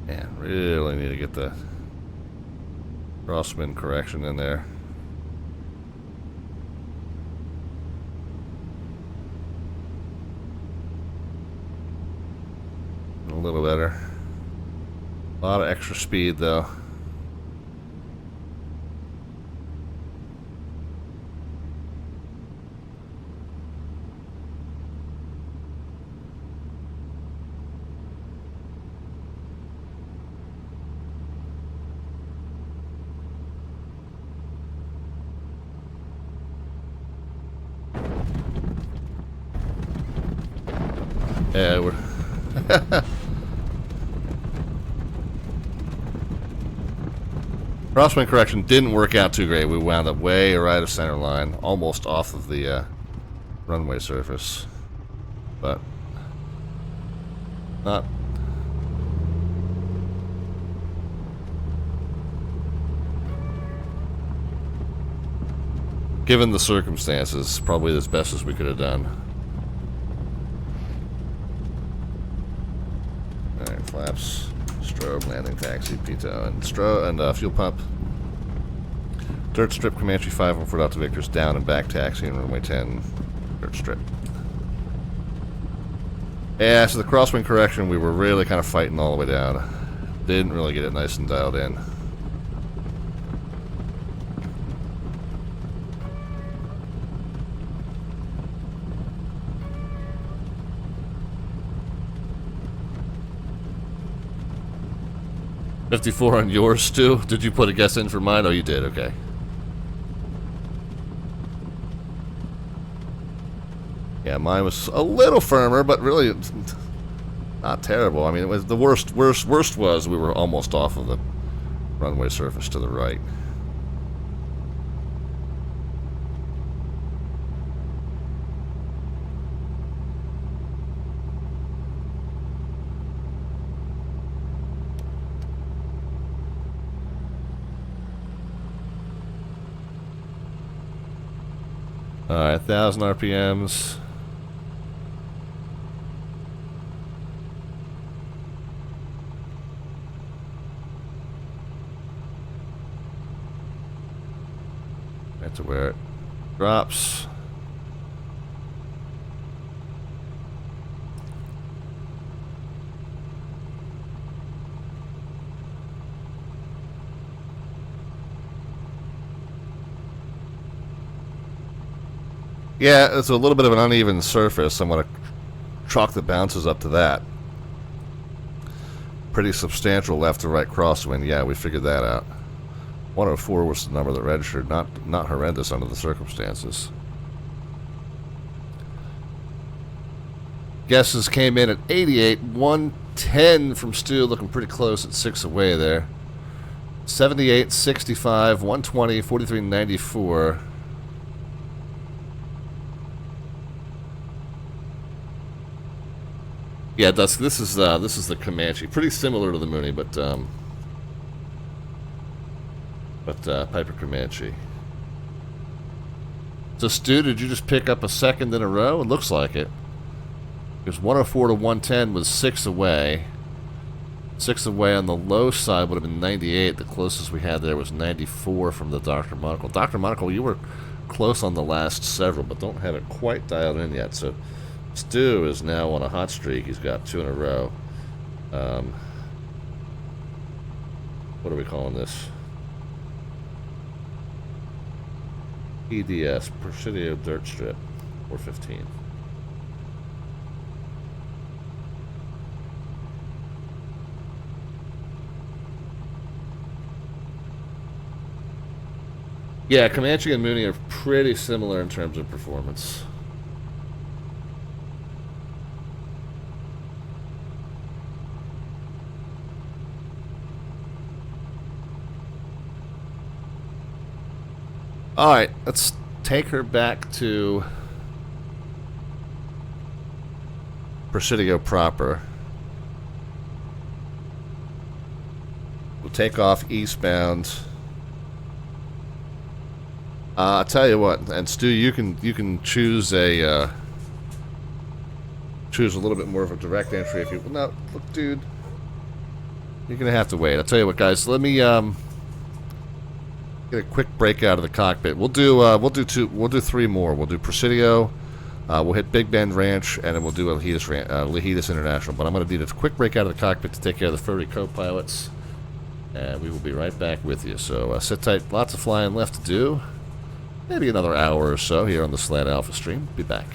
Yeah, really need to get the crosswind correction in there. A little better. A lot of extra speed though. Yeah, we're crosswind correction didn't work out too great. We wound up way right of center line, almost off of the runway surface, but not Given the circumstances, probably as best as we could have done. Alright, flaps, strobe, landing taxi, pitot, and fuel pump. Dirt strip, Comanche 514 out to Victor's, down and back taxi in runway 10, dirt strip. Yeah, so the crosswind correction, we were really kind of fighting all the way down. Didn't really get it nice and dialed in. $54 on yours, Stu? Did you put a guess in for mine? Oh, you did, okay. Yeah, mine was a little firmer, but really not terrible. I mean, it was the worst was we were almost off of the runway surface to the right. Alright, 1,000 RPMs. That's where it drops. Yeah, it's a little bit of an uneven surface. I'm going to chalk the bounces up to that. Pretty substantial left to right crosswind. Yeah, we figured that out. 104 was the number that registered. Not horrendous under the circumstances. Guesses came in at 88. 110 from Stu, looking pretty close at 6 away there. 78, 65, 120, 43, 94. Yeah, Dusk. This is the Comanche, pretty similar to the Mooney, but Piper Comanche. So, Stu, did you just pick up a second in a row? It looks like it. Because 104 to 110 was 6 away. 6 away on the low side would have been 98. The closest we had there was 94 from the Dr. Monocle. Dr. Monocle, you were close on the last several, but don't have it quite dialed in yet. So, Stu is now on a hot streak. He's got 2 in a row. What are we calling this? EDS, Presidio Dirt Strip, 415. Yeah, Comanche and Mooney are pretty similar in terms of performance. Alright, let's take her back to Presidio proper. We'll take off eastbound. I'll tell you what, and Stu, you can choose a little bit more of a direct entry if you. No, look, dude, you're gonna have to wait. I'll tell you what, guys. Let me get a quick break out of the cockpit. We'll do 3 more. We'll do Presidio, we'll hit Big Bend Ranch, and then we'll do Lajitas International. But I'm going to need a quick break out of the cockpit to take care of the furry co-pilots, and we will be right back with you. So sit tight. Lots of flying left to do. Maybe another hour or so here on the Slant Alpha stream. Be back.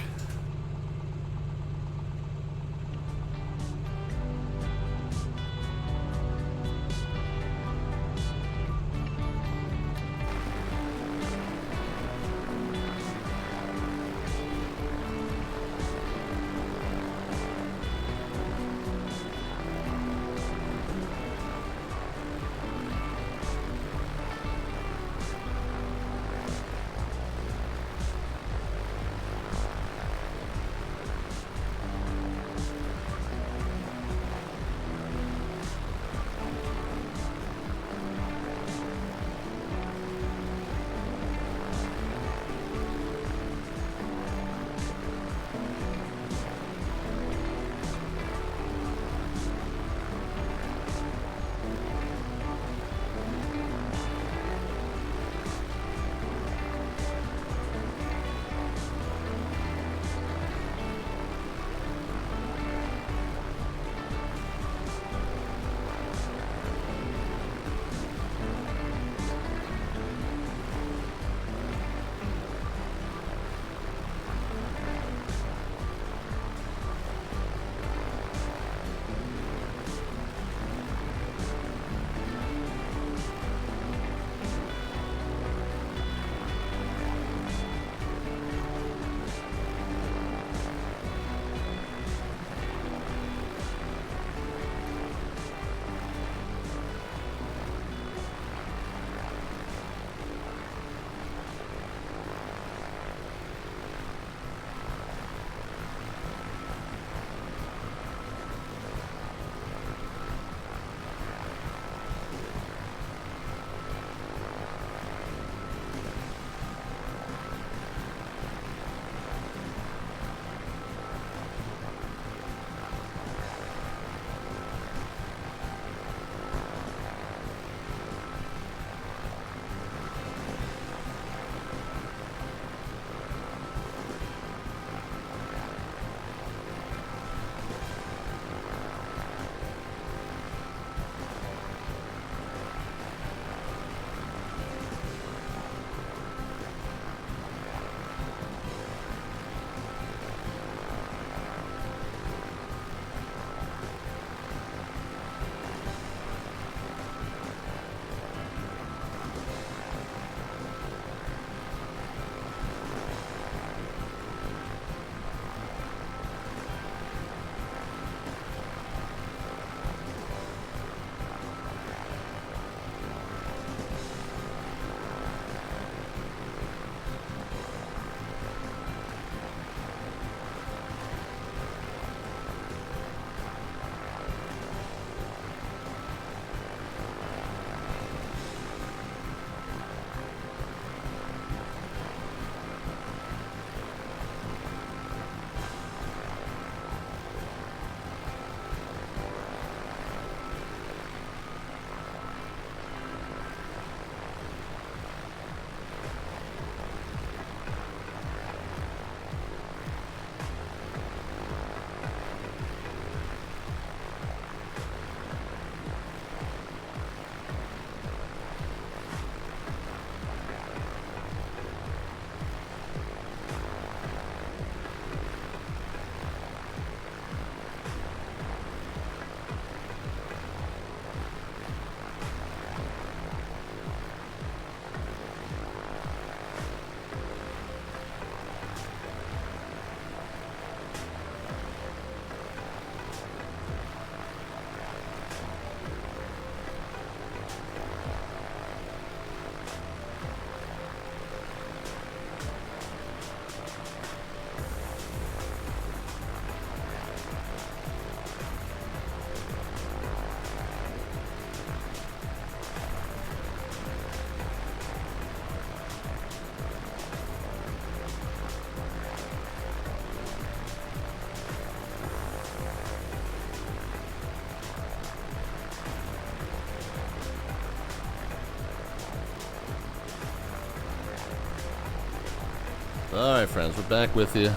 All right, friends, we're back with you.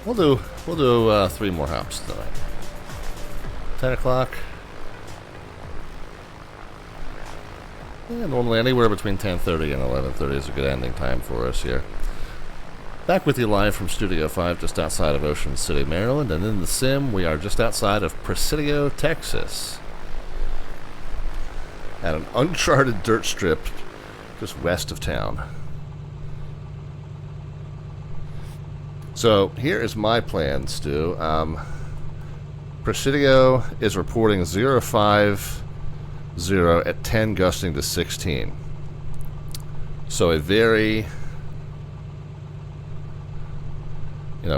We'll do 3 more hops tonight. 10 o'clock. Yeah, normally anywhere between 10:30 and 11:30 is a good ending time for us here. Back with you live from Studio 5, just outside of Ocean City, Maryland, and in the sim, we are just outside of Presidio, Texas, at an uncharted dirt strip just west of town. So here is my plan, Stu. Presidio is reporting 050 at 10 gusting to 16. So a very,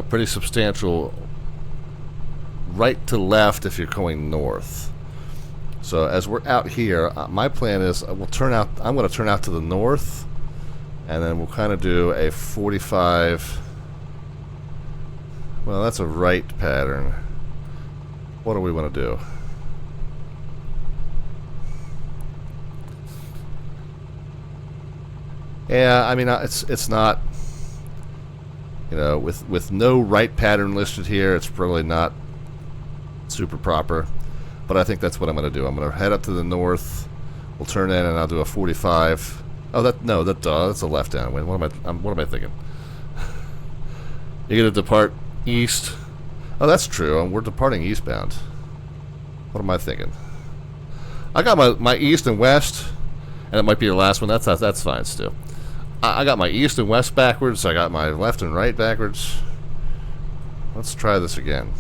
pretty substantial right to left if you're going north. So as we're out here, my plan is I'm going to turn out to the north, and then we'll kind of do a 45. Well, that's a right pattern. What do we want to do? Yeah, I mean, it's not, with no right pattern listed here, it's probably not super proper. But I think that's what I'm going to do. I'm going to head up to the north. We'll turn in, and I'll do a 45. Oh, that's a left downwind. What am I thinking? You're going to depart east. Oh, that's true. We're departing eastbound. What am I thinking? I got my east and west, and it might be your last one. That's fine, Stu. I got my east and west backwards. I got my left and right backwards. Let's try this again.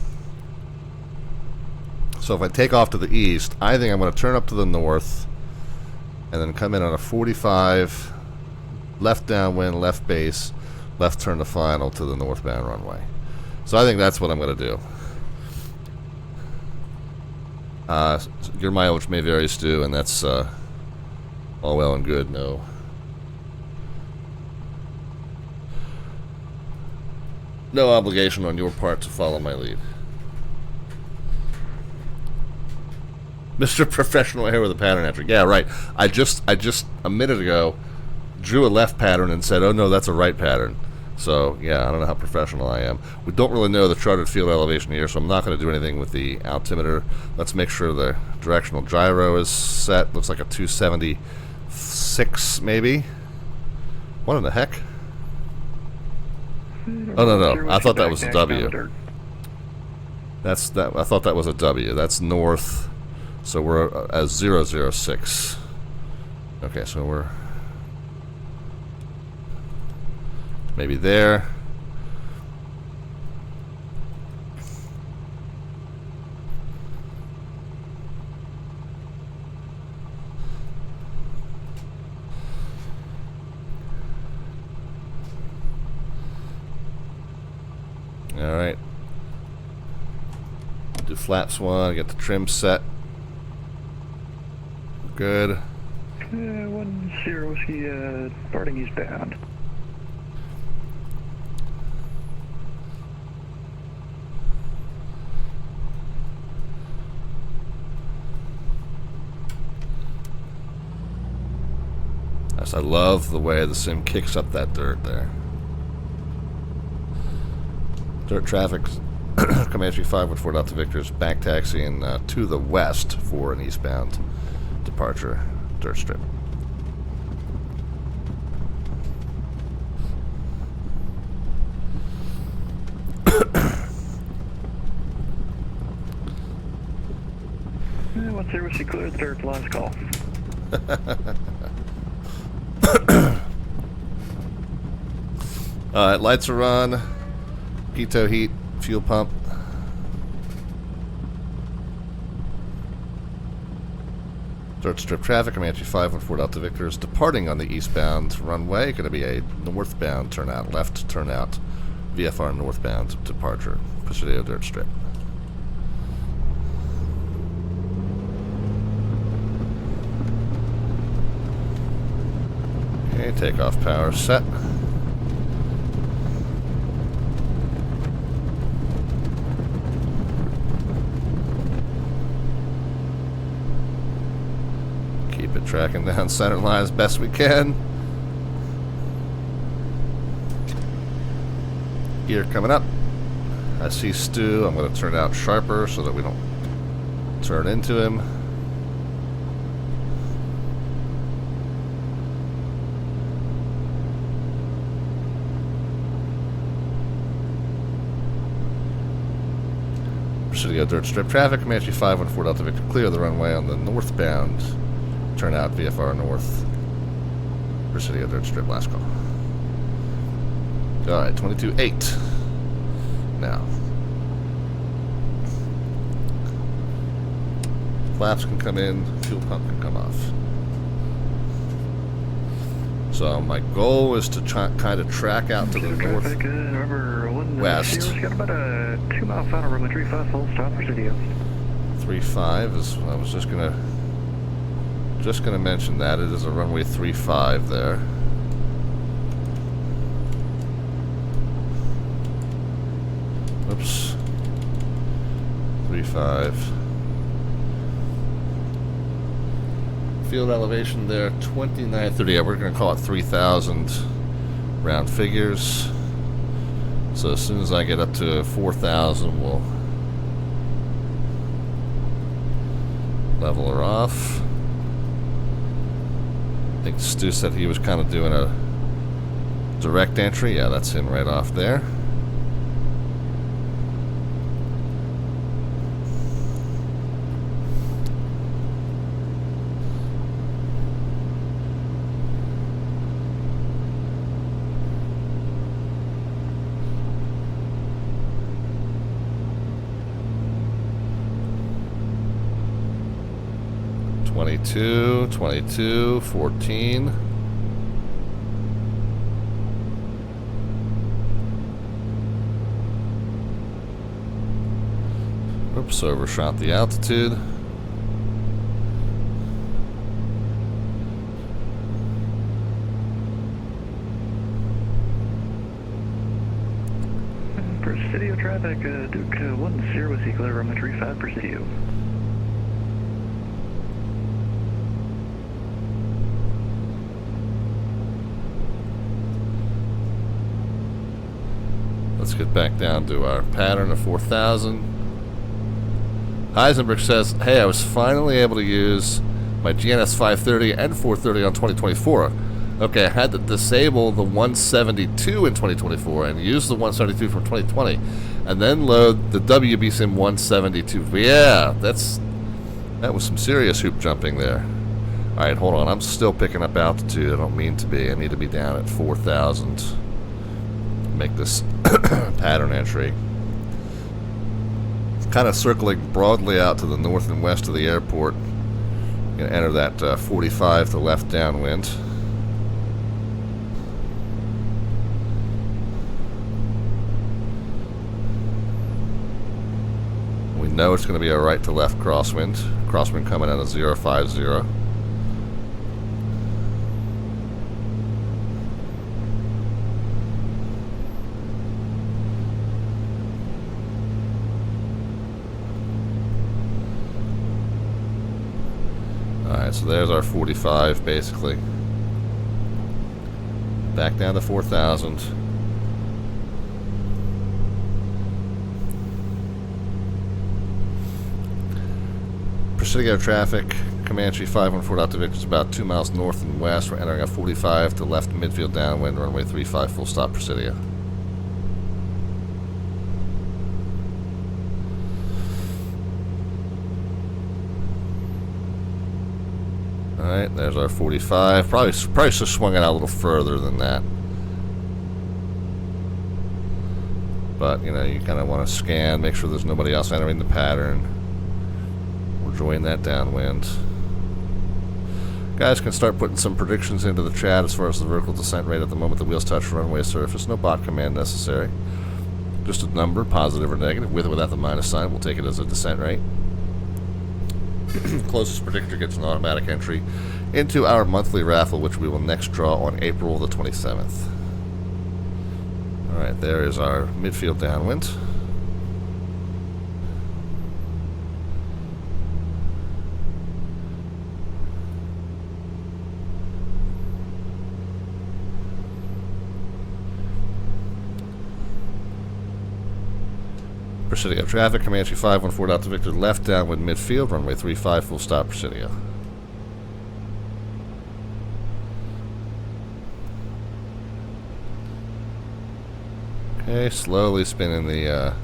So if I take off to the east, I think I'm going to turn up to the north, and then come in on a 45, left downwind, left base, left turn to final to the northbound runway. So I think that's what I'm going to do. Your mileage may vary, Stu, and that's all well and good. No obligation on your part to follow my lead. Mr. Professional here with a pattern entry. Yeah, right. I just a minute ago drew a left pattern and said, oh no, that's a right pattern. So, yeah, I don't know how professional I am. We don't really know the charted field elevation here, so I'm not going to do anything with the altimeter. Let's make sure the directional gyro is set. Looks like a 276, maybe. What in the heck? Oh, no. I thought that was a W. I thought that was a W. That's north. So we're at 006. Okay, so we're maybe there. All right. Do flaps 1, get the trim set. Good. 10 whiskey, departing eastbound. Yes, I love the way the sim kicks up that dirt there. Dirt traffic, Comanche 514 out to Victor's, back taxiing to the west for an eastbound departure dirt strip. Once there was cleared, third last call. Alright, lights are on. Pitot heat, fuel pump. Dirt strip traffic, Comanche 514 Delta Victor is departing on the eastbound runway. Going to be a northbound turnout, left turnout, VFR northbound departure, Presidio dirt strip. Okay, takeoff power set. Keep it tracking down center line as best we can. gear coming up. I see Stu. I'm going to turn out sharper so that we don't turn into him. Presidio dirt strip traffic. Comanche 514 Delta Victor, clear the runway on the northbound. Turn out VFR north. Presidio dirt strip, last call. Alright, 22.8. Now. Flaps can come in, fuel pump can come off. So my goal is to kind of track out to the northwest. Got about a 2 mile final runway 35 full stop Presidio. 35 is, I was just gonna mention that it is a runway 35 there. Oops. 35. Field elevation there, 2930. Yeah, we're going to call it 3,000 round figures. So as soon as I get up to 4,000, we'll level her off. I think Stu said he was kind of doing a direct entry. Yeah, that's him right off there. Two, 22, 14. Oops, overshot the altitude. Presidio traffic, Duke 10 with clear runway 35 Presidio. Let's get back down to our pattern of 4,000. Heisenberg says, hey, I was finally able to use my GNS 530 and 430 on 2024. Okay, I had to disable the 172 in 2024 and use the 172 from 2020, and then load the WBSIM 172. Yeah, that was some serious hoop jumping there. Alright, hold on. I'm still picking up altitude. I don't mean to be. I need to be down at 4,000. Make this pattern entry. Kind of circling broadly out to the north and west of the airport. Going to enter that 45 to left downwind. We know it's going to be a right to left crosswind. Crosswind coming out of 050. So there's our 45 basically. Back down to 4,000. Presidio traffic, Comanche 514 Delta Victor is about 2 miles north and west. We're entering a 45 to left midfield downwind, runway 35 full stop Presidio. Alright, there's our 45. Probably should have swung it out a little further than that. But, you know, you kind of want to scan, make sure there's nobody else entering the pattern. We're joining that downwind. Guys can start putting some predictions into the chat as far as the vertical descent rate at the moment the wheels touch runway surface. No bot command necessary. Just a number, positive or negative, with or without the minus sign. We'll take it as a descent rate. Closest predictor gets an automatic entry into our monthly raffle, which we will next draw on April the 27th. Alright, there is our midfield downwind. Presidio traffic, Comanche 514 Delta Victor, left downwind midfield, runway 35, full stop, Presidio. Okay, slowly spinning the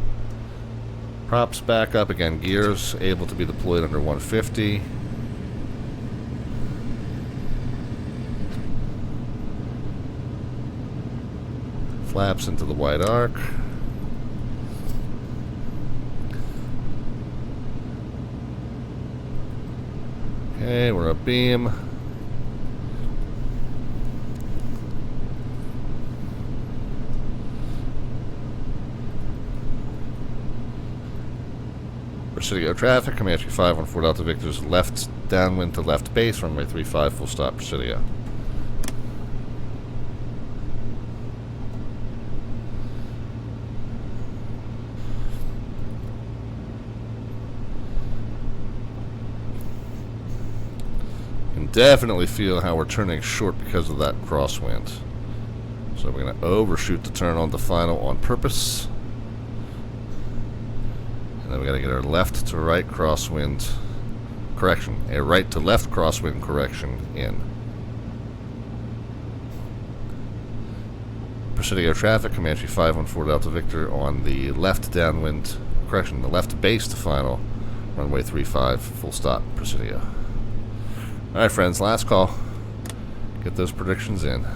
props back up again. Gears able to be deployed under 150. Flaps into the wide arc. Okay, we're up beam. Presidio traffic, Comanche 514 Delta Victor's left downwind to left base, runway 35, full stop, Presidio. You can definitely feel how we're turning short because of that crosswind. So we're going to overshoot the turn on the final on purpose. And then we got to get our left to right crosswind correction, a right to left crosswind correction in. Presidio traffic, Comanche 514 Delta Victor on the left downwind, correction, the left base to final, runway 35, full stop, Presidio. Alright friends, last call. Get those predictions in.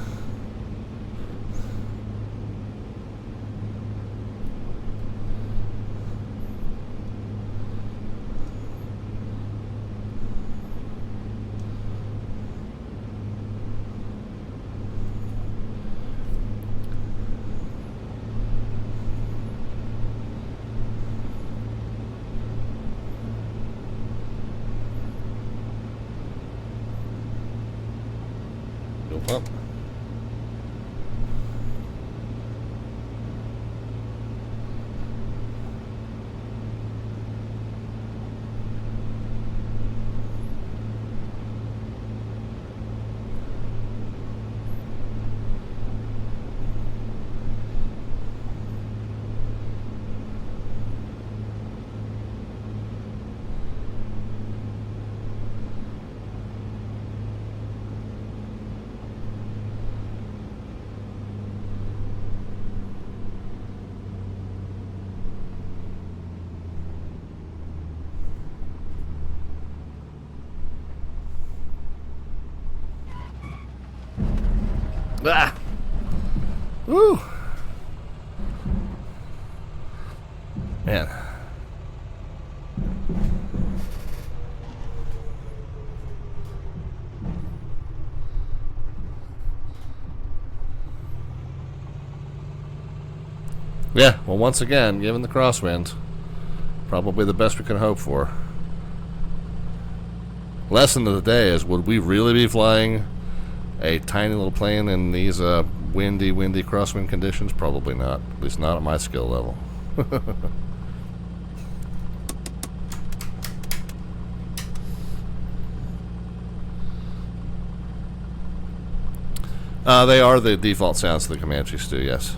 Pump. Ah! Woo! Man. Yeah, well, once again, given the crosswind, probably the best we can hope for. Lesson of the day is, would we really be flying a tiny little plane in these windy crosswind conditions? Probably not. At least not at my skill level. They are the default sounds of the Comanches too, yes.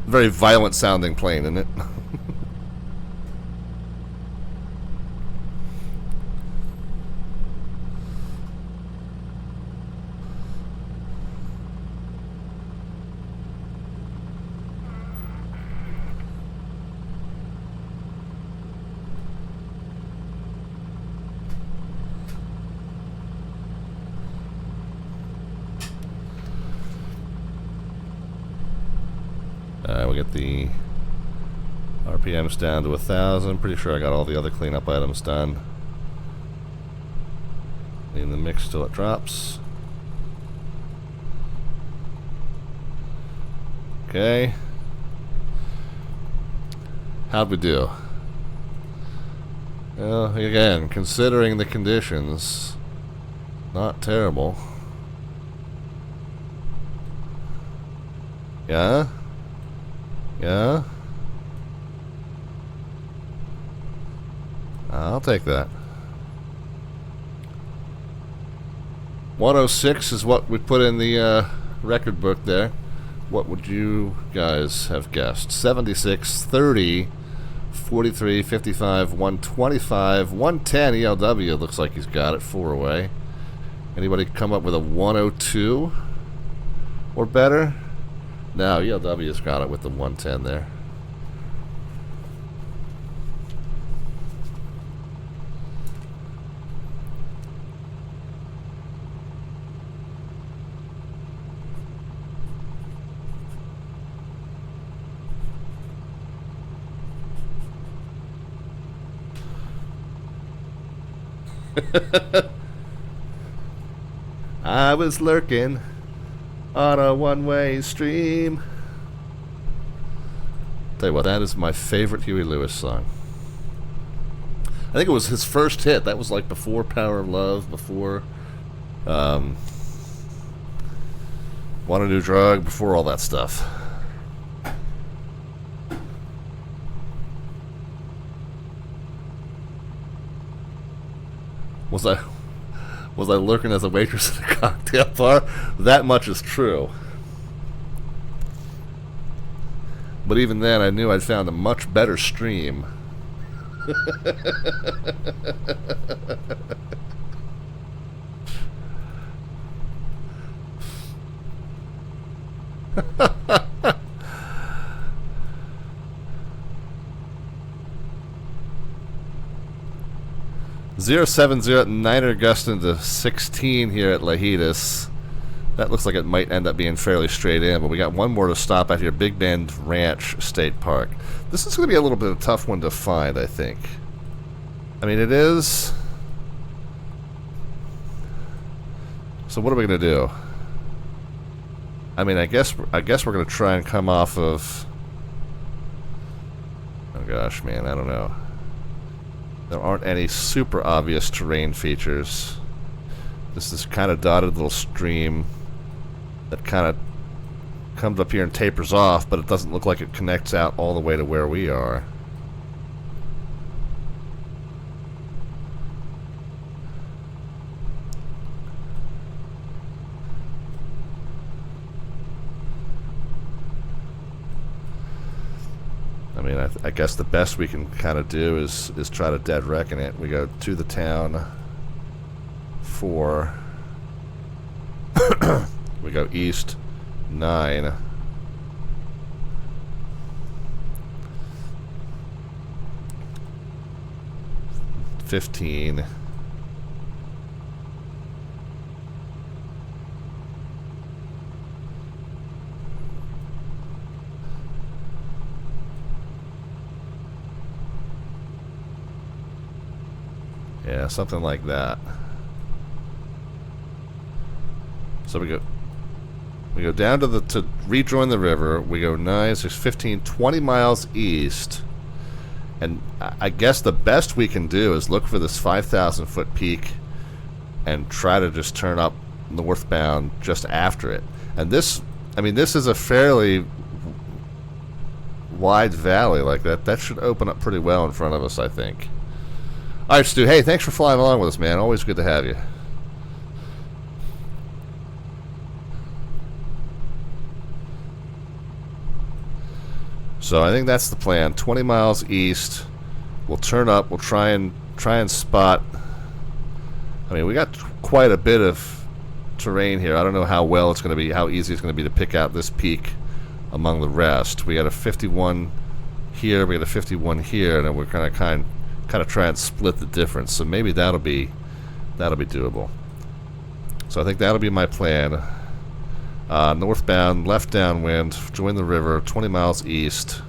Very violent sounding plane, isn't it? We'll get the RPMs down to 1,000. Pretty sure I got all the other cleanup items done. In the mix till it drops. Okay. How'd we do? Well, again, considering the conditions, not terrible. Yeah? Yeah? I'll take that. 106 is what we put in the record book there. what would you guys have guessed? 76, 30, 43, 55, 125, 110 ELW. Looks like he's got it 4 away. Anybody come up with a 102 or better? No, ELW's got it with the 110 there. I was lurking on a one-way stream. Tell you what, that is my favorite Huey Lewis song. I think it was his first hit. That was like before Power of Love, before Want a New Drug, before all that stuff. Was I lurking as a waitress at a cocktail bar? That much is true. But even then, I knew I'd found a much better stream. .070 Niner gusting to 16 here at Lajitas. That looks like it might end up being fairly straight in, but we got one more to stop at here, Big Bend Ranch State Park. This is going to be a little bit of a tough one to find, I think. I mean, it is. So what are we going to do? I mean, I guess we're going to try and come off of. Oh gosh, man, I don't know. There aren't any super obvious terrain features. This is kind of dotted little stream that kind of comes up here and tapers off, but it doesn't look like it connects out all the way to where we are. I mean, I guess the best we can kind of do is try to dead reckon it. We go to the town for we go east 9. $15. Yeah, something like that. So we go down to rejoin the river. We go 9, 6, 15, 20 miles east. And I guess the best we can do is look for this 5,000 foot peak and try to just turn up northbound just after it. And this, I mean, this is a fairly wide valley like that. That should open up pretty well in front of us, I think. All right, Stu. Hey, thanks for flying along with us, man. Always good to have you. So I think that's the plan. 20 miles east. We'll turn up. We'll try and spot. I mean, we got quite a bit of terrain here. I don't know how well it's going to be, how easy it's going to be to pick out this peak among the rest. We got a 51 here. We got a 51 here, and then we're kind of try and split the difference. So maybe that'll be doable. So I think that'll be my plan. Northbound, left downwind, join the river, 20 miles east,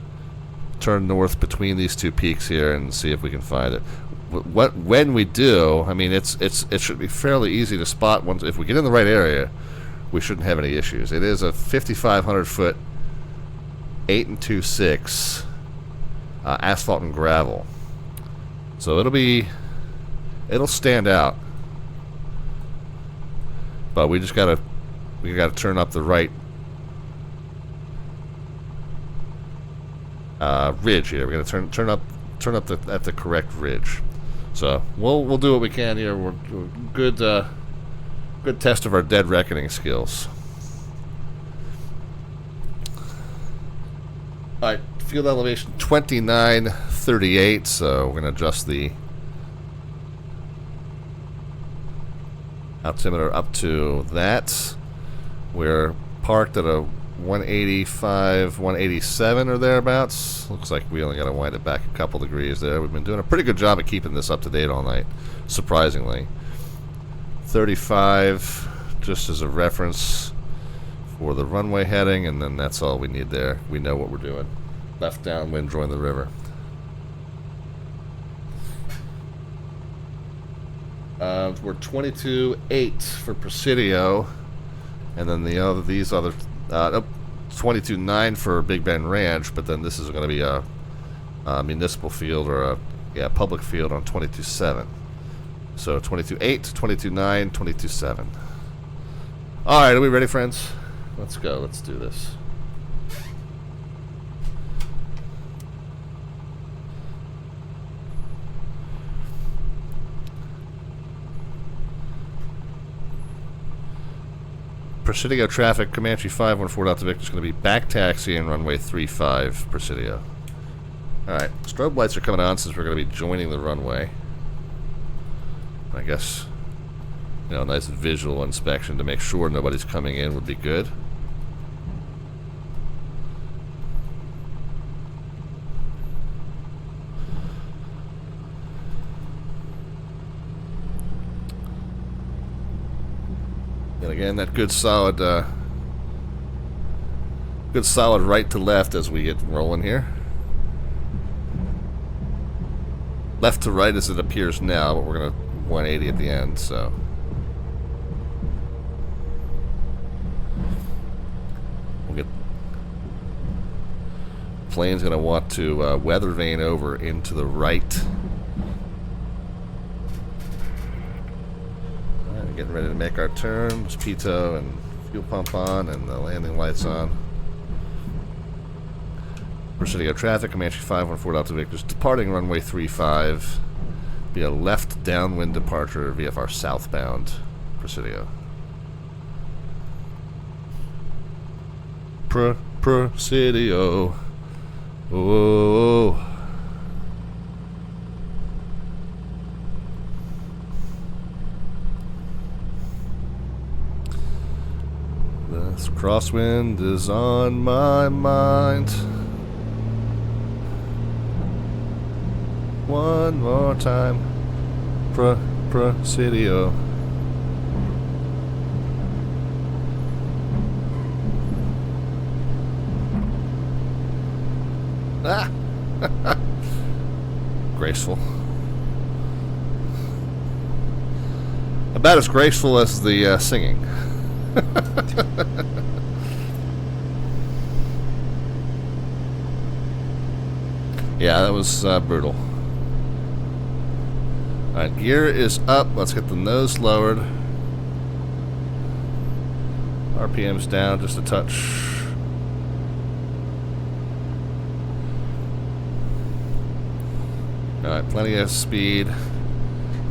turn north between these two peaks here, and see if we can find it. When we do, I mean, it should be fairly easy to spot. Once if we get in the right area, we shouldn't have any issues. It is a 5,500 foot, 8 2/6 asphalt and gravel. So it'll stand out, but we gotta turn up the right ridge here. We gotta turn up at the correct ridge. So we'll do what we can here. We're good test of our dead reckoning skills. Alright, field elevation 2938, so we're going to adjust the altimeter up to that. We're parked at a 185, 187 or thereabouts. Looks like we only got to wind it back a couple degrees there. We've been doing a pretty good job of keeping this up to date all night, surprisingly. 35, just as a reference for the runway heading, and then that's all we need there. We know what we're doing. Left downwind, join the river. We're 22.8 for Presidio, and then these other 22.9 for Big Bend Ranch, but then this is going to be a municipal field or a public field on 22.7. So 22.8, 22.9, 22.7. All right, are we ready, friends? Let's go. Let's do this. Presidio traffic, Comanche 514 Delta Victor is going to be back taxiing runway 35 Presidio. Alright, strobe lights are coming on since we're going to be joining the runway. I guess, you know, a nice visual inspection to make sure nobody's coming in would be good. And again, that good solid right to left as we get rolling here. Left to right as it appears now, but we're going to 180 at the end, so. We'll get. Plane's going to want to weather vane over into the right. Getting ready to make our turn. There's pitot and fuel pump on and the landing lights on. Presidio traffic, Comanche 514 Delta Victor's departing runway 35 via left downwind departure VFR southbound Presidio. Presidio. Oh. This crosswind is on my mind. One more time. Presidio. Ah! Graceful. About as graceful as the singing. Yeah, that was brutal. Alright, gear is up. Let's get the nose lowered. RPM's down just a touch. Alright, plenty of speed.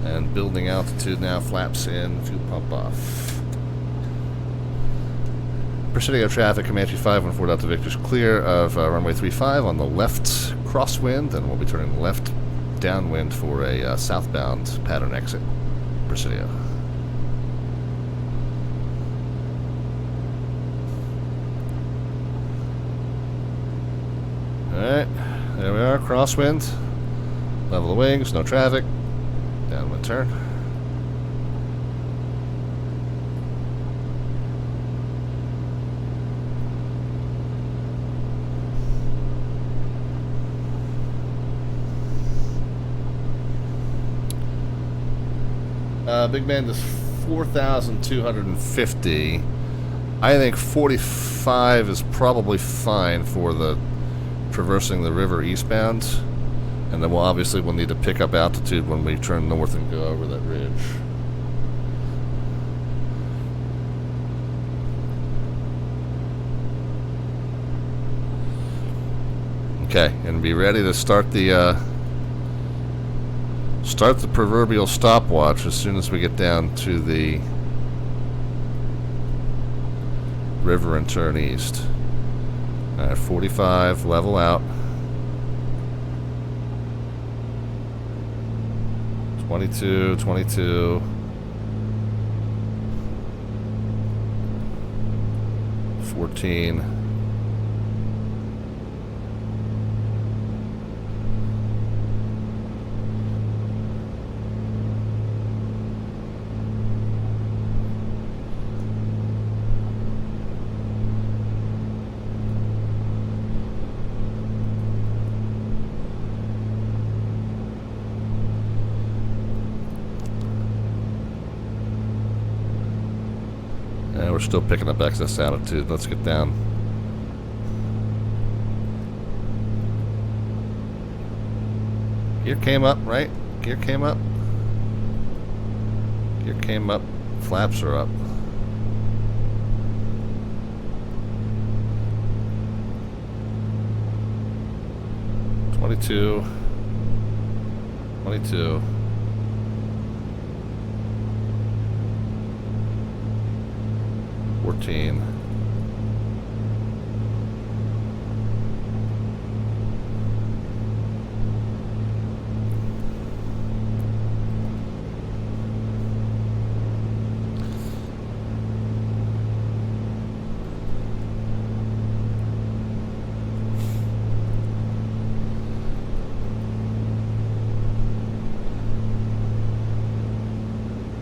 And building altitude now, flaps in, fuel pump off. Presidio traffic, Comanche 514 Delta Victor's clear of runway 35 on the left crosswind, and we'll be turning left downwind for a southbound pattern exit. Presidio. Alright, there we are, crosswind. Level the wings, no traffic. Downwind turn. Big Bend is 4,250. I think 45 is probably fine for the traversing the river eastbound, and then we'll need to pick up altitude when we turn north and go over that ridge. Okay, and be ready to start the proverbial stopwatch as soon as we get down to the river and turn east. Alright, 45, level out. 22, 22. 14. We're still picking up excess altitude. Let's get down. Gear came up, right? Gear came up. Gear came up. Flaps are up. $22. 22. 14.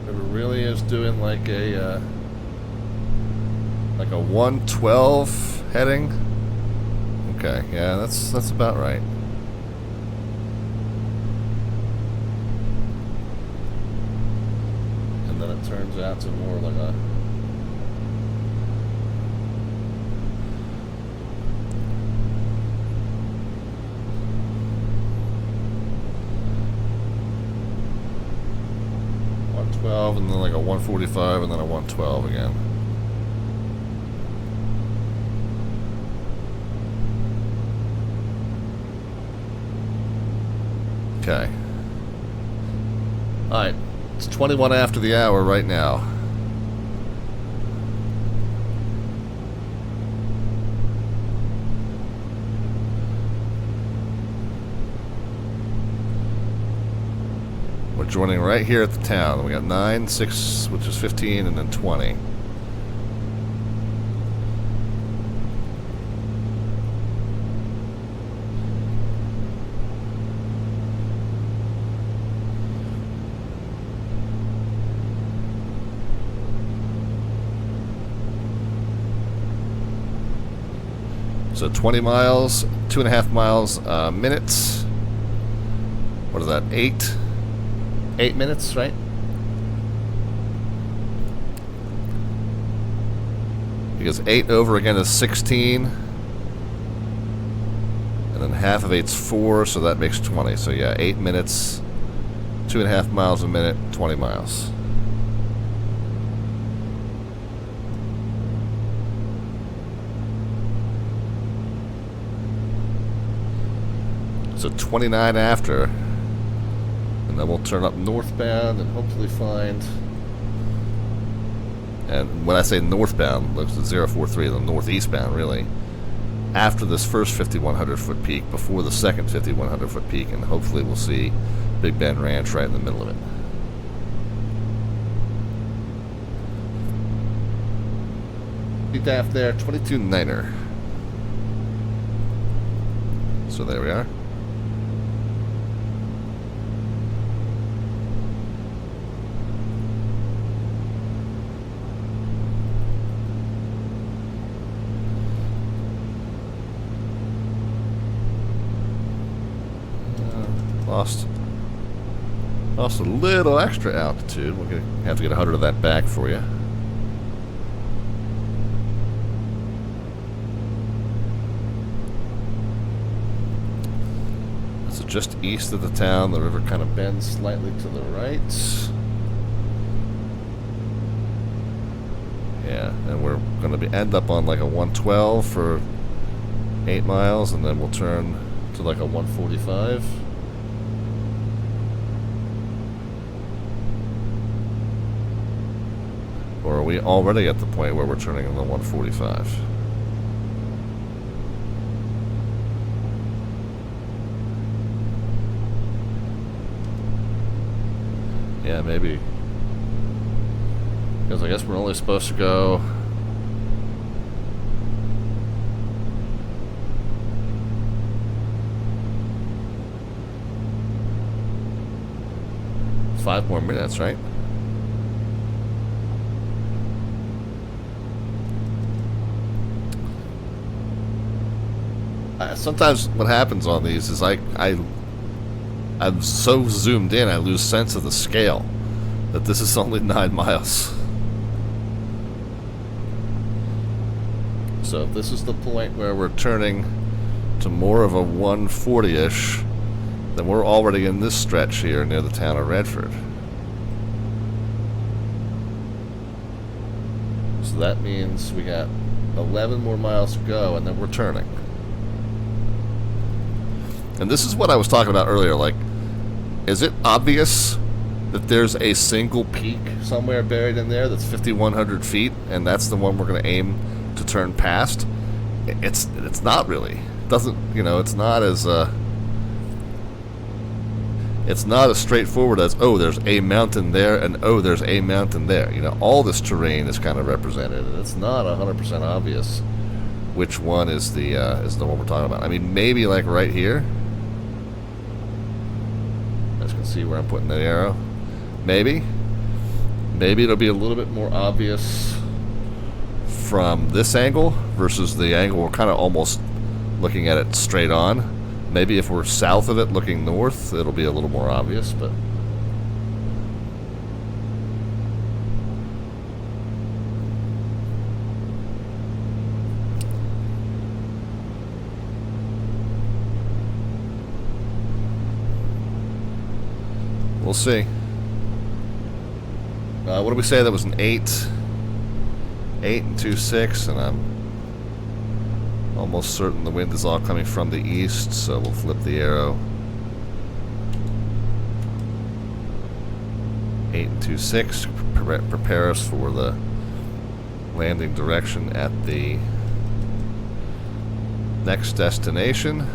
It really is doing like a 112 heading. Okay, yeah, that's about right. And then it turns out to more like a .112 and then like a 145 and then a 112 again. Okay. Alright. It's 21 after the hour right now. We're joining right here at the town. We got 9, 6, which is 15, and then 20. So 20 miles, 2.5 miles minutes. What is that? 8 minutes, right? Because 8 over again is 16. And then half of 8's 4, so that makes 20. So yeah, 8 minutes, 2.5 miles a minute, 20 miles. So 29 after, and then we'll turn up northbound and hopefully find, and when I say northbound, looks at 043, the northeastbound really, after this first 5,100 foot peak, before the second 5,100 foot peak, and hopefully we'll see Big Bend Ranch right in the middle of it. Peaked aft there, 22.9er. So there we are. Lost a little extra altitude. We're going to have to get 100 of that back for you. So just east of the town, the river kind of bends slightly to the right. Yeah, and we're going to end up on like a 112 for 8 miles, and then we'll turn to like a 145. Or are we already at the point where we're turning on the 145? Yeah, maybe. Because I guess we're only supposed to go... Five more minutes, right? Sometimes what happens on these is I'm so zoomed in I lose sense of the scale that this is only 9 miles. So if this is the point where we're turning to more of a 140-ish, then we're already in this stretch here near the town of Redford. So that means we got 11 more miles to go, and then we're turning. And this is what I was talking about earlier, like, is it obvious that there's a single peak somewhere buried in there that's 5,100 feet, and that's the one we're going to aim to turn past? It's not really. It doesn't, you know, it's not as straightforward as, oh, there's a mountain there, and oh, there's a mountain there. You know, all this terrain is kind of represented, and it's not 100% obvious which one is the one we're talking about. I mean, maybe like right here. You guys can see where I'm putting the arrow. Maybe it'll be a little bit more obvious from this angle versus the angle we're kind of almost looking at it straight on. Maybe if we're south of it looking north, it'll be a little more obvious, but we'll see. What did we say? That was an 8 and 2.6, and I'm almost certain the wind is all coming from the east, so we'll flip the arrow. 8 and 2.6 to prepare us for the landing direction at the next destination.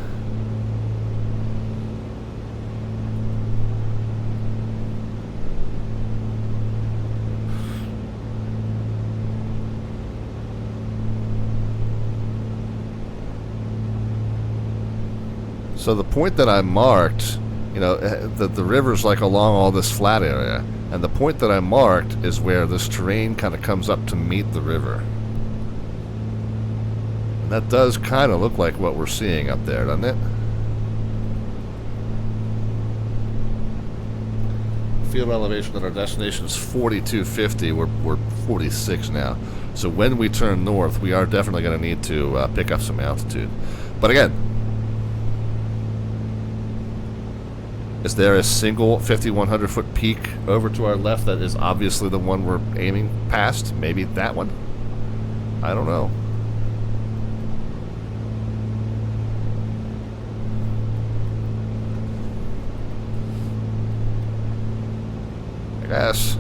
So the point that I marked, you know, the river's like along all this flat area, and the point that I marked is where this terrain kind of comes up to meet the river. And that does kind of look like what we're seeing up there, doesn't it? Field elevation at our destination is 4250. We're 46 now. So when we turn north, we are definitely going to need to pick up some altitude. But again, is there a single 5,100 foot peak over to our left that is obviously the one we're aiming past? Maybe that one? I don't know. I guess.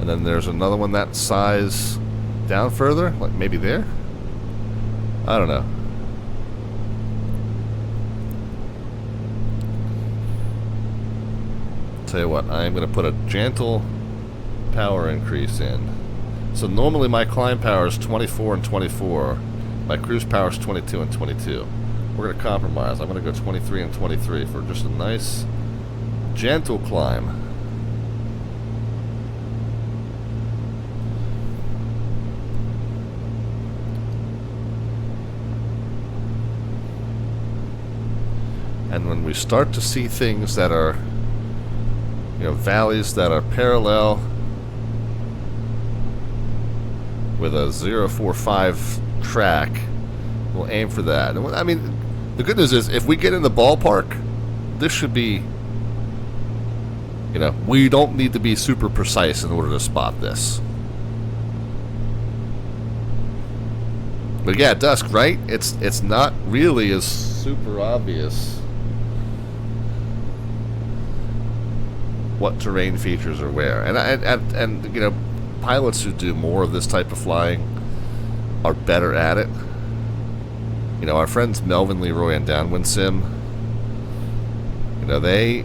And then there's another one that size down further, like maybe there? I don't know. Tell you what, I'm going to put a gentle power increase in. So normally my climb power is 24 and 24. My cruise power is 22 and 22. We're going to compromise. I'm going to go 23 and 23 for just a nice, gentle climb. And when we start to see things that are, you know, valleys that are parallel with a 045 track, we'll aim for that. And I mean, the good news is if we get in the ballpark, this should be, you know, we don't need to be super precise in order to spot this. But yeah, dusk, right? It's not really as super obvious what terrain features are where, and you know, pilots who do more of this type of flying are better at it. You know, our friends Melvin, Leroy, and Downwind Sim, you know, they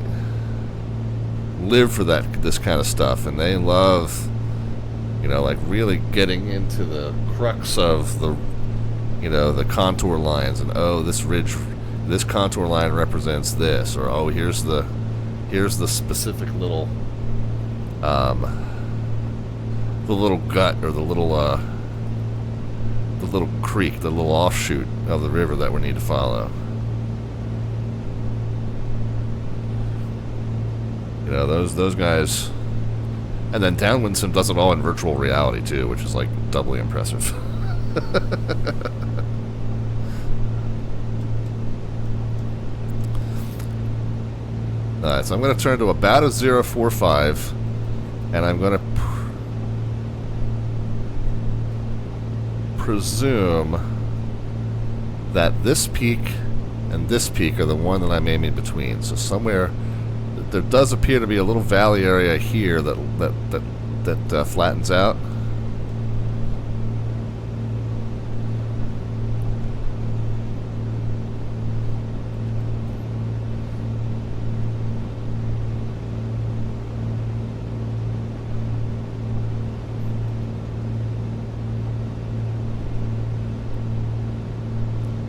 live for this kind of stuff, and they love, you know, like really getting into the crux of the, you know, the contour lines, and oh, this ridge, this contour line represents this, or oh, here's the specific little the little gut, or the little creek, the little offshoot of the river that we need to follow. You know, those guys. And then Downwind Sim does it all in virtual reality too, which is like doubly impressive. Alright, so I'm going to turn to about a 045, and I'm going to presume that this peak and this peak are the one that I'm aiming between. So somewhere, there does appear to be a little valley area here that flattens out.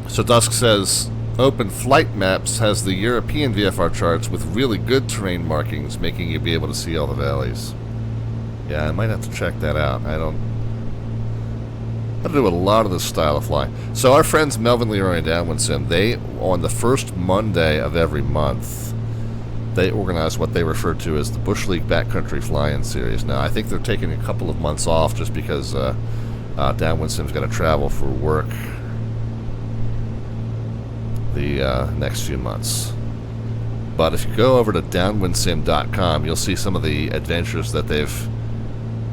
So Dusk says, Open Flight Maps has the European VFR charts with really good terrain markings, making you be able to see all the valleys. Yeah, I might have to check that out. I do a lot of this style of flying. So our friends Melvin Leroy and Downwind Sim, they, on the first Monday of every month, they organize what they refer to as the Bush League Backcountry Fly-In Series. Now, I think they're taking a couple of months off just because Downwind Sim's got to travel for work the next few months. But if you go over to downwindsim.com, you'll see some of the adventures that they've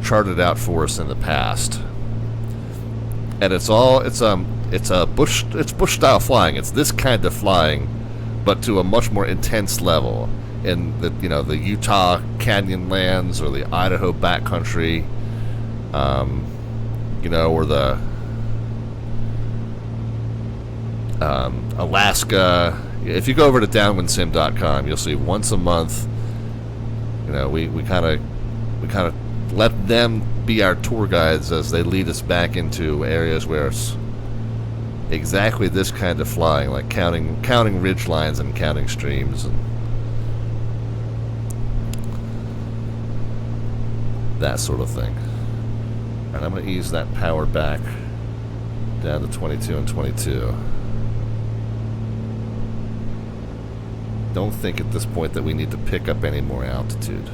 charted out for us in the past. And it's bush style flying. It's this kind of flying, but to a much more intense level in the, you know, the Utah canyon lands or the Idaho backcountry, you know, or the Alaska. If you go over to downwindsim.com, you'll see once a month, you know, we kind of let them be our tour guides as they lead us back into areas where it's exactly this kind of flying, like counting ridge lines and counting streams and that sort of thing. And I'm going to ease that power back down to 22 and 22. Don't think at this point that we need to pick up any more altitude.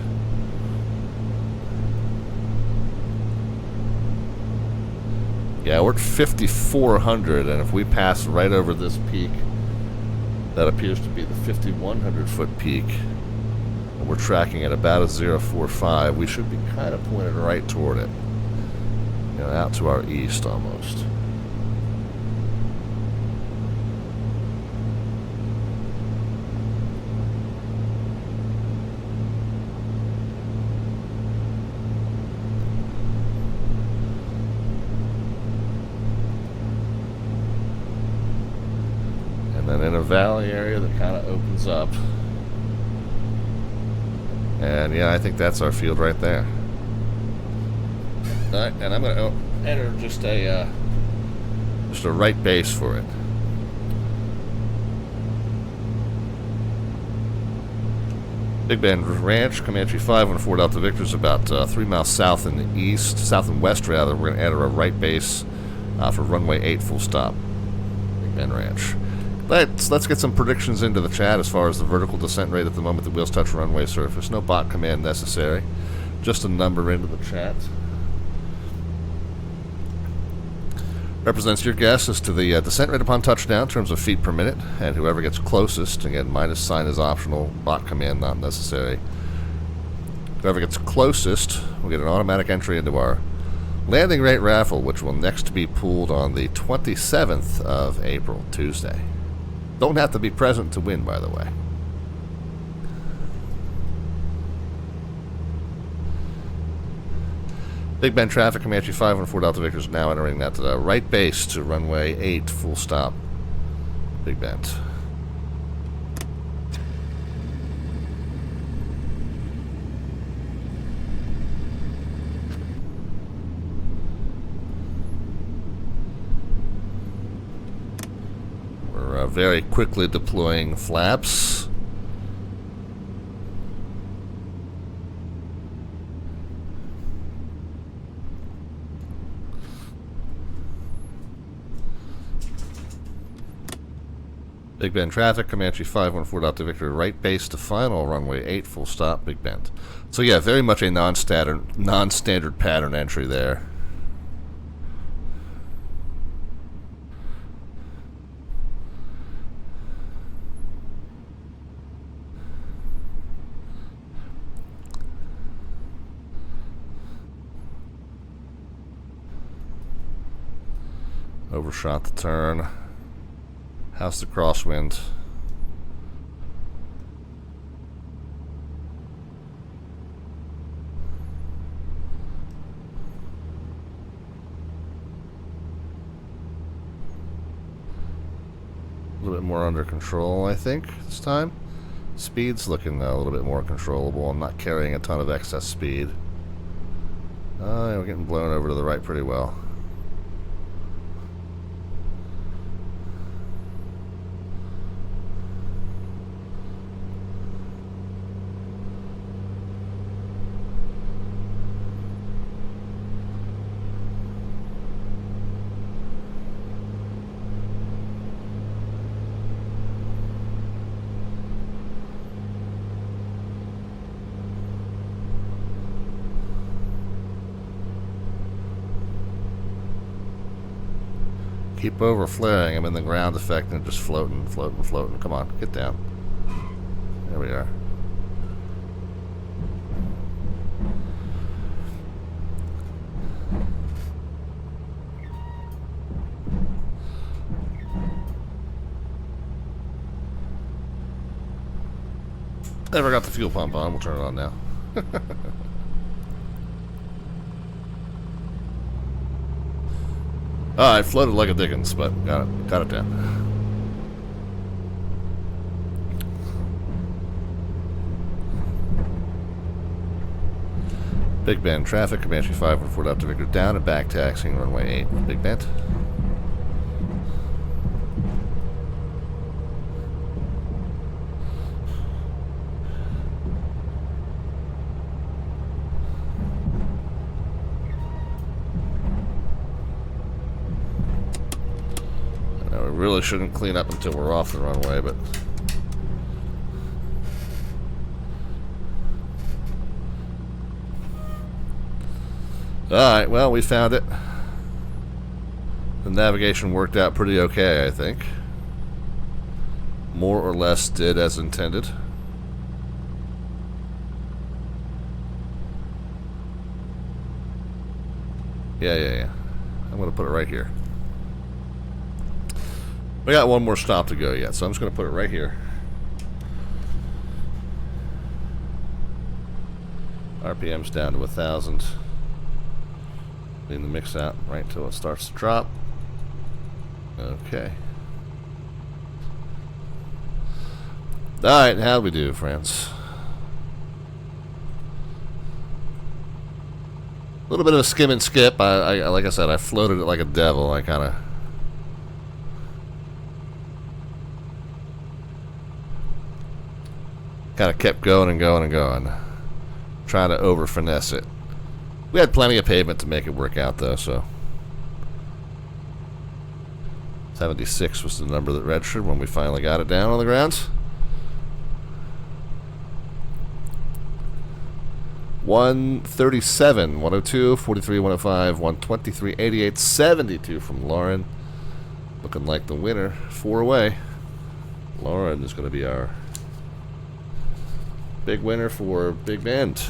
Yeah, we're at 5,400, and if we pass right over this peak, that appears to be the 5,100 foot peak, and we're tracking at about a 045, we should be kind of pointed right toward it. You know, out to our east almost. And then in a valley area that kind of opens up. And yeah, I think that's our field right there. Alright, and I'm going to enter just a right base for it. Big Bend Ranch, Comanche 514 Delta Victor is about 3 miles south in the east, south and west rather. We're going to enter a right base for runway 8 full stop. Big Bend Ranch. Let's get some predictions into the chat as far as the vertical descent rate at the moment the wheels touch runway surface. No bot command necessary. Just a number into the chat. Represents your guess as to the descent rate upon touchdown in terms of feet per minute, and whoever gets closest, again, minus sign is optional, bot command not necessary. Whoever gets closest will get an automatic entry into our landing rate raffle, which will next be pooled on the 27th of April, Tuesday. Don't have to be present to win, by the way. Big Bend traffic, Comanche 514 Delta Victor is now entering that right base to runway 8 full stop. Big Bend. very quickly deploying flaps. Big Bend traffic, Comanche 514 Delta Victor, right base to final, runway 8, full stop, Big Bend. So yeah, very much a non-standard pattern entry there. Overshot the turn. House the crosswind. A little bit more under control, I think, this time. Speed's looking a little bit more controllable. I'm not carrying a ton of excess speed. We're getting blown over to the right pretty well. Keep over flaring. I'm in the ground effect and just floating. Come on, get down. There we are. Never got the fuel pump on. We'll turn it on now. I floated like a Dickens, but got it down. Big Bend traffic, Comanche 514 Delta Victor down and back taxiing runway 8, Big Bend. Really shouldn't clean up until we're off the runway, but alright, well, we found it. The navigation worked out pretty okay, I think. More or less did as intended. Yeah. I'm gonna put it right here. We got one more stop to go yet, so I'm just going to put it right here. RPM's down to 1,000. Lean the mix out right until it starts to drop. Okay. Alright, how'd we do, friends? A little bit of a skim and skip. I like I said, I floated it like a devil. I kind of kept going and going and going, trying to over finesse it. We had plenty of pavement to make it work out, though, so 76 was the number that registered when we finally got it down on the ground. 137, 102, 43, 105, 123, 88, 72 from Lauren. Looking like the winner. 4 away. Lauren is going to be our big winner for Big Bend.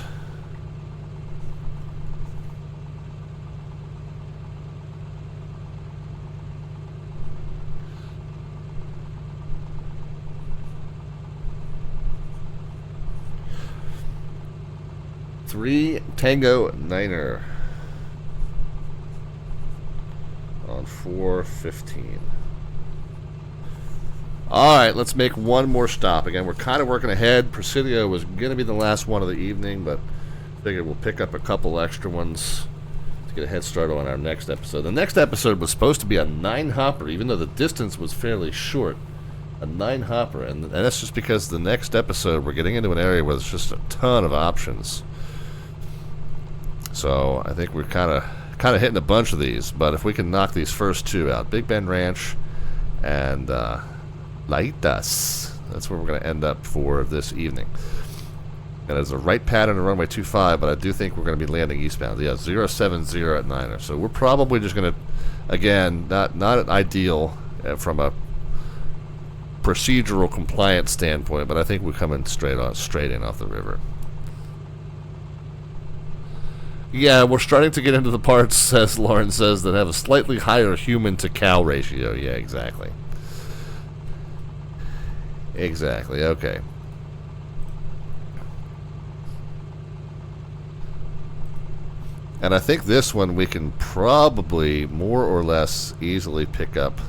Three Tango Niner on 4:15. Alright, let's make one more stop. Again, we're kind of working ahead. Presidio was going to be the last one of the evening, but I figured we'll pick up a couple extra ones to get a head start on our next episode. The next episode was supposed to be a 9-hopper, even though the distance was fairly short. A 9-hopper, and that's just because the next episode we're getting into an area where there's just a ton of options. So I think we're kind of hitting a bunch of these, but if we can knock these first two out, Big Bend Ranch and Laitas, that's where we're going to end up for this evening. And it's a right pattern to runway 25, but I do think we're going to be landing eastbound. Yeah, 070 at Niner. So we're probably just going to, again, not ideal from a procedural compliance standpoint, but I think we're coming straight in off the river. Yeah, we're starting to get into the parts, as Lauren says, that have a slightly higher human to cow ratio. Yeah, exactly. Exactly, okay. And I think this one we can probably more or less easily pick up.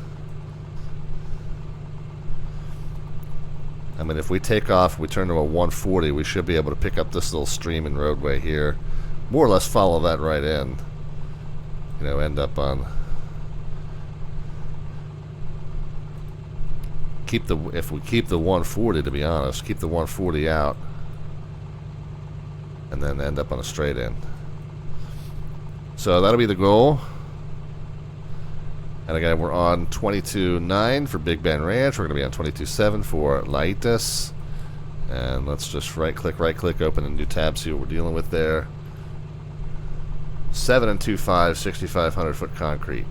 I mean, if we take off, we turn to a 140, we should be able to pick up this little stream and roadway here. More or less follow that right in. You know, end up on... if we keep the 140, to be honest, keep the 140 out. And then end up on a straight in. So that'll be the goal. And again, we're on 22.9 for Big Bend Ranch. We're going to be on 22.7 for Laitas. And let's just right click, open a new tab, see what we're dealing with there. 7 and 2.5, 6,500 foot concrete.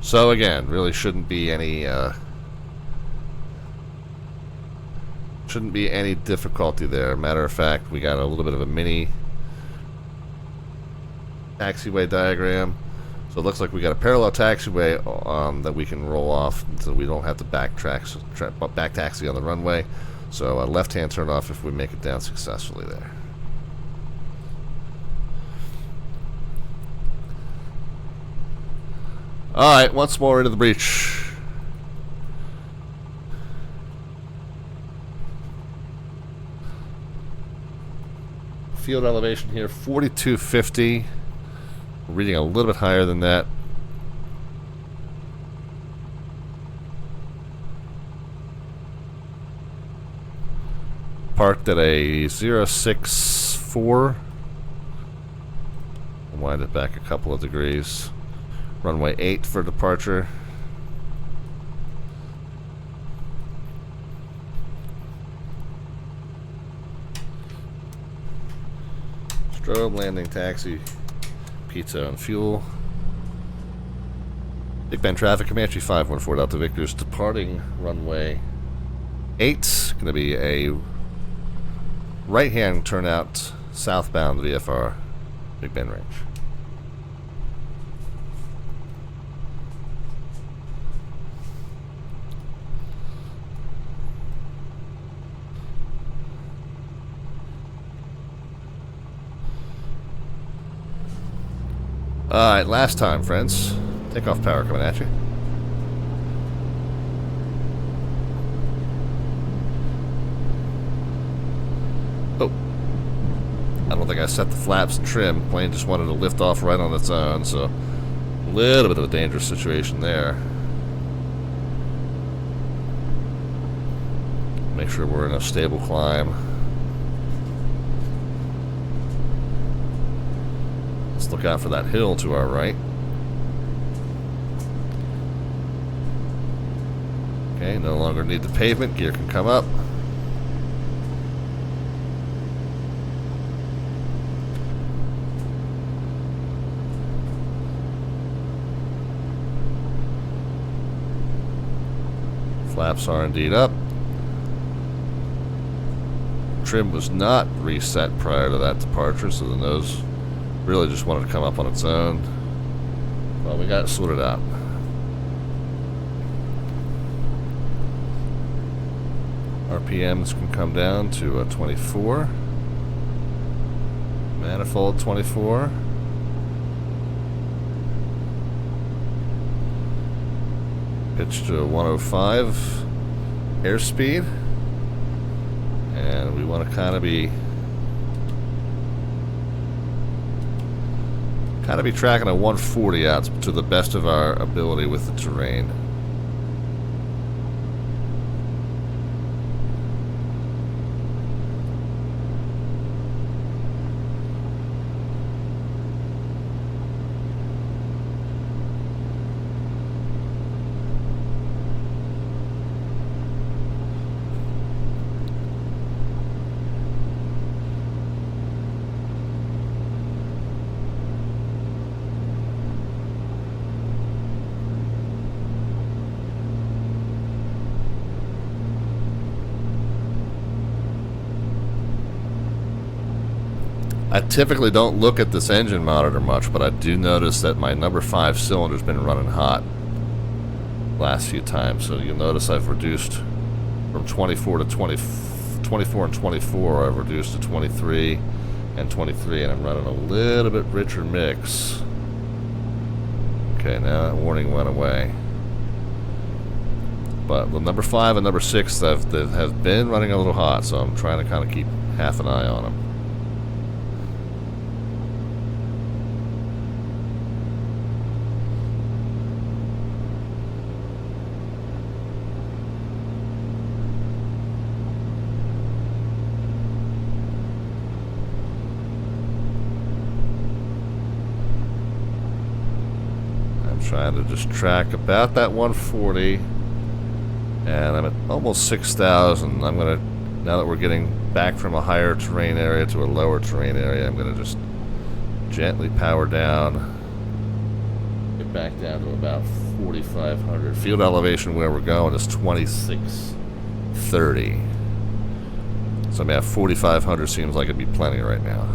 So again, really shouldn't be any difficulty there. Matter of fact, we got a little bit of a mini taxiway diagram. So it looks like we got a parallel taxiway that we can roll off, so we don't have to back taxi on the runway. So a left-hand turn off if we make it down successfully there. Alright, once more into the breach. Field elevation here, 4250. Reading a little bit higher than that. Parked at a 064. Wind it back a couple of degrees. Runway 8 for departure. Strobe landing taxi, pizza and fuel. Big Bend traffic, Comanche 514 Delta Victor's departing runway 8. Going to be a right-hand turnout southbound VFR, Big Bend Ranch. Alright, last time, friends. Takeoff power coming at you. Oh. I don't think I set the flaps trim. Plane just wanted to lift off right on its own, so a little bit of a dangerous situation there. Make sure we're in a stable climb. Let's look out for that hill to our right. Okay, no longer need the pavement. Gear can come up. Flaps are indeed up. Trim was not reset prior to that departure, so the nose really just wanted to come up on its own. Well, we got it sorted out. RPMs can come down to 24. Manifold 24. Pitch to 105 airspeed. And we want to kind of be Gotta be tracking a 140 out to the best of our ability with the terrain. I typically don't look at this engine monitor much, but I do notice that my number 5 cylinder's been running hot last few times. So you'll notice I've reduced from 24 to 24 and 24. I've reduced to 23 and 23, and I'm running a little bit richer mix. Okay, now that warning went away. But the number 5 and number 6 have been running a little hot, so I'm trying to kind of keep half an eye on them. Trying to just track about that 140, and I'm at almost 6,000. I'm gonna, now that we're getting back from a higher terrain area to a lower terrain area, I'm gonna just gently power down, get back down to about 4,500. Field elevation where we're going is 2630. So I mean, 4,500 seems like it'd be plenty right now.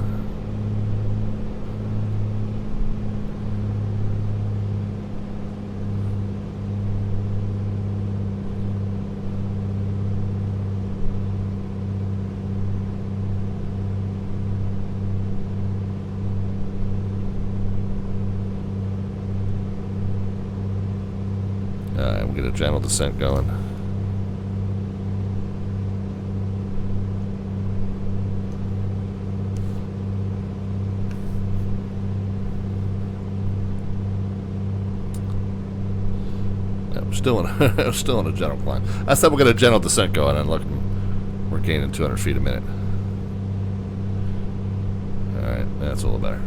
We'll get a gentle descent going. Yeah, we're still in a gentle climb. I said we'll get a gentle descent going, and look, we're gaining 200 feet a minute. All right, that's a little better.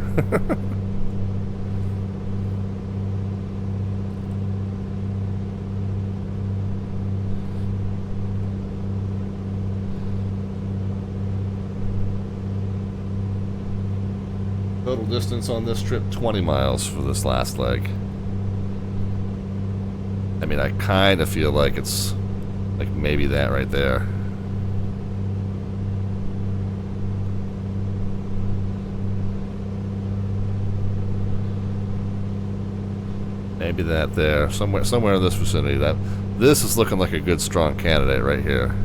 Total distance on this trip, 20 miles for this last leg. I mean, I kind of feel like it's like maybe that right there. Maybe that there, somewhere in this vicinity. This is looking like a good strong candidate right here.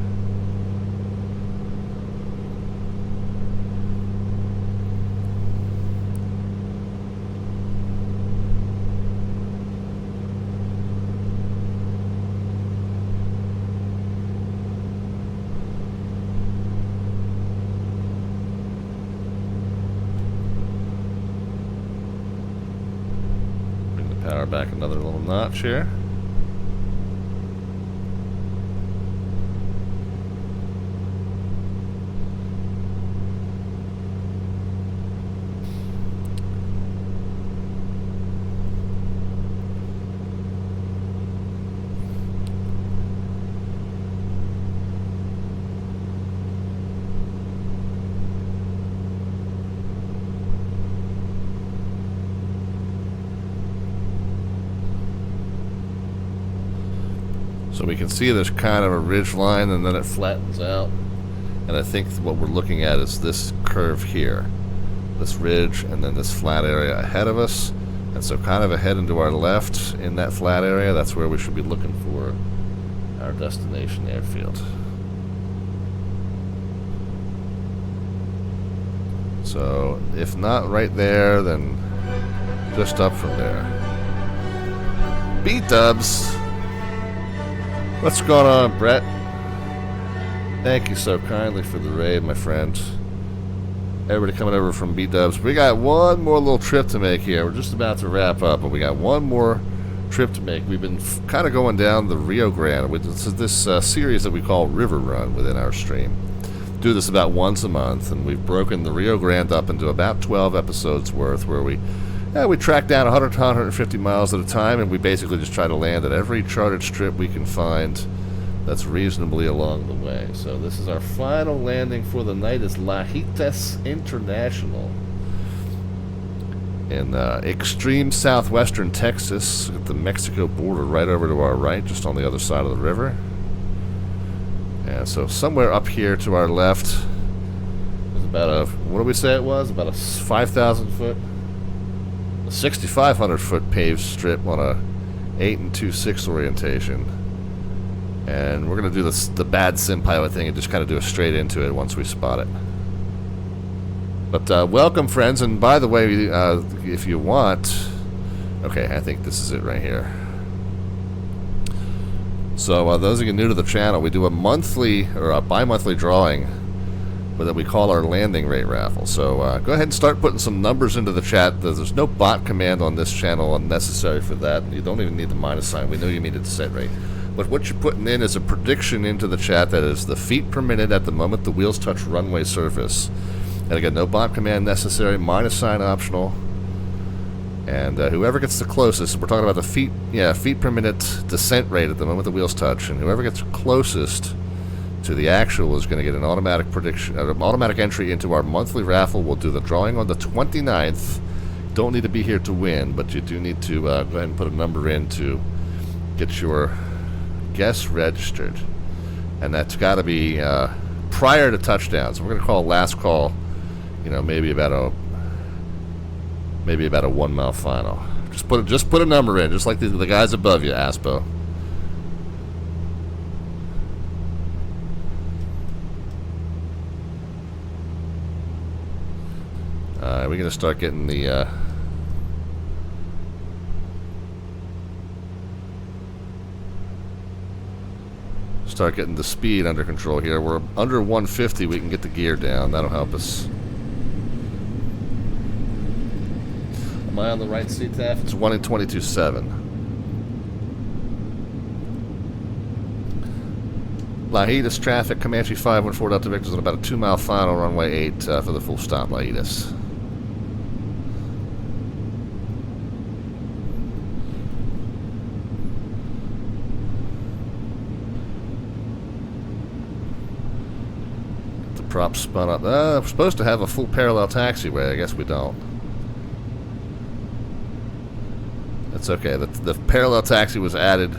Power back another little notch here. So we can see there's kind of a ridge line and then it flattens out. And I think what we're looking at is this curve here. This ridge and then this flat area ahead of us. And so kind of ahead and to our left in that flat area, that's where we should be looking for our destination airfield. So if not right there, then just up from there. B-dubs! What's going on, Brett? Thank you so kindly for the raid, my friend. Everybody coming over from B-dubs. We got one more little trip to make here. We're just about to wrap up, but we got one more trip to make. We've been kind of going down the Rio Grande with this series that we call River Run within our stream. Do this about once a month, and we've broken the Rio Grande up into about 12 episodes worth, where we track down 100 to 150 miles at a time, and we basically just try to land at every charted strip we can find that's reasonably along the way. So this is our final landing for the night. Is Lajitas International in extreme southwestern Texas, at the Mexico border, right over to our right, just on the other side of the river. And so somewhere up here to our left is about a, what do we say it was? About a 5,000 foot, a 6,500 foot paved strip on a 8 and 2/6 orientation. And we're going to do the bad sim pilot thing and just kind of do a straight into it once we spot it. But welcome, friends. And by the way, if you want... Okay, I think this is it right here. So those of you new to the channel, we do a monthly or a bi-monthly drawing that we call our landing rate raffle. So go ahead and start putting some numbers into the chat. There's no bot command on this channel unnecessary for that. You don't even need the minus sign. We know you need it to set rate. But what you're putting in is a prediction into the chat that is the feet per minute at the moment the wheels touch runway surface. And again, no bot command necessary, minus sign optional. And whoever gets the closest, we're talking about the feet per minute descent rate at the moment the wheels touch, and whoever gets closest to the actual is going to get an automatic prediction, an automatic entry into our monthly raffle. We'll do the drawing on the 29th. Don't need to be here to win, but you do need to go ahead and put a number in to get your guess registered, and that's got to be prior to touchdown. So we're going to call last call, maybe about a 1 mile final. Just put a number in, just like the guys above you, Aspo. We're going to start getting the speed under control here. We're under 150. We can get the gear down. That'll help us. Am I on the right seat, Taff? It's 1 and 22.7. Lajitas traffic, Comanche 514 Delta Victor's on about a 2 mile final, runway 8 for the full stop, Lajitas. Prop spun up. We're supposed to have a full parallel taxiway. I guess we don't. That's okay. The parallel taxi was added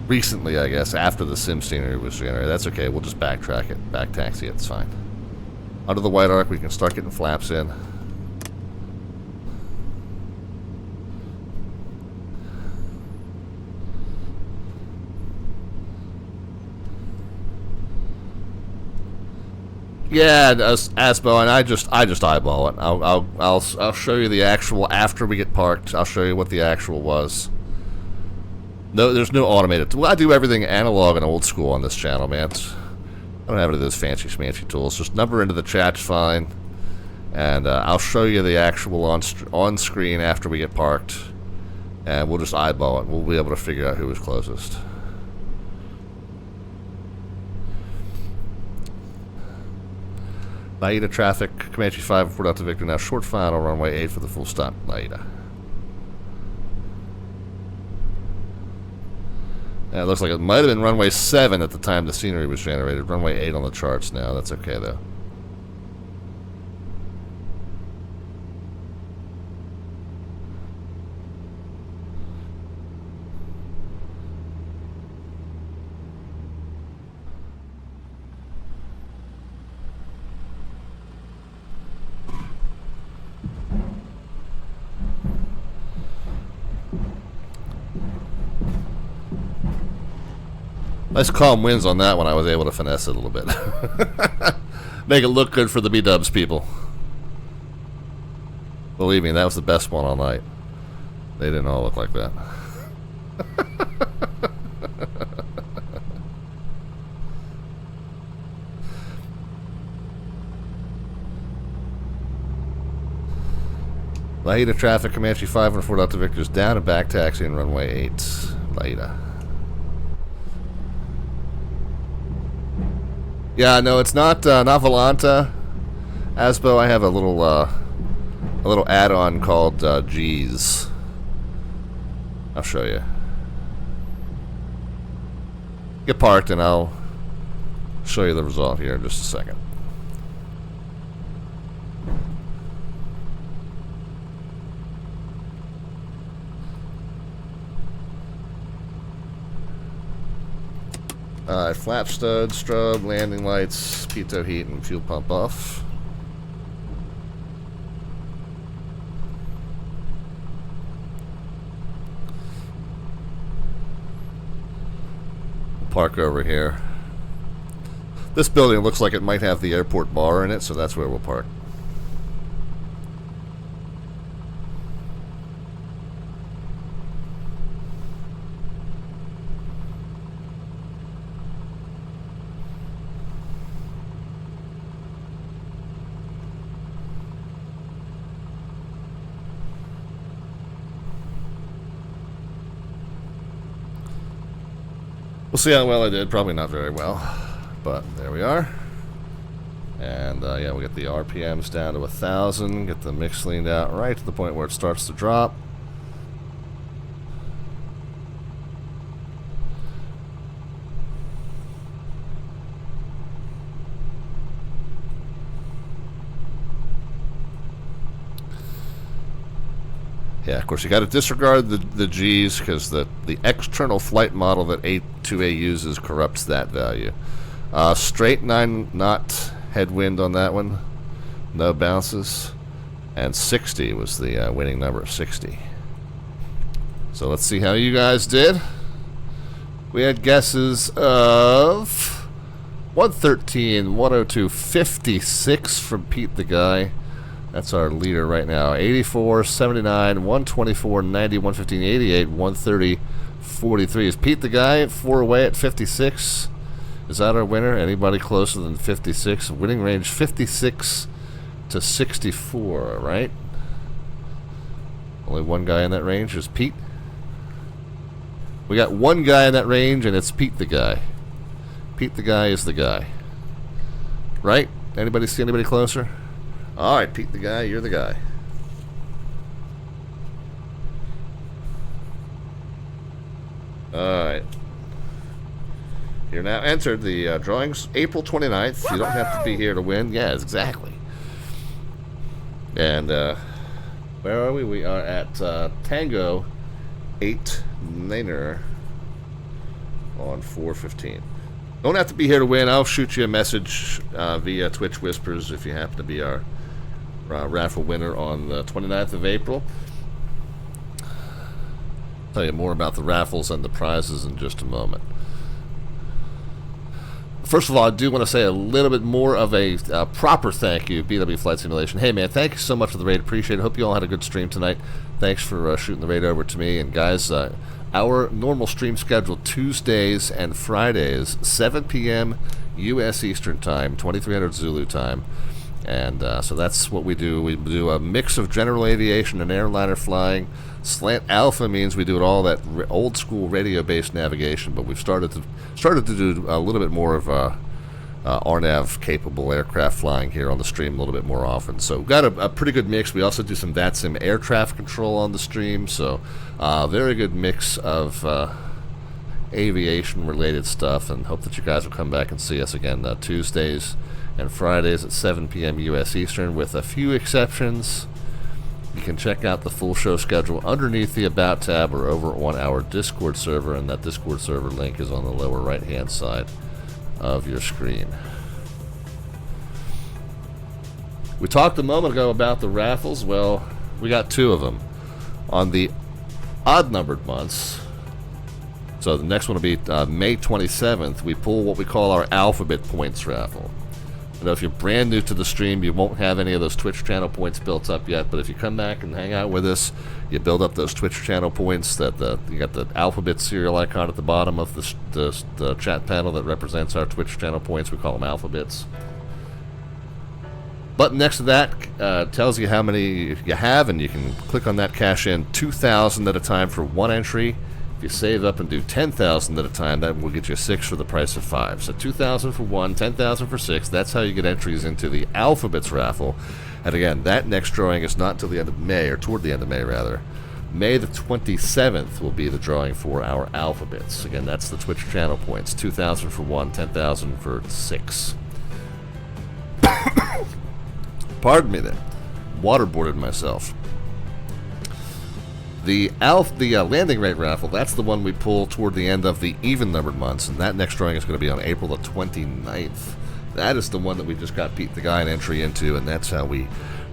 recently, I guess, after the sim scenery was generated. That's okay. We'll just backtrack it. Back taxi it. It's fine. Under the white arc, we can start getting flaps in. Yeah, Asbo, and I just eyeball it. I'll show you the actual after we get parked. I'll show you what the actual was. No, there's no automated. Well, I do everything analog and old school on this channel, man. I don't have any of those fancy schmancy tools. Just number into the chat's fine, and I'll show you the actual on screen after we get parked, and we'll just eyeball it. We'll be able to figure out who was closest. Laida traffic, Comanche 514 Delta Victor, now short final, runway 8 for the full stop, Laida. Yeah, it looks like it might have been runway 7 at the time the scenery was generated. Runway 8 on the charts now. That's okay, though. Nice calm winds on that one. I was able to finesse it a little bit. Make it look good for the B-dubs people. Believe me, that was the best one all night. They didn't all look like that. Laida traffic, Comanche 514 Delta Victor's down and back taxiing runway 8. Laida. Yeah, no, it's not Volanta. Asbo, I have a little add-on called G's. I'll show you. Get parked and I'll show you the result here in just a second. Flap stud, strobe, landing lights, pitot heat, and fuel pump off. Park over here. This building looks like it might have the airport bar in it, so that's where we'll park. We'll see how well I did. Probably not very well, but there we are. And yeah, we get the RPMs down to 1,000. Get the mix leaned out right to the point where it starts to drop. Yeah, of course, you got to disregard the G's because the external flight model that A2A uses corrupts that value. Straight 9-knot headwind on that one, no bounces, and 60 was the winning number, 60. So let's see how you guys did. We had guesses of 113, 102, 56 from Pete the Guy. That's our leader right now. 84, 79, 124, 90, 115, 88, 130, 43. Is Pete the Guy 4 away at 56? Is that our winner? Anybody closer than 56? Winning range 56 to 64, right? Only one guy in that range is Pete. We got one guy in that range, and it's Pete the Guy. Pete the Guy is the guy. Right? Anybody see anybody closer? Alright, Pete the Guy, you're the guy. Alright. You're now entered the drawings April 29th. You don't have to be here to win. Yeah, exactly. And, where are we? We are at Tango 8 Niner on 415. Don't have to be here to win. I'll shoot you a message via Twitch Whispers if you happen to be our raffle winner on the 29th of April. I'll tell you more about the raffles and the prizes in just a moment. First of all, I do want to say a little bit more of a proper thank you, BW Flight Simulation. Hey, man, thank you so much for the raid. Appreciate it. Hope you all had a good stream tonight. Thanks for shooting the raid over to me. And, guys, our normal stream schedule, Tuesdays and Fridays, 7 p.m. U.S. Eastern Time, 2300 Zulu Time. And so that's what we do. We do a mix of general aviation and airliner flying. Slant Alpha means we do all that old school radio-based navigation, but we've started to do a little bit more of RNAV capable aircraft flying here on the stream a little bit more often. So we've got a pretty good mix. We also do some VATSIM air traffic control on the stream. So very good mix of aviation related stuff, and hope that you guys will come back and see us again Tuesdays and Fridays at 7 p.m. U.S. Eastern, with a few exceptions. You can check out the full show schedule underneath the About tab or over on our Discord server, and that Discord server link is on the lower right-hand side of your screen. We talked a moment ago about the raffles. Well, we got two of them. On the odd-numbered months, so the next one will be May 27th, we pull what we call our alphabet points raffle. You know, if you're brand new to the stream, you won't have any of those Twitch channel points built up yet, but if you come back and hang out with us, you build up those Twitch channel points. You got the alphabet serial icon at the bottom of the chat panel that represents our Twitch channel points. We call them alphabets. button next to that tells you how many you have, and you can click on that, cash in 2,000 at a time for one entry. If you save up and do 10,000 at a time, that will get you 6 for the price of 5. So 2,000 for 1, 10,000 for 6. That's how you get entries into the Alphabets raffle. And again, that next drawing is not until the end of May, or toward the end of May, rather. May the 27th will be the drawing for our Alphabets. Again, that's the Twitch channel points. 2,000 for 1, 10,000 for 6. Pardon me then. Waterboarded myself. The landing rate raffle, that's the one we pull toward the end of the even-numbered months, and that next drawing is going to be on April the 29th. That is the one that we just got Pete the Guy an entry into, and that's how we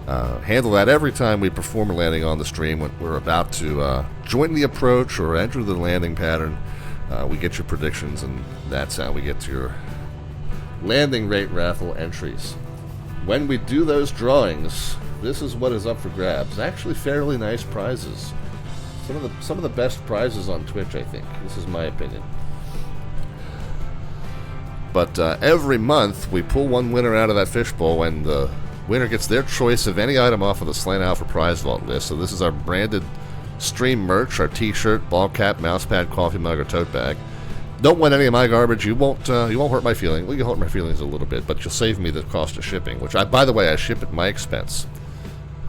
handle that every time we perform a landing on the stream. When we're about to join the approach or enter the landing pattern, we get your predictions, and that's how we get to your landing rate raffle entries. When we do those drawings, this is what is up for grabs. Actually, fairly nice prizes. Some of the best prizes on Twitch, I think. This is my opinion. But every month, we pull one winner out of that fishbowl, and the winner gets their choice of any item off of the Slant Alpha prize vault list. So this is our branded stream merch, our t-shirt, ball cap, mousepad, coffee mug, or tote bag. Don't want any of my garbage. You won't hurt my feelings. Well, you hurt my feelings a little bit, but you'll save me the cost of shipping, which, by the way, I ship at my expense.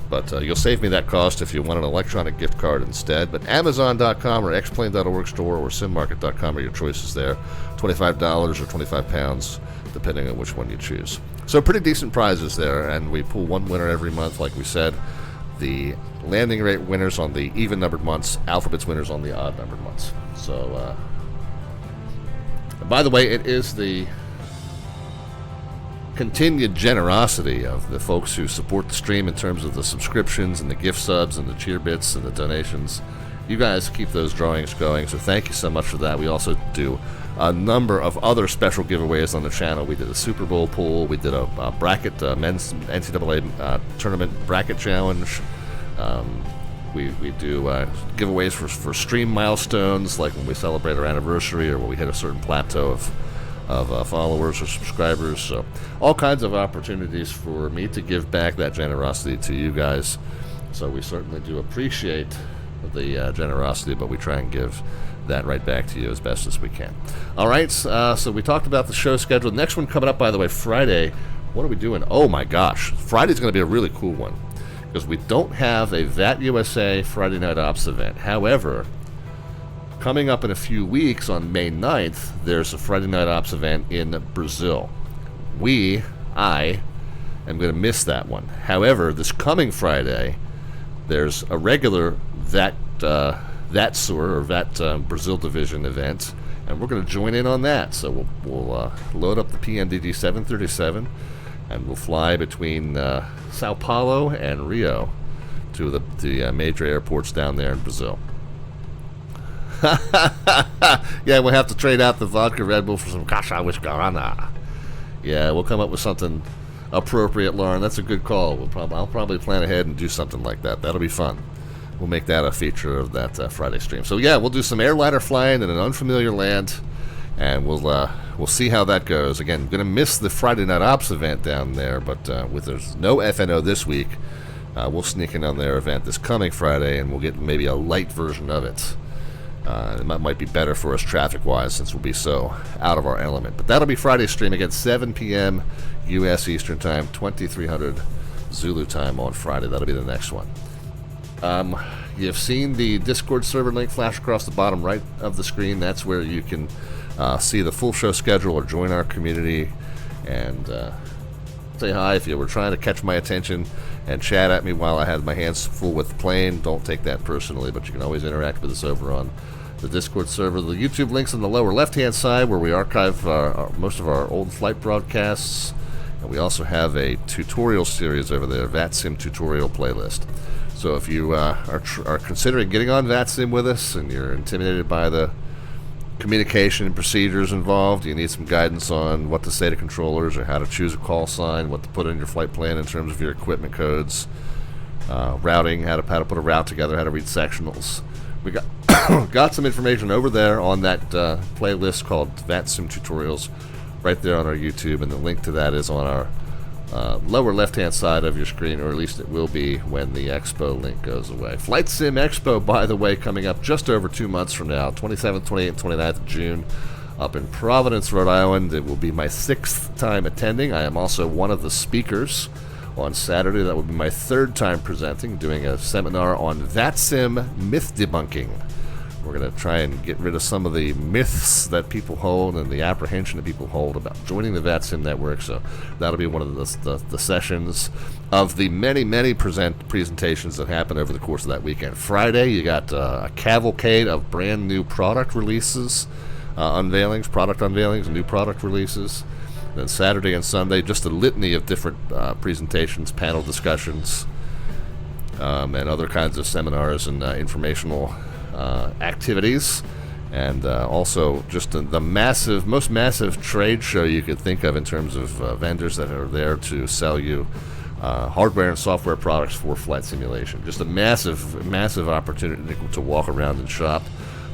But you'll save me that cost if you want an electronic gift card instead. But Amazon.com or Xplane.org store or SimMarket.com are your choices there. $25 or 25 pounds, depending on which one you choose. So pretty decent prizes there, and we pull one winner every month, like we said. The landing rate winners on the even-numbered months, Alphabets winners on the odd-numbered months. So, by the way, it is the continued generosity of the folks who support the stream in terms of the subscriptions and the gift subs and the cheer bits and the donations. You guys keep those drawings going, so thank you so much for that. We also do a number of other special giveaways on the channel. We did a Super Bowl pool. We did a bracket, men's NCAA tournament bracket challenge. We do giveaways for stream milestones, like when we celebrate our anniversary or when we hit a certain plateau of followers or subscribers. So all kinds of opportunities for me to give back that generosity to you guys. So we certainly do appreciate the generosity, but we try and give that right back to you as best as we can. All right, so we talked about the show schedule. Next one coming up, by the way, Friday. What are we doing? Oh my gosh, Friday's going to be a really cool one because we don't have a VAT USA Friday Night Ops event. However, coming up in a few weeks on May 9th, there's a Friday Night Ops event in Brazil. I am going to miss that one. However, this coming Friday, there's a regular VATSUR or VAT Brazil Division event, and we're going to join in on that. So we'll load up the PNDG 737, and we'll fly between Sao Paulo and Rio to the major airports down there in Brazil. Yeah, we'll have to trade out the vodka Red Bull for some Cacha Guarana. Yeah, we'll come up with something appropriate, Lauren. That's a good call. I'll probably plan ahead and do something like that. That'll be fun. We'll make that a feature of that Friday stream. So yeah, we'll do some airliner flying in an unfamiliar land, and we'll see how that goes. Again, going to miss the Friday Night Ops event down there, but with there's no FNO this week, we'll sneak in on their event this coming Friday, and we'll get maybe a light version of it. It might be better for us traffic-wise since we'll be so out of our element. But that'll be Friday's stream again, 7 p.m. U.S. Eastern Time, 2300 Zulu Time on Friday. That'll be the next one. You've seen the Discord server link flash across the bottom right of the screen. That's where you can see the full show schedule or join our community and say hi if you were trying to catch my attention and chat at me while I had my hands full with the plane. Don't take that personally, but you can always interact with us over on the Discord server. The YouTube link's on the lower left-hand side where we archive most of our old flight broadcasts. And we also have a tutorial series over there, VATSIM tutorial playlist. So if you are considering getting on VATSIM with us and you're intimidated by the communication and procedures involved, you need some guidance on what to say to controllers or how to choose a call sign, what to put in your flight plan in terms of your equipment codes, routing, how to put a route together, how to read sectionals. We got some information over there on that playlist called VATSIM Tutorials right there on our YouTube, and the link to that is on our lower left-hand side of your screen, or at least it will be when the Expo link goes away. Flight Sim Expo, by the way, coming up just over 2 months from now, 27th, 28th, and 29th of June, up in Providence, Rhode Island. It will be my 6th time attending. I am also one of the speakers on Saturday. That will be my 3rd time presenting, doing a seminar on VATSIM myth debunking. We're going to try and get rid of some of the myths that people hold and the apprehension that people hold about joining the VATSIM network. So that'll be one of the sessions of the many presentations that happen over the course of that weekend. Friday, you got a cavalcade of brand new product releases, product unveilings, new product releases. Then Saturday and Sunday, just a litany of different presentations, panel discussions, and other kinds of seminars and informational activities, and also just the most massive trade show you could think of in terms of vendors that are there to sell you hardware and software products for flight simulation. Just a massive opportunity to walk around and shop.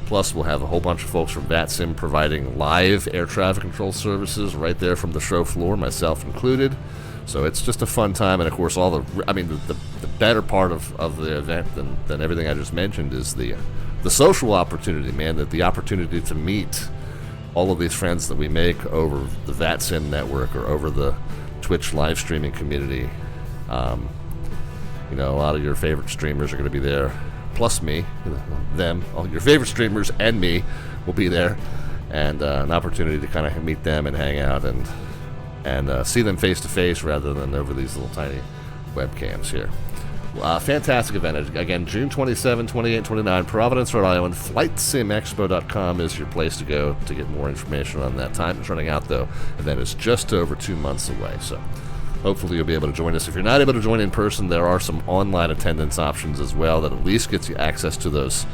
Plus, we'll have a whole bunch of folks from VATSIM providing live air traffic control services right there from the show floor, myself included. So it's just a fun time, and of course, the better part of the event than everything I just mentioned is the social opportunity, man. That the opportunity to meet all of these friends that we make over the VATSIM network or over the Twitch live streaming community. A lot of your favorite streamers are going to be there, plus me, all your favorite streamers and me will be there, and an opportunity to kind of meet them and hang out and see them face to face rather than over these little tiny webcams here. Fantastic event. Again, June 27, 28, and 29, Providence, Rhode Island. FlightSimExpo.com is your place to go to get more information on that. Time is running out, though. Event is just over 2 months away, so hopefully you'll be able to join us. If you're not able to join in person, there are some online attendance options as well that at least gets you access to those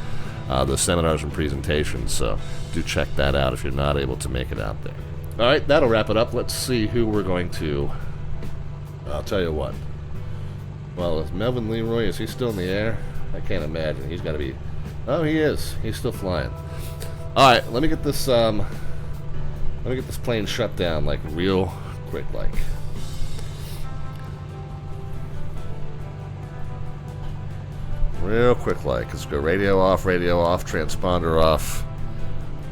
seminars and presentations, so do check that out if you're not able to make it out there. All right, that'll wrap it up. Let's see who we're going to... I'll tell you what. Well, is Melvin Leroy, is he still in the air? I can't imagine. He's got to be... Oh, he is. He's still flying. All right, let me get this plane shut down, like, real quick, like. Real quick, like. Let's go radio off, transponder off,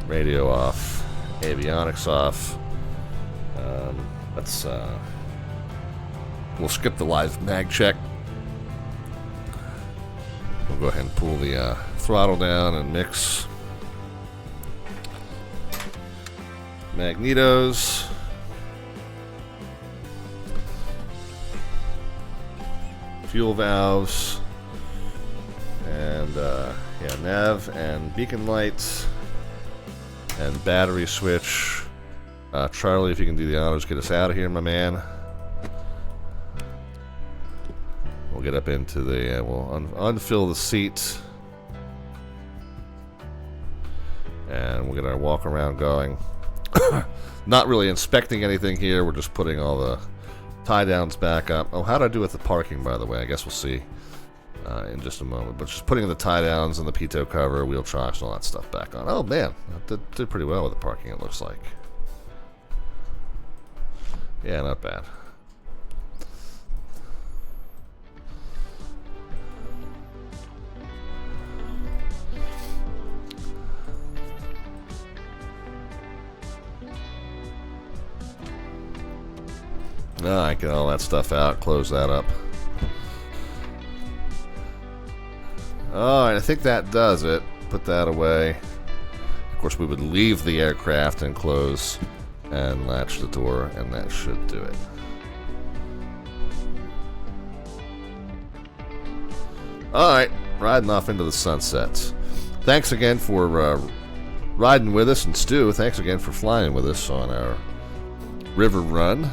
radio off, avionics off. We'll skip the live mag check. We'll go ahead and pull the throttle down and mix magnetos. Fuel valves. And nav and beacon lights and battery switch. Charlie, if you can do the honors, get us out of here, my man. We'll get up into the, we'll unfill the seat, and we'll get our walk around going. Not really inspecting anything here, we're just putting all the tie downs back up. Oh, how did I do with the parking, by the way? I guess we'll see in just a moment. But just putting the tie downs and the pitot cover, wheel chocks, and all that stuff back on. Oh man, I did pretty well with the parking, it looks like. Yeah, not bad. I get all that stuff out, close that up. Alright, I think that does it. Put that away. Of course, we would leave the aircraft and close and latch the door, and that should do it. Alright, riding off into the sunsets. Thanks again for riding with us, and Stu, thanks again for flying with us on our river run.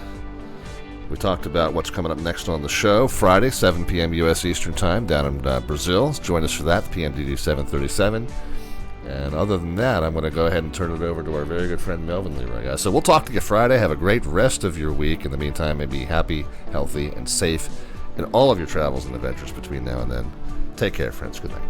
We talked about what's coming up next on the show. Friday, 7 p.m. U.S. Eastern Time down in Brazil. Join us for that, PMDD 737. And other than that, I'm going to go ahead and turn it over to our very good friend Melvin Leroy, guys. So we'll talk to you Friday. Have a great rest of your week. In the meantime, may be happy, healthy, and safe in all of your travels and adventures between now and then. Take care, friends. Good night.